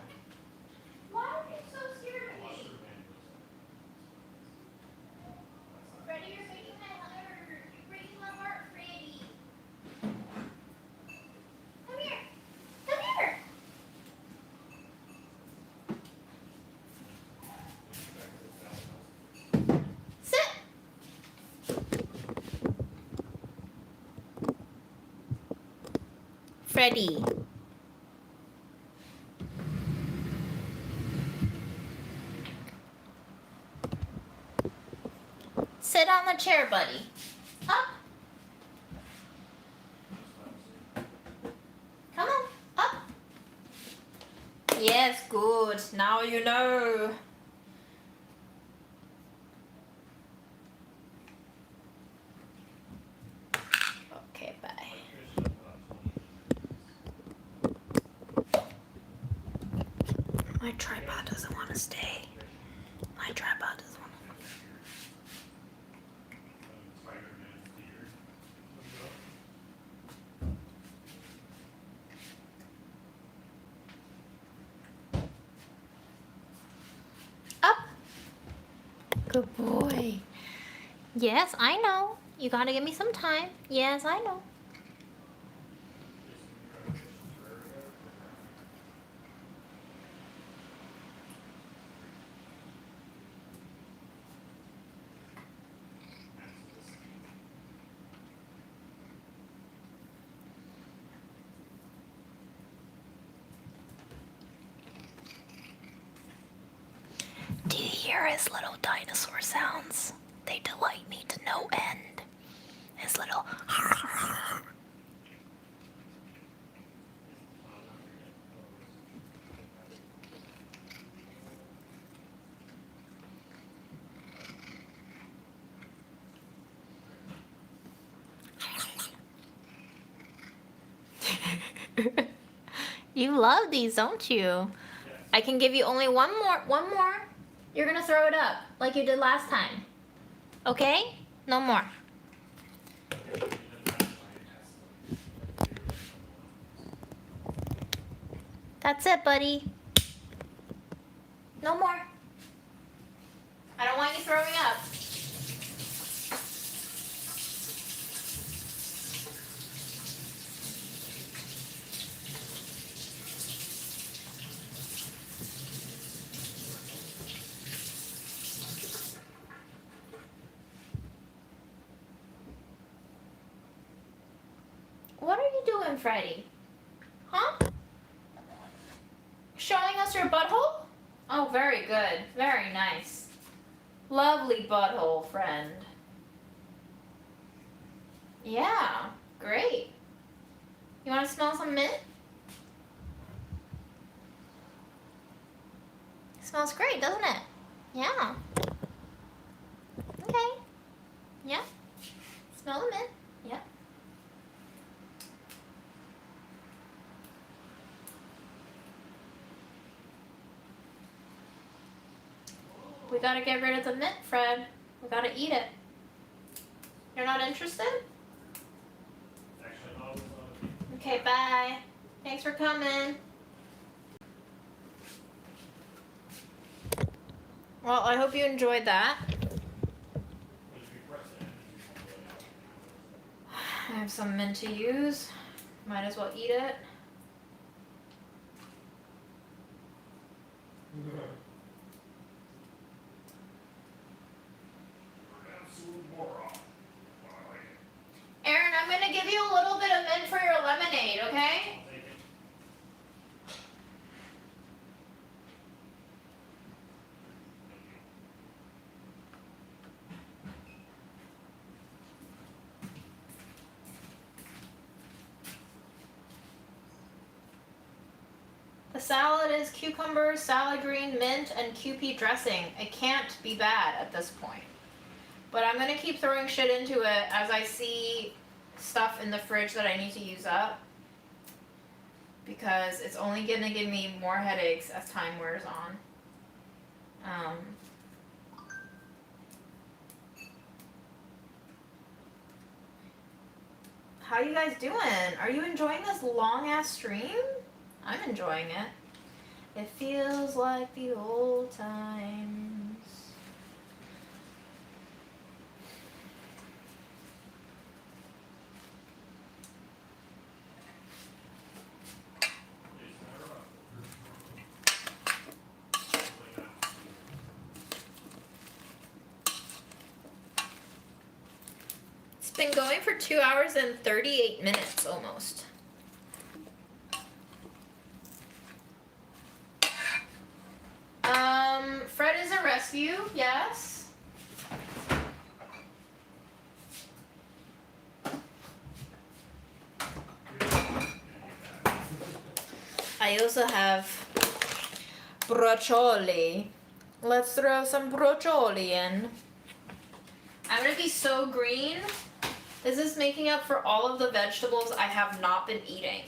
Why are you so scared of me? Freddie, you're making my heart hurt. You're breaking my heart, Freddie. Come here. Come here. Sit. Freddie. Sit on the chair, buddy. Up. Come on, up. Yes, good. Now you know. Okay, bye. My tripod doesn't want to stay. My tripod doesn't want to. Up. Good boy. Yes, I know. You gotta give me some time. Yes, I know. Do you hear his little dinosaur sounds? They delight me to no end. His little. You love these, don't you? I can give you only one more. One more. You're gonna throw it up like you did last time. Okay? No more. That's it, buddy. No more. I don't want you throwing up. What are you doing, Freddy? Huh? Showing us your butthole? Oh, very good. Very nice. Lovely butthole, friend. Yeah, great. You want to smell some mint? Smells great, doesn't it? Yeah. Okay. Yeah. Smell the mint. Yeah. We gotta get rid of the mint, Fred. We gotta eat it. You're not interested? Actually, no, it's not. Okay, bye. Thanks for coming. Well, I hope you enjoyed that. I have some mint to use. Might as well eat it. Aaron, I'm gonna give you a little bit of mint for your lemonade, okay? The salad is cucumber, salad green, mint, and Kewpie dressing. It can't be bad at this point. But I'm gonna keep throwing shit into it as I see stuff in the fridge that I need to use up. Because it's only gonna give me more headaches as time wears on. How you guys doing? Are you enjoying this long ass stream? I'm enjoying it. It feels like the old times. It's been going for 2 hours and 38 minutes almost. Fred is a rescue, yes. I also have broccioli. Let's throw some broccioli in. I'm gonna be so green. This is making up for all of the vegetables I have not been eating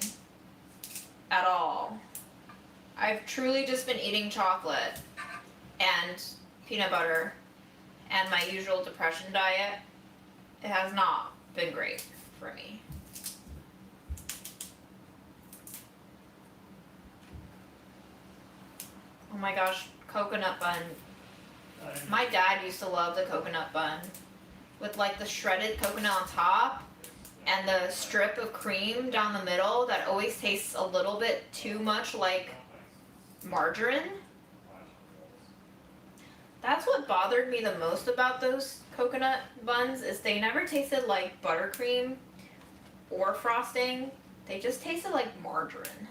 at all. I've truly just been eating chocolate and peanut butter and my usual depression diet. It has not been great for me. Oh my gosh, coconut bun. My dad used to love the coconut bun with like the shredded coconut on top and the strip of cream down the middle that always tastes a little bit too much like margarine. That's what bothered me the most about those coconut buns is they never tasted like buttercream or frosting. They just tasted like margarine.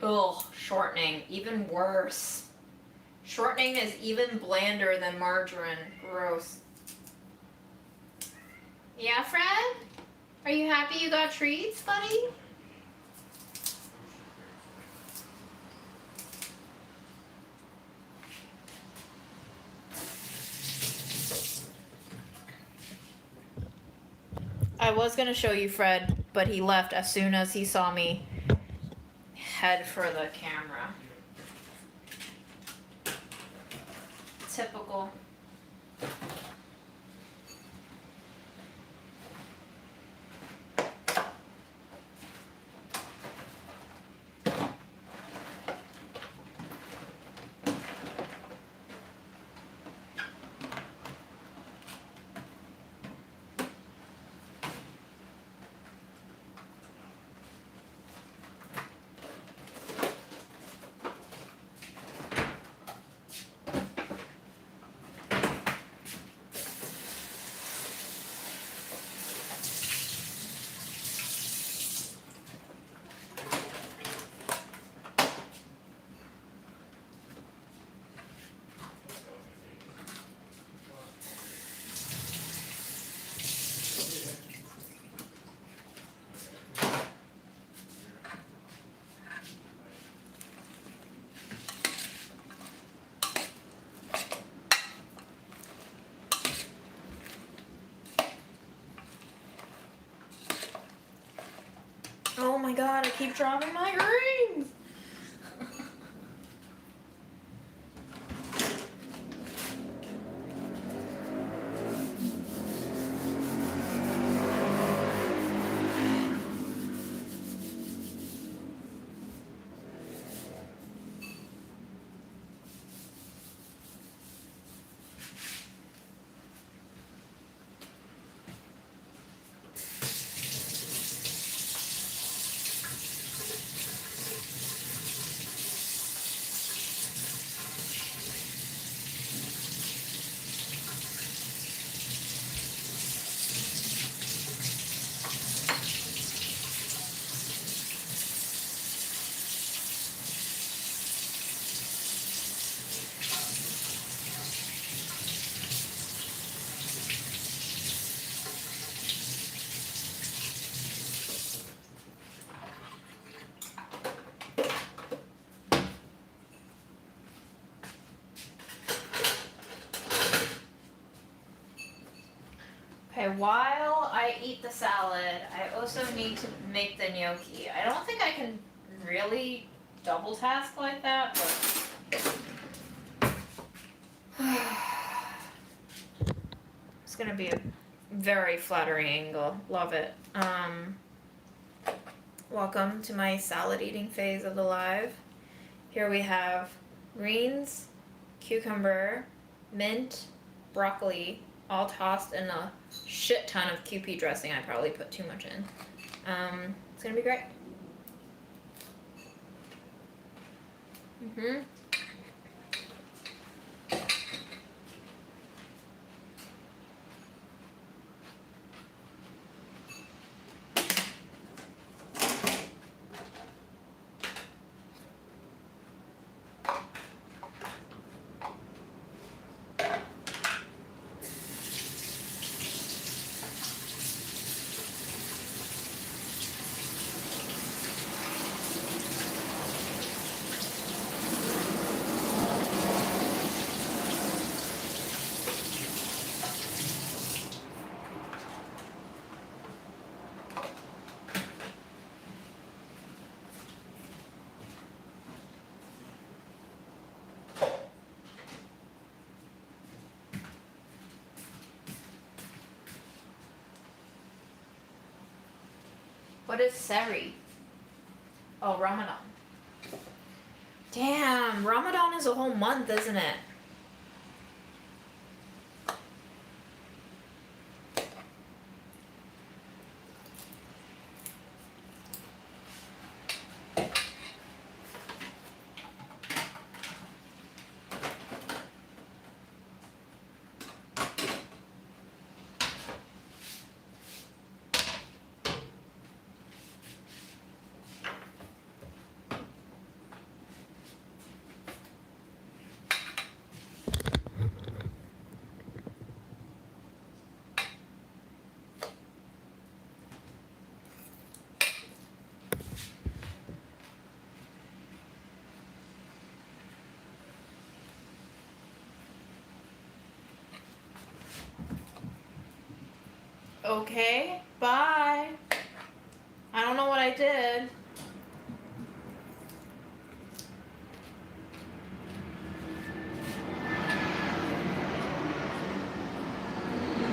Ugh, shortening, even worse. Shortening is even blander than margarine. Gross. Yeah, Fred? Are you happy you got treats, buddy? I was gonna show you Fred, but he left as soon as he saw me head for the camera. Typical. Oh my god, I keep dropping my rings! Okay, while I eat the salad, I also need to make the gnocchi. I don't think I can really double task like that, but it's gonna be a very flattering angle. Love it. Welcome to my salad eating phase of the live. Here we have greens, cucumber, mint, broccoli, all tossed in a shit ton of QP dressing. I probably put too much in. It's gonna be great. What is Seri? Oh, Ramadan. Damn, Ramadan is a whole month, isn't it? Okay, bye. I don't know what I did.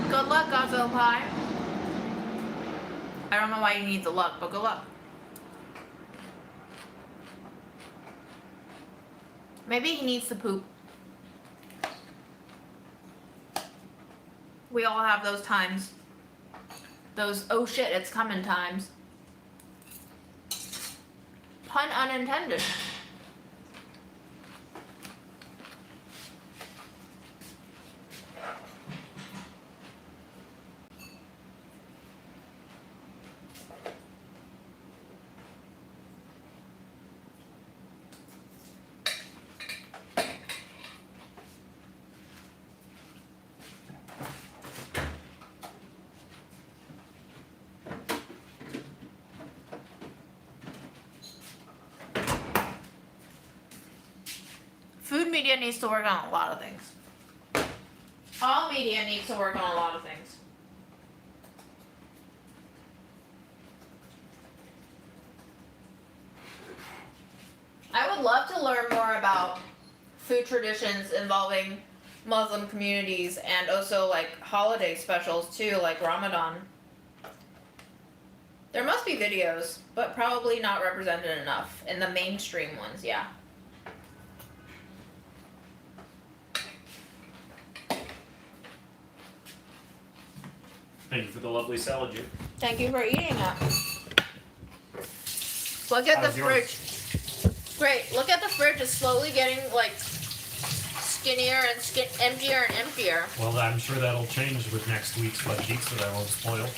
Good luck, Gonzo Pie. I don't know why you need the luck, but good luck. Maybe he needs to poop. We all have those times. Those oh shit, it's coming times. Pun unintended. Food media needs to work on a lot of things. All media needs to work on a lot of things. I would love to learn more about food traditions involving Muslim communities and also like holiday specials too, like Ramadan. There must be videos, but probably not represented enough in the mainstream ones, yeah. Thank you for the lovely salad, Jim. Thank you for eating it. Look at the fridge. Great. Look at the fridge. It's slowly getting like skinnier and emptier and emptier. Well, I'm sure that'll change with next week's fudge eats that I won't spoil.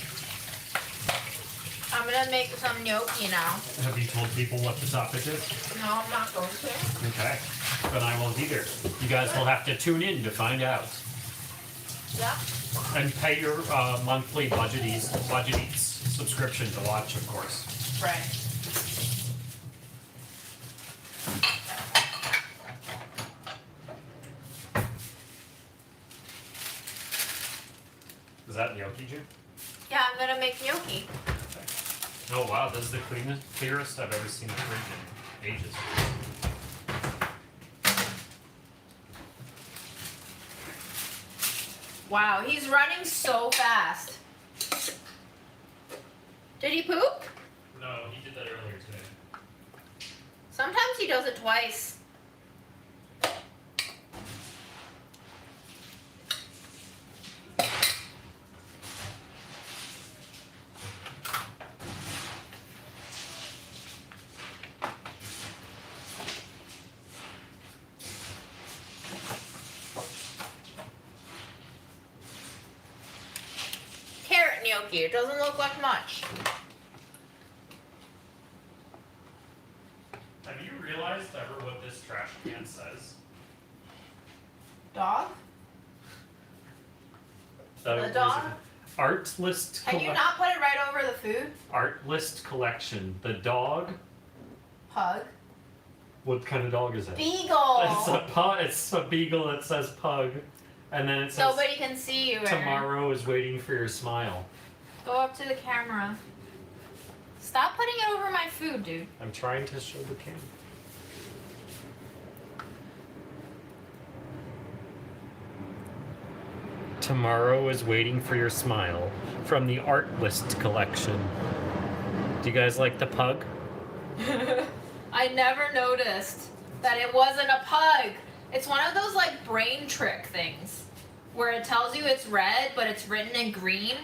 I'm gonna make some gnocchi now. Have you told people what the topic is? No, I'm not going to. Okay. Then I won't either. You guys will have to tune in to find out. Yeah. And pay your monthly Budget Eats subscription to watch, of course. Right. Is that gnocchi, Jim? Yeah, I'm gonna make gnocchi. Okay. Oh wow, this is the clearest I've ever seen a fridge in ages. Wow, he's running so fast. Did he poop? No, he did that earlier today. Sometimes he does it twice. Carrot gnocchi, it doesn't look like much. Have you realized ever what this trash can says? Dog? The dog? Art list. Can you not put it right over the food? Art list collection. The dog. Pug. What kind of dog is it? Beagle. It's a beagle that says pug, and then it says Nobody can see you, Aaron. tomorrow is waiting for your smile. Go up to the camera. Stop putting it over my food, dude. I'm trying to show the camera. Tomorrow is waiting for your smile from the art list collection. Do you guys like the pug? I never noticed that it wasn't a pug. It's one of those like brain trick things where it tells you it's red, but it's written in green.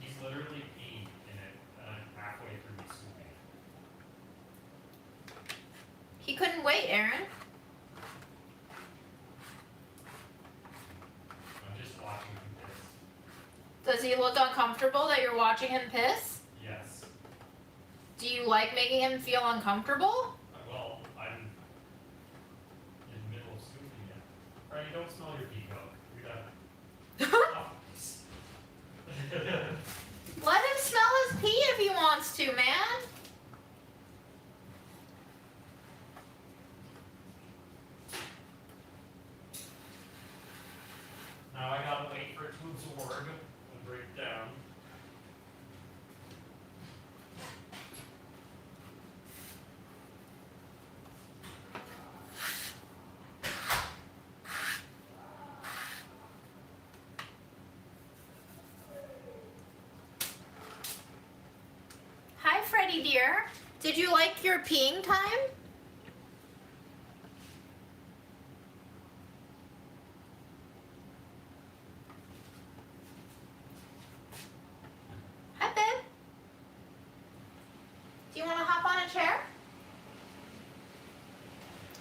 He's literally peed in it halfway through his swimming. He couldn't wait, Aaron. I'm just watching him piss. Does he look uncomfortable that you're watching him piss? Yes. Do you like making him feel uncomfortable? Well, I'm in the middle of scooping it. Alright, don't smell your pee, go. You're done. Let him smell his pee if he wants to, man. Now I gotta wait for it to absorb and break down. Hi, Freddie dear. Did you like your peeing time? Hi, babe. Do you want to hop on a chair?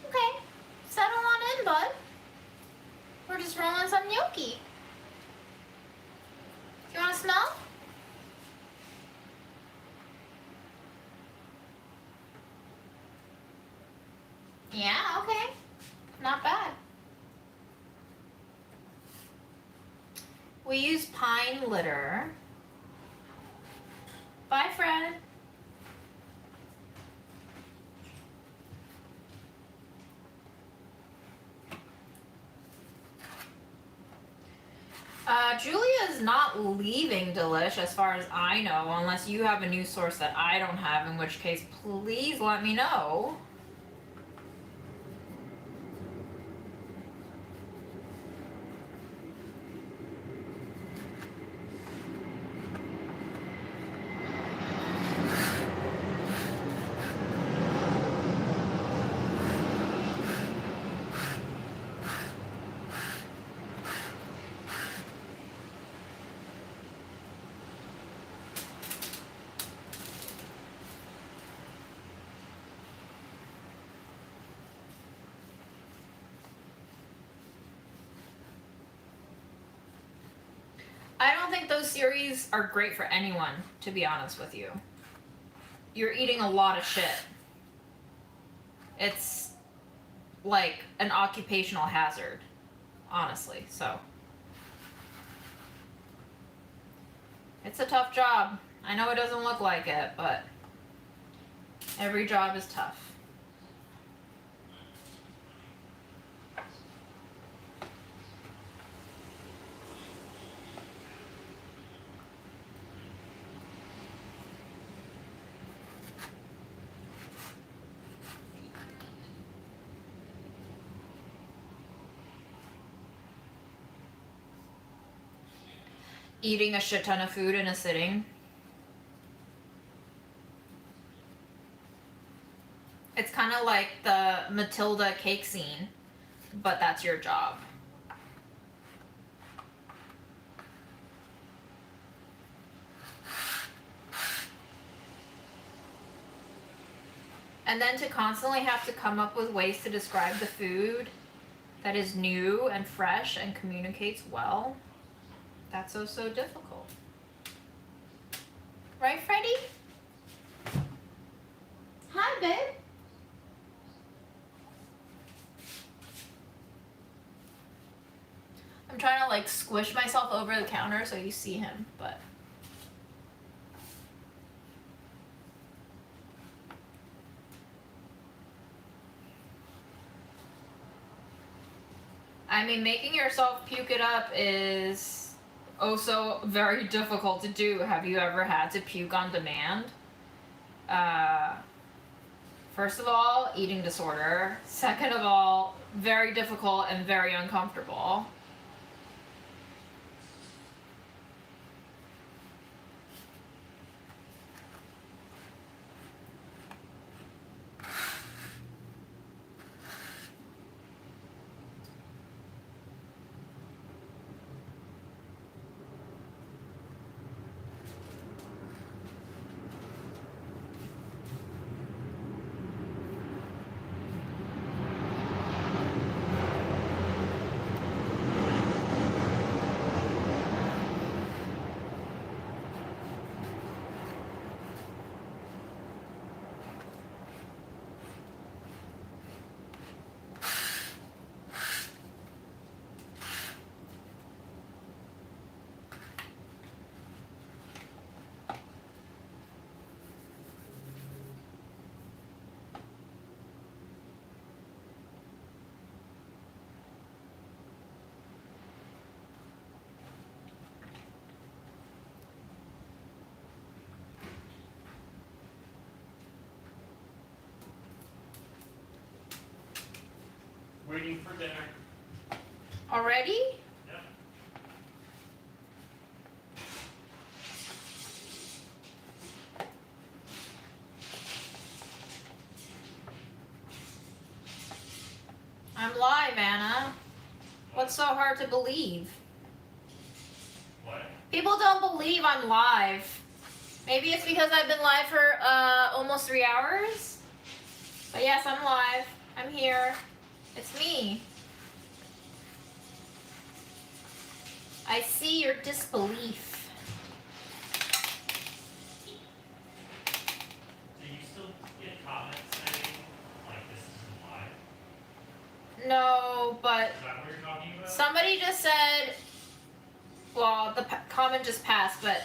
Okay. Settle on in, bud. We're just rolling some gnocchi. Do you want to smell? Yeah, okay. Not bad. We use pine litter. Bye, Fred. Julia is not leaving Delish as far as I know, unless you have a news source that I don't have, in which case please let me know. I don't think those series are great for anyone, to be honest with you. You're eating a lot of shit. It's like an occupational hazard, honestly, so. It's a tough job. I know it doesn't look like it, but every job is tough. Eating a shit ton of food in a sitting. It's kind of like the Matilda cake scene, but that's your job. And then to constantly have to come up with ways to describe the food that is new and fresh and communicates well. That's so difficult. Right, Freddie? Hi, babe. I'm trying to like squish myself over the counter so you see him, but. I mean, making yourself puke it up is also very difficult to do. Have you ever had to puke on demand? First of all, eating disorder. Second of all, very difficult and very uncomfortable. Waiting for dinner. Already? Yep. I'm live, Anna. What's so hard to believe? What? People don't believe I'm live. Maybe it's because I've been live for almost 3 hours. But yes, I'm live. I'm here. It's me. I see your disbelief. Do you still get comments saying, like, this isn't live? No, but Is that what you're talking about? somebody just said, well, the comment just passed, but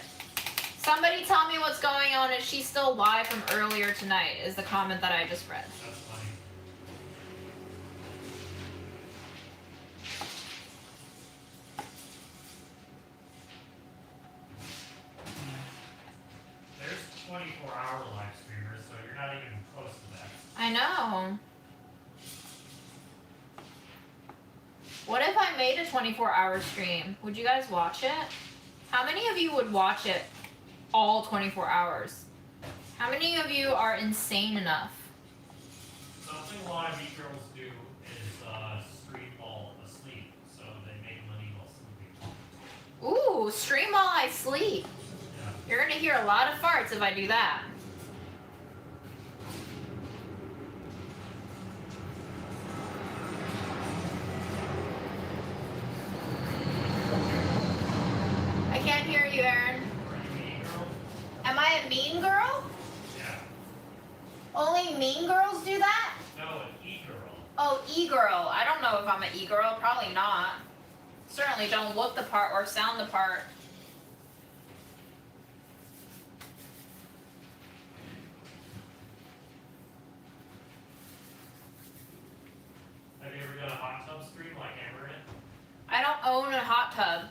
somebody tell me what's going on. Is she still live from earlier tonight? Is the comment that I just read. That's funny. There's 24-hour live streamers, so you're not even close to that. I know. What if I made a 24-hour stream? Would you guys watch it? How many of you would watch it all 24 hours? How many of you are insane enough? Something a lot of you girls do is stream while asleep, so they make money while sleeping. Ooh, stream while I sleep. Yeah. You're gonna hear a lot of farts if I do that. I can't hear you, Aaron. Are you mean, girl? Am I a mean girl? Yeah. Only mean girls do that? No, an e-girl. Oh, e-girl. I don't know if I'm an e-girl. Probably not. Certainly don't look the part or sound the part. Have you ever done a hot tub stream like Amarin? I don't own a hot tub.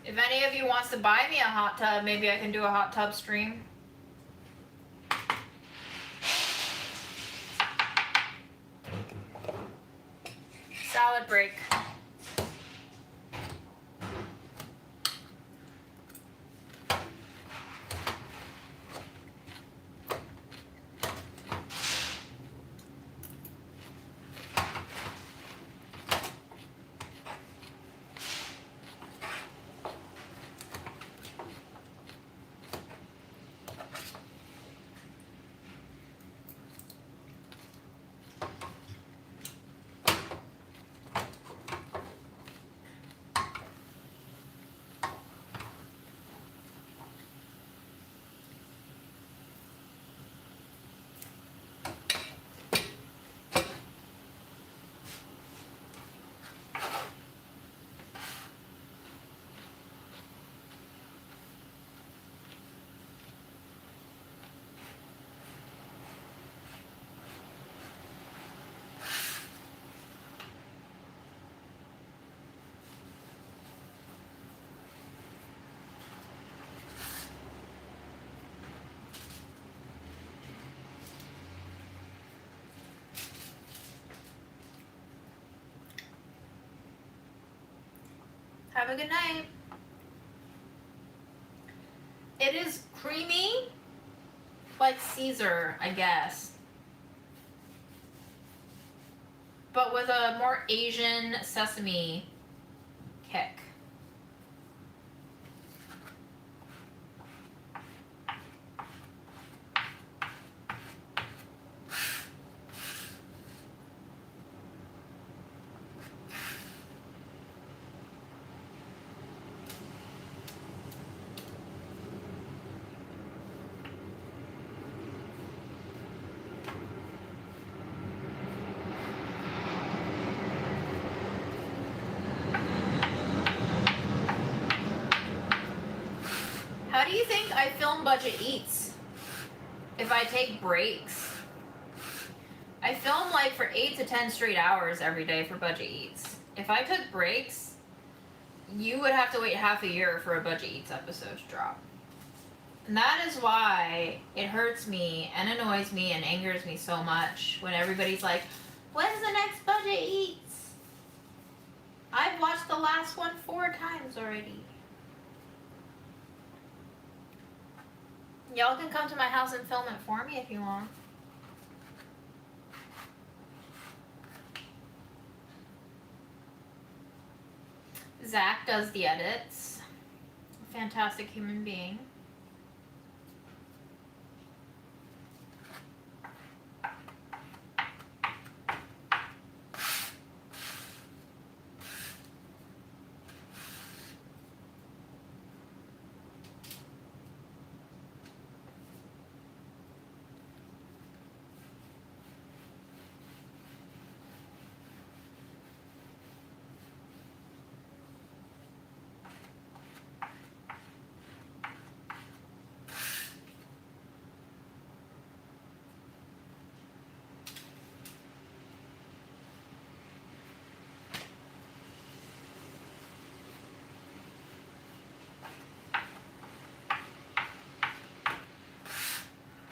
If any of you wants to buy me a hot tub, maybe I can do a hot tub stream. Salad break. Have a good night. It is creamy, like Caesar, I guess. But with a more Asian sesame kick. How do you think I film Budget Eats? If I take breaks? I film like for 8 to 10 straight hours every day for Budget Eats. If I took breaks, you would have to wait half a year for a Budget Eats episode to drop. And that is why it hurts me and annoys me and angers me so much when everybody's like, When's the next Budget Eats? I've watched the last one 4 times already. Y'all can come to my house and film it for me if you want. Zach does the edits. Fantastic human being.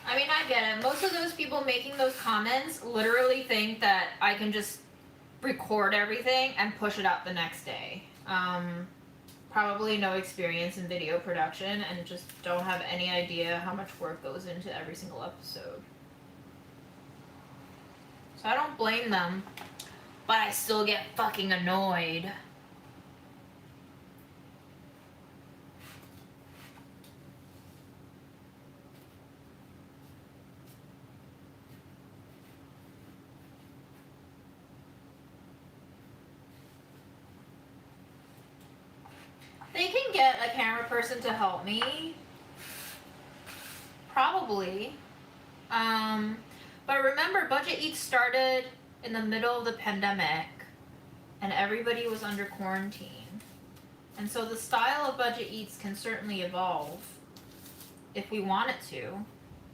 I mean, I get it. Most of those people making those comments literally think that I can just record everything and push it out the next day. Probably no experience in video production and just don't have any idea how much work goes into every single episode. So I don't blame them, but I still get fucking annoyed. They can get a camera person to help me. Probably. But remember, Budget Eats started in the middle of the pandemic and everybody was under quarantine. And so the style of Budget Eats can certainly evolve if we want it to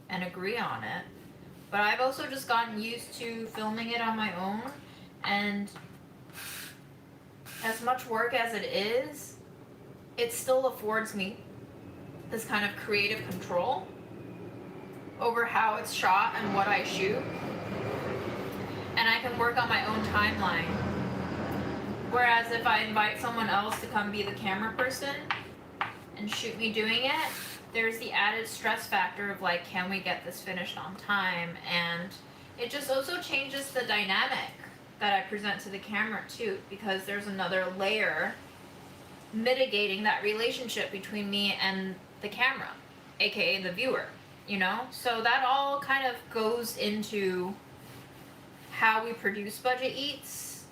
and agree on it. But I've also just gotten used to filming it on my own, and as much work as it is, it still affords me this kind of creative control over how it's shot and what I shoot. And I can work on my own timeline. Whereas if I invite someone else to come be the camera person and shoot me doing it, there's the added stress factor of like, can we get this finished on time? And it just also changes the dynamic that I present to the camera too, because there's another layer mitigating that relationship between me and the camera, aka the viewer, you know? So that all kind of goes into how we produce Budget Eats.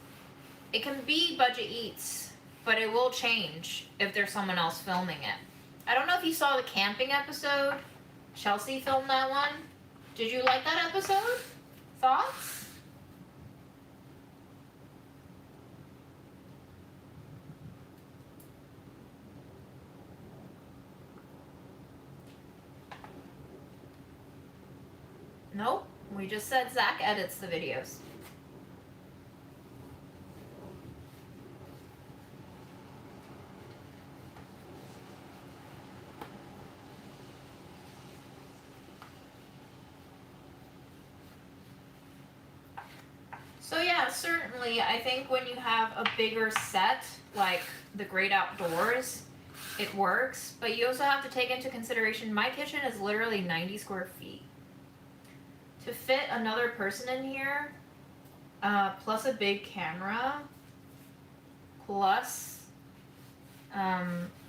It can be Budget Eats, but it will change if there's someone else filming it. I don't know if you saw the camping episode. Chelsea filmed that one. Did you like that episode? Thoughts? Nope, we just said Zach edits the videos. So yeah, certainly I think when you have a bigger set, like the great outdoors, it works. But you also have to take into consideration my kitchen is literally 90 square feet. To fit another person in here, plus a big camera, plus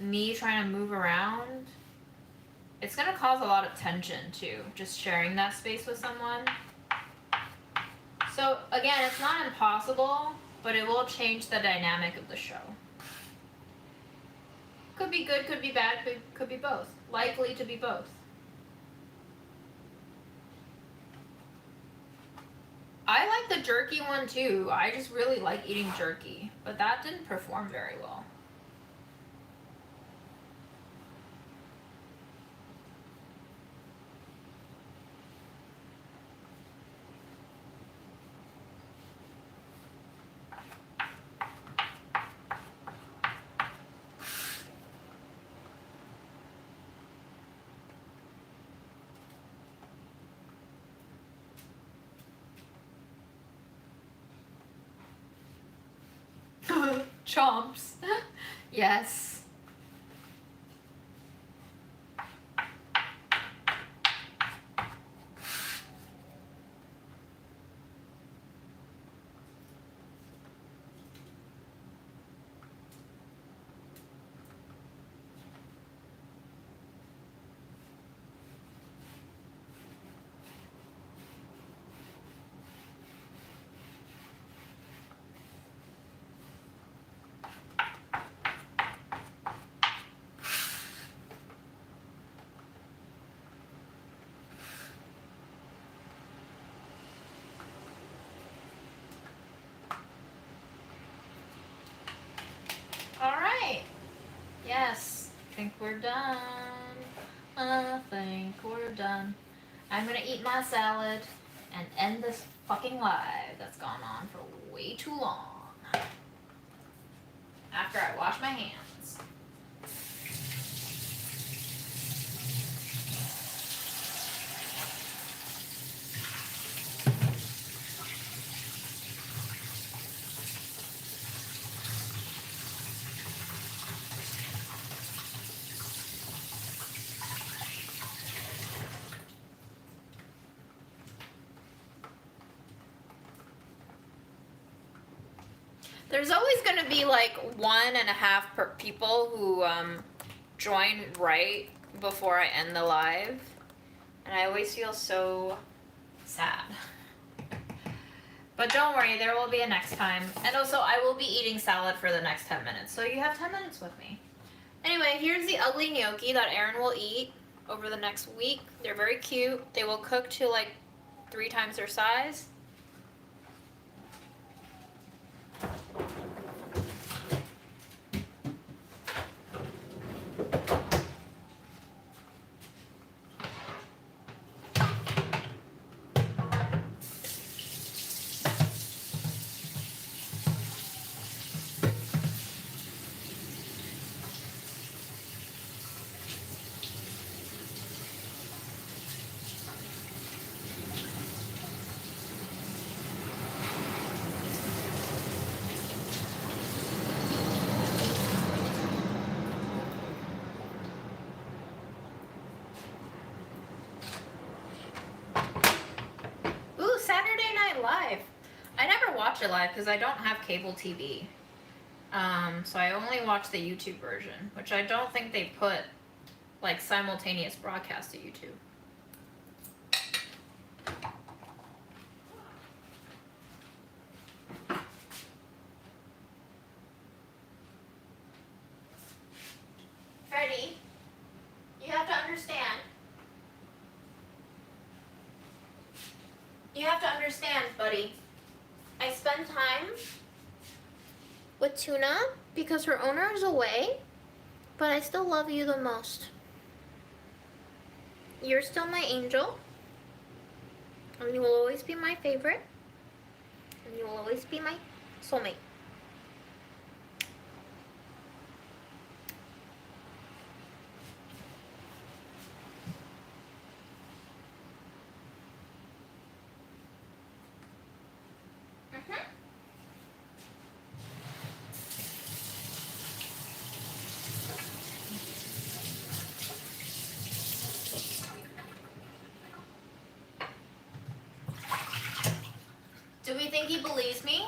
me trying to move around, it's gonna cause a lot of tension too, just sharing that space with someone. So again, it's not impossible, but it will change the dynamic of the show. Could be good, could be bad, could be both. Likely to be both. I like the jerky one too. I just really like eating jerky, but that didn't perform very well. Chomps. Yes. All right. Yes. I think we're done. I think we're done. I'm gonna eat my salad and end this fucking live that's gone on for way too long. After I wash my hands. There's always going to be like 1.5 people who join right before I end the live. And I always feel so sad. But don't worry, there will be a next time. And also, I will be eating salad for the next 10 minutes. So you have 10 minutes with me. Anyway, here's the ugly gnocchi that Erin will eat over the next week. They're very cute. They will cook to like 3 times their size. Ooh, Saturday Night Live. I never watch it live because I don't have cable TV. So I only watch the YouTube version, which I don't think they put like simultaneous broadcast to YouTube. Freddie, you have to understand. You have to understand, buddy. I spend time with Tuna because her owner is away, but I still love you the most. You're still my angel, and you will always be my favorite, and you will always be my soulmate. Do we think he believes me?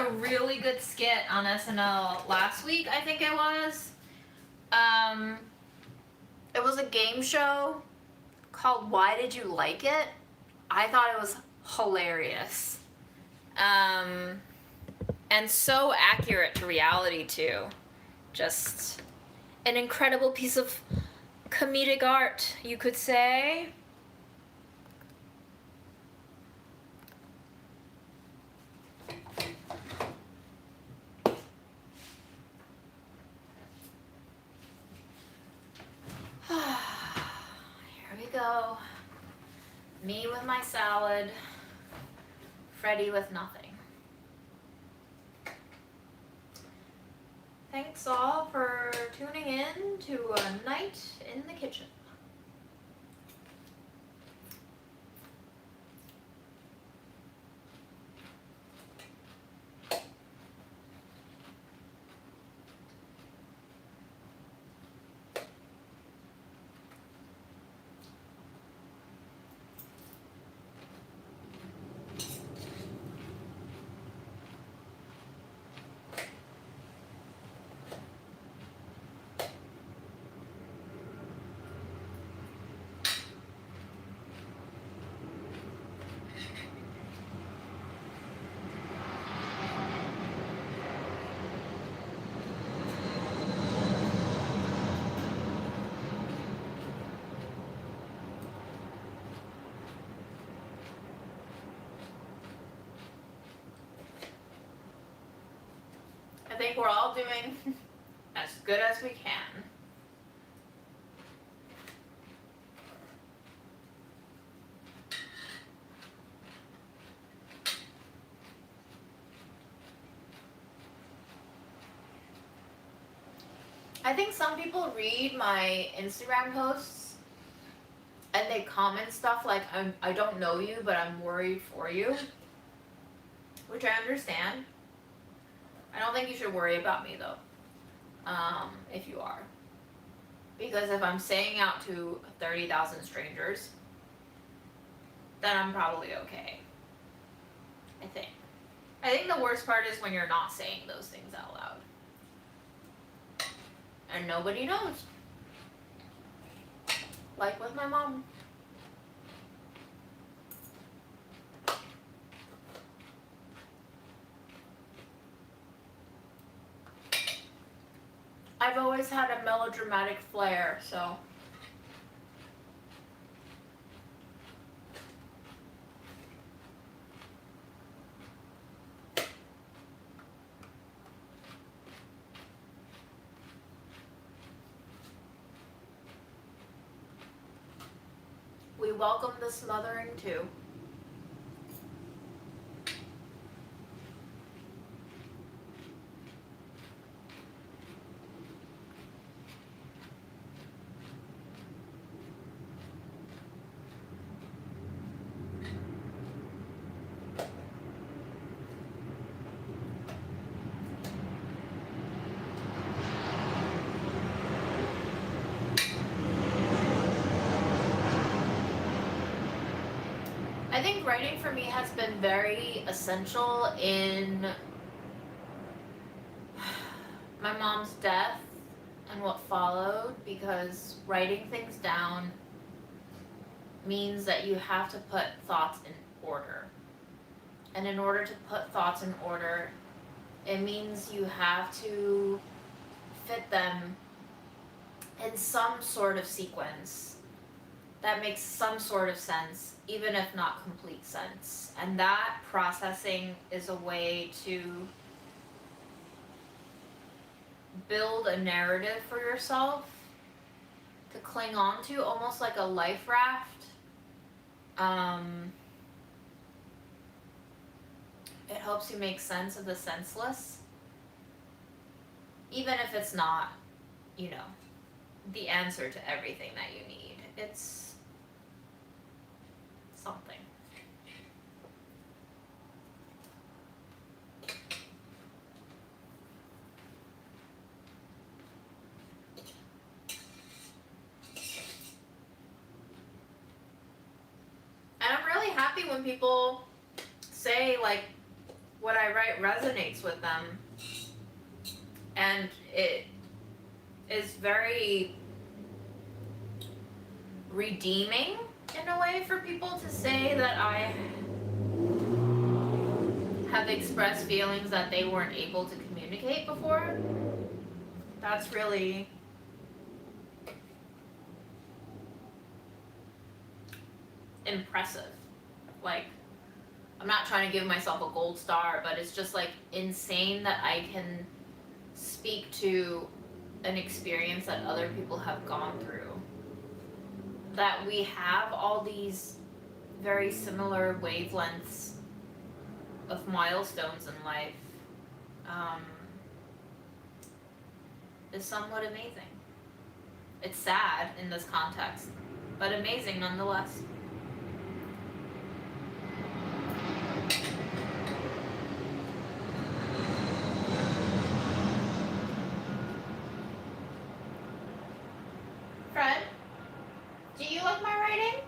a really good skit on SNL last week, I think it was. It was a game show called Why Did You Like It? I thought it was hilarious. And so accurate to reality, too. Just an incredible piece of comedic art, you could say. Here we go. Me with my salad. Freddie with nothing. Thanks all for tuning in to A Night in the Kitchen. I think we're all doing as good as we can. I think some people read my Instagram posts and they comment stuff like, I don't know you, but I'm worried for you, which I understand. I don't think you should worry about me though, if you are. Because if I'm saying out to 30,000 strangers, then I'm probably okay. I think. I think the worst part is when you're not saying those things out loud. And nobody knows. Like with my mom. I've always had a melodramatic flair, so. We welcome the smothering too. I think writing for me has been very essential in my mom's death and what followed, because writing things down means that you have to put thoughts in order. And in order to put thoughts in order, it means you have to fit them in some sort of sequence that makes some sort of sense, even if not complete sense. And that processing is a way to build a narrative for yourself to cling on to, almost like a life raft. It helps you make sense of the senseless, even if it's not, you know, the answer to everything that you need. It's something. And I'm really happy when people say, like, what I write resonates with them, and it is very redeeming in a way for people to say that I have expressed feelings that they weren't able to communicate before. That's really impressive. Like, I'm not trying to give myself a gold star, but it's just like insane that I can speak to an experience that other people have gone through. That we have all these very similar wavelengths of milestones in life is somewhat amazing. It's sad in this context, but amazing nonetheless. Fred, do you like my writing?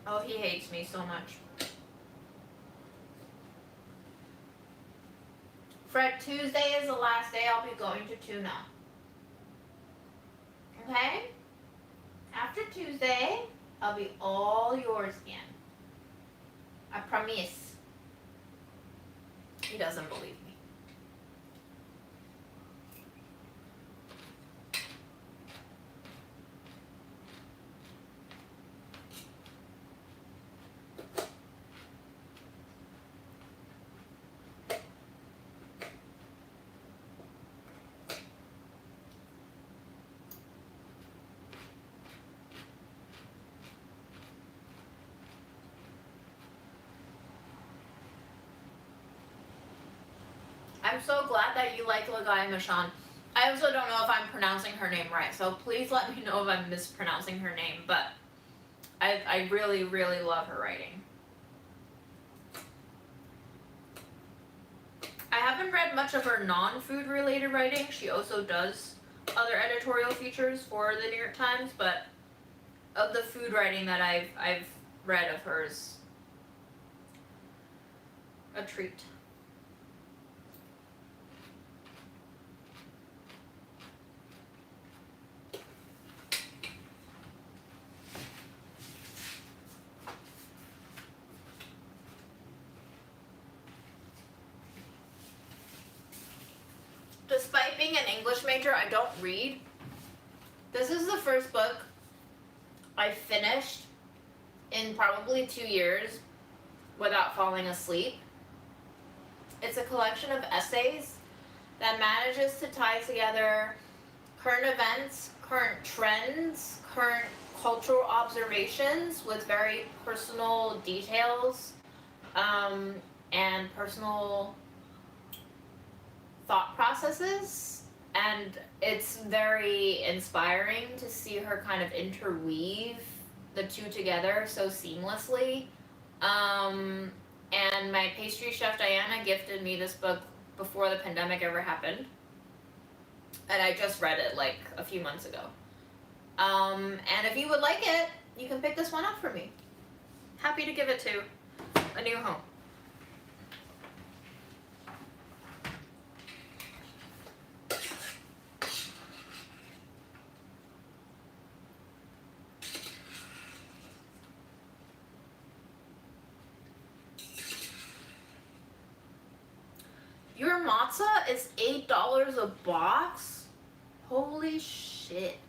Oh, he hates me so much. Fred, Tuesday is the last day I'll be going to tuna. Okay? After Tuesday, I'll be all yours again. I promise. He doesn't believe me. I'm so glad that you like Lagai Mashan. I also don't know if I'm pronouncing her name right, so please let me know if I'm mispronouncing her name, but I really, really love her writing. I haven't read much of her non-food related writing. She also does other editorial features for the New York Times, but of the food writing that I've read of hers, a treat. Despite being an English major, I don't read. This is the first book I finished in probably 2 years without falling asleep. It's a collection of essays that manages to tie together current events, current trends, current cultural observations with very personal details and personal thought processes, and it's very inspiring to see her kind of interweave the two together so seamlessly. And my pastry chef Diana gifted me this book before the pandemic ever happened, and I just read it like a few months ago. And if you would like it, you can pick this one up for me. Happy to give it to a new home. Your matzah is $8 a box? Holy shit.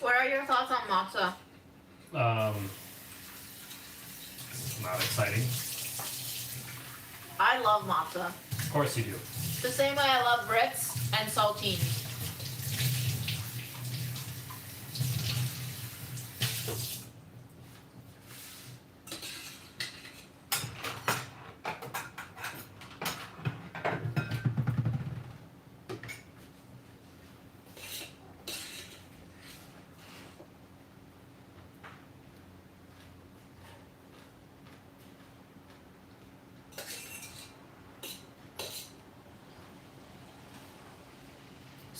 What are your thoughts on matzah? Not exciting. I love matzah. Of course you do. The same way I love Ritz and saltines.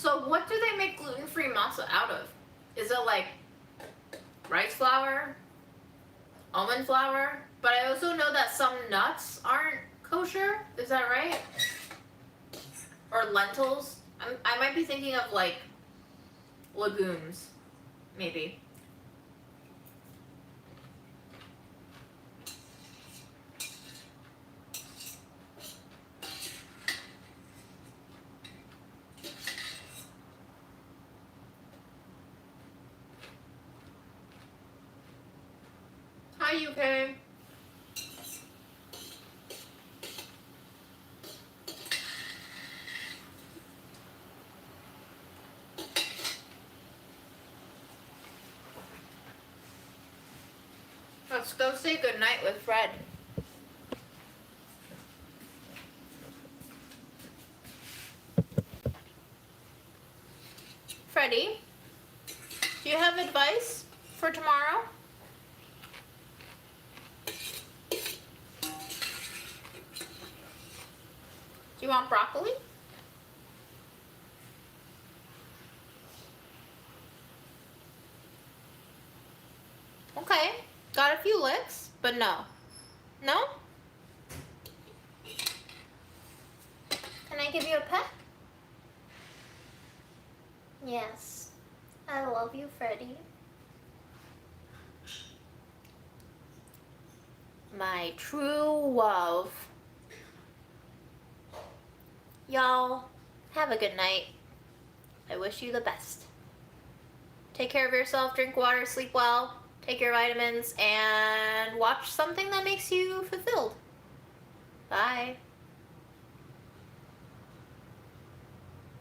So what do they make gluten-free matzo out of? Is it like rice flour, almond flour? But I also know that some nuts aren't kosher. Is that right? Or lentils? I might be thinking of like legumes, maybe. Hi, UK. Let's go say goodnight with Fred. Freddie, do you have advice for tomorrow? Do you want broccoli? Okay, got a few licks, but no. No? Can I give you a pet? Yes. I love you, Freddie. My true love. Y'all, have a good night. I wish you the best. Take care of yourself, drink water, sleep well, take your vitamins, and watch something that makes you fulfilled. Bye.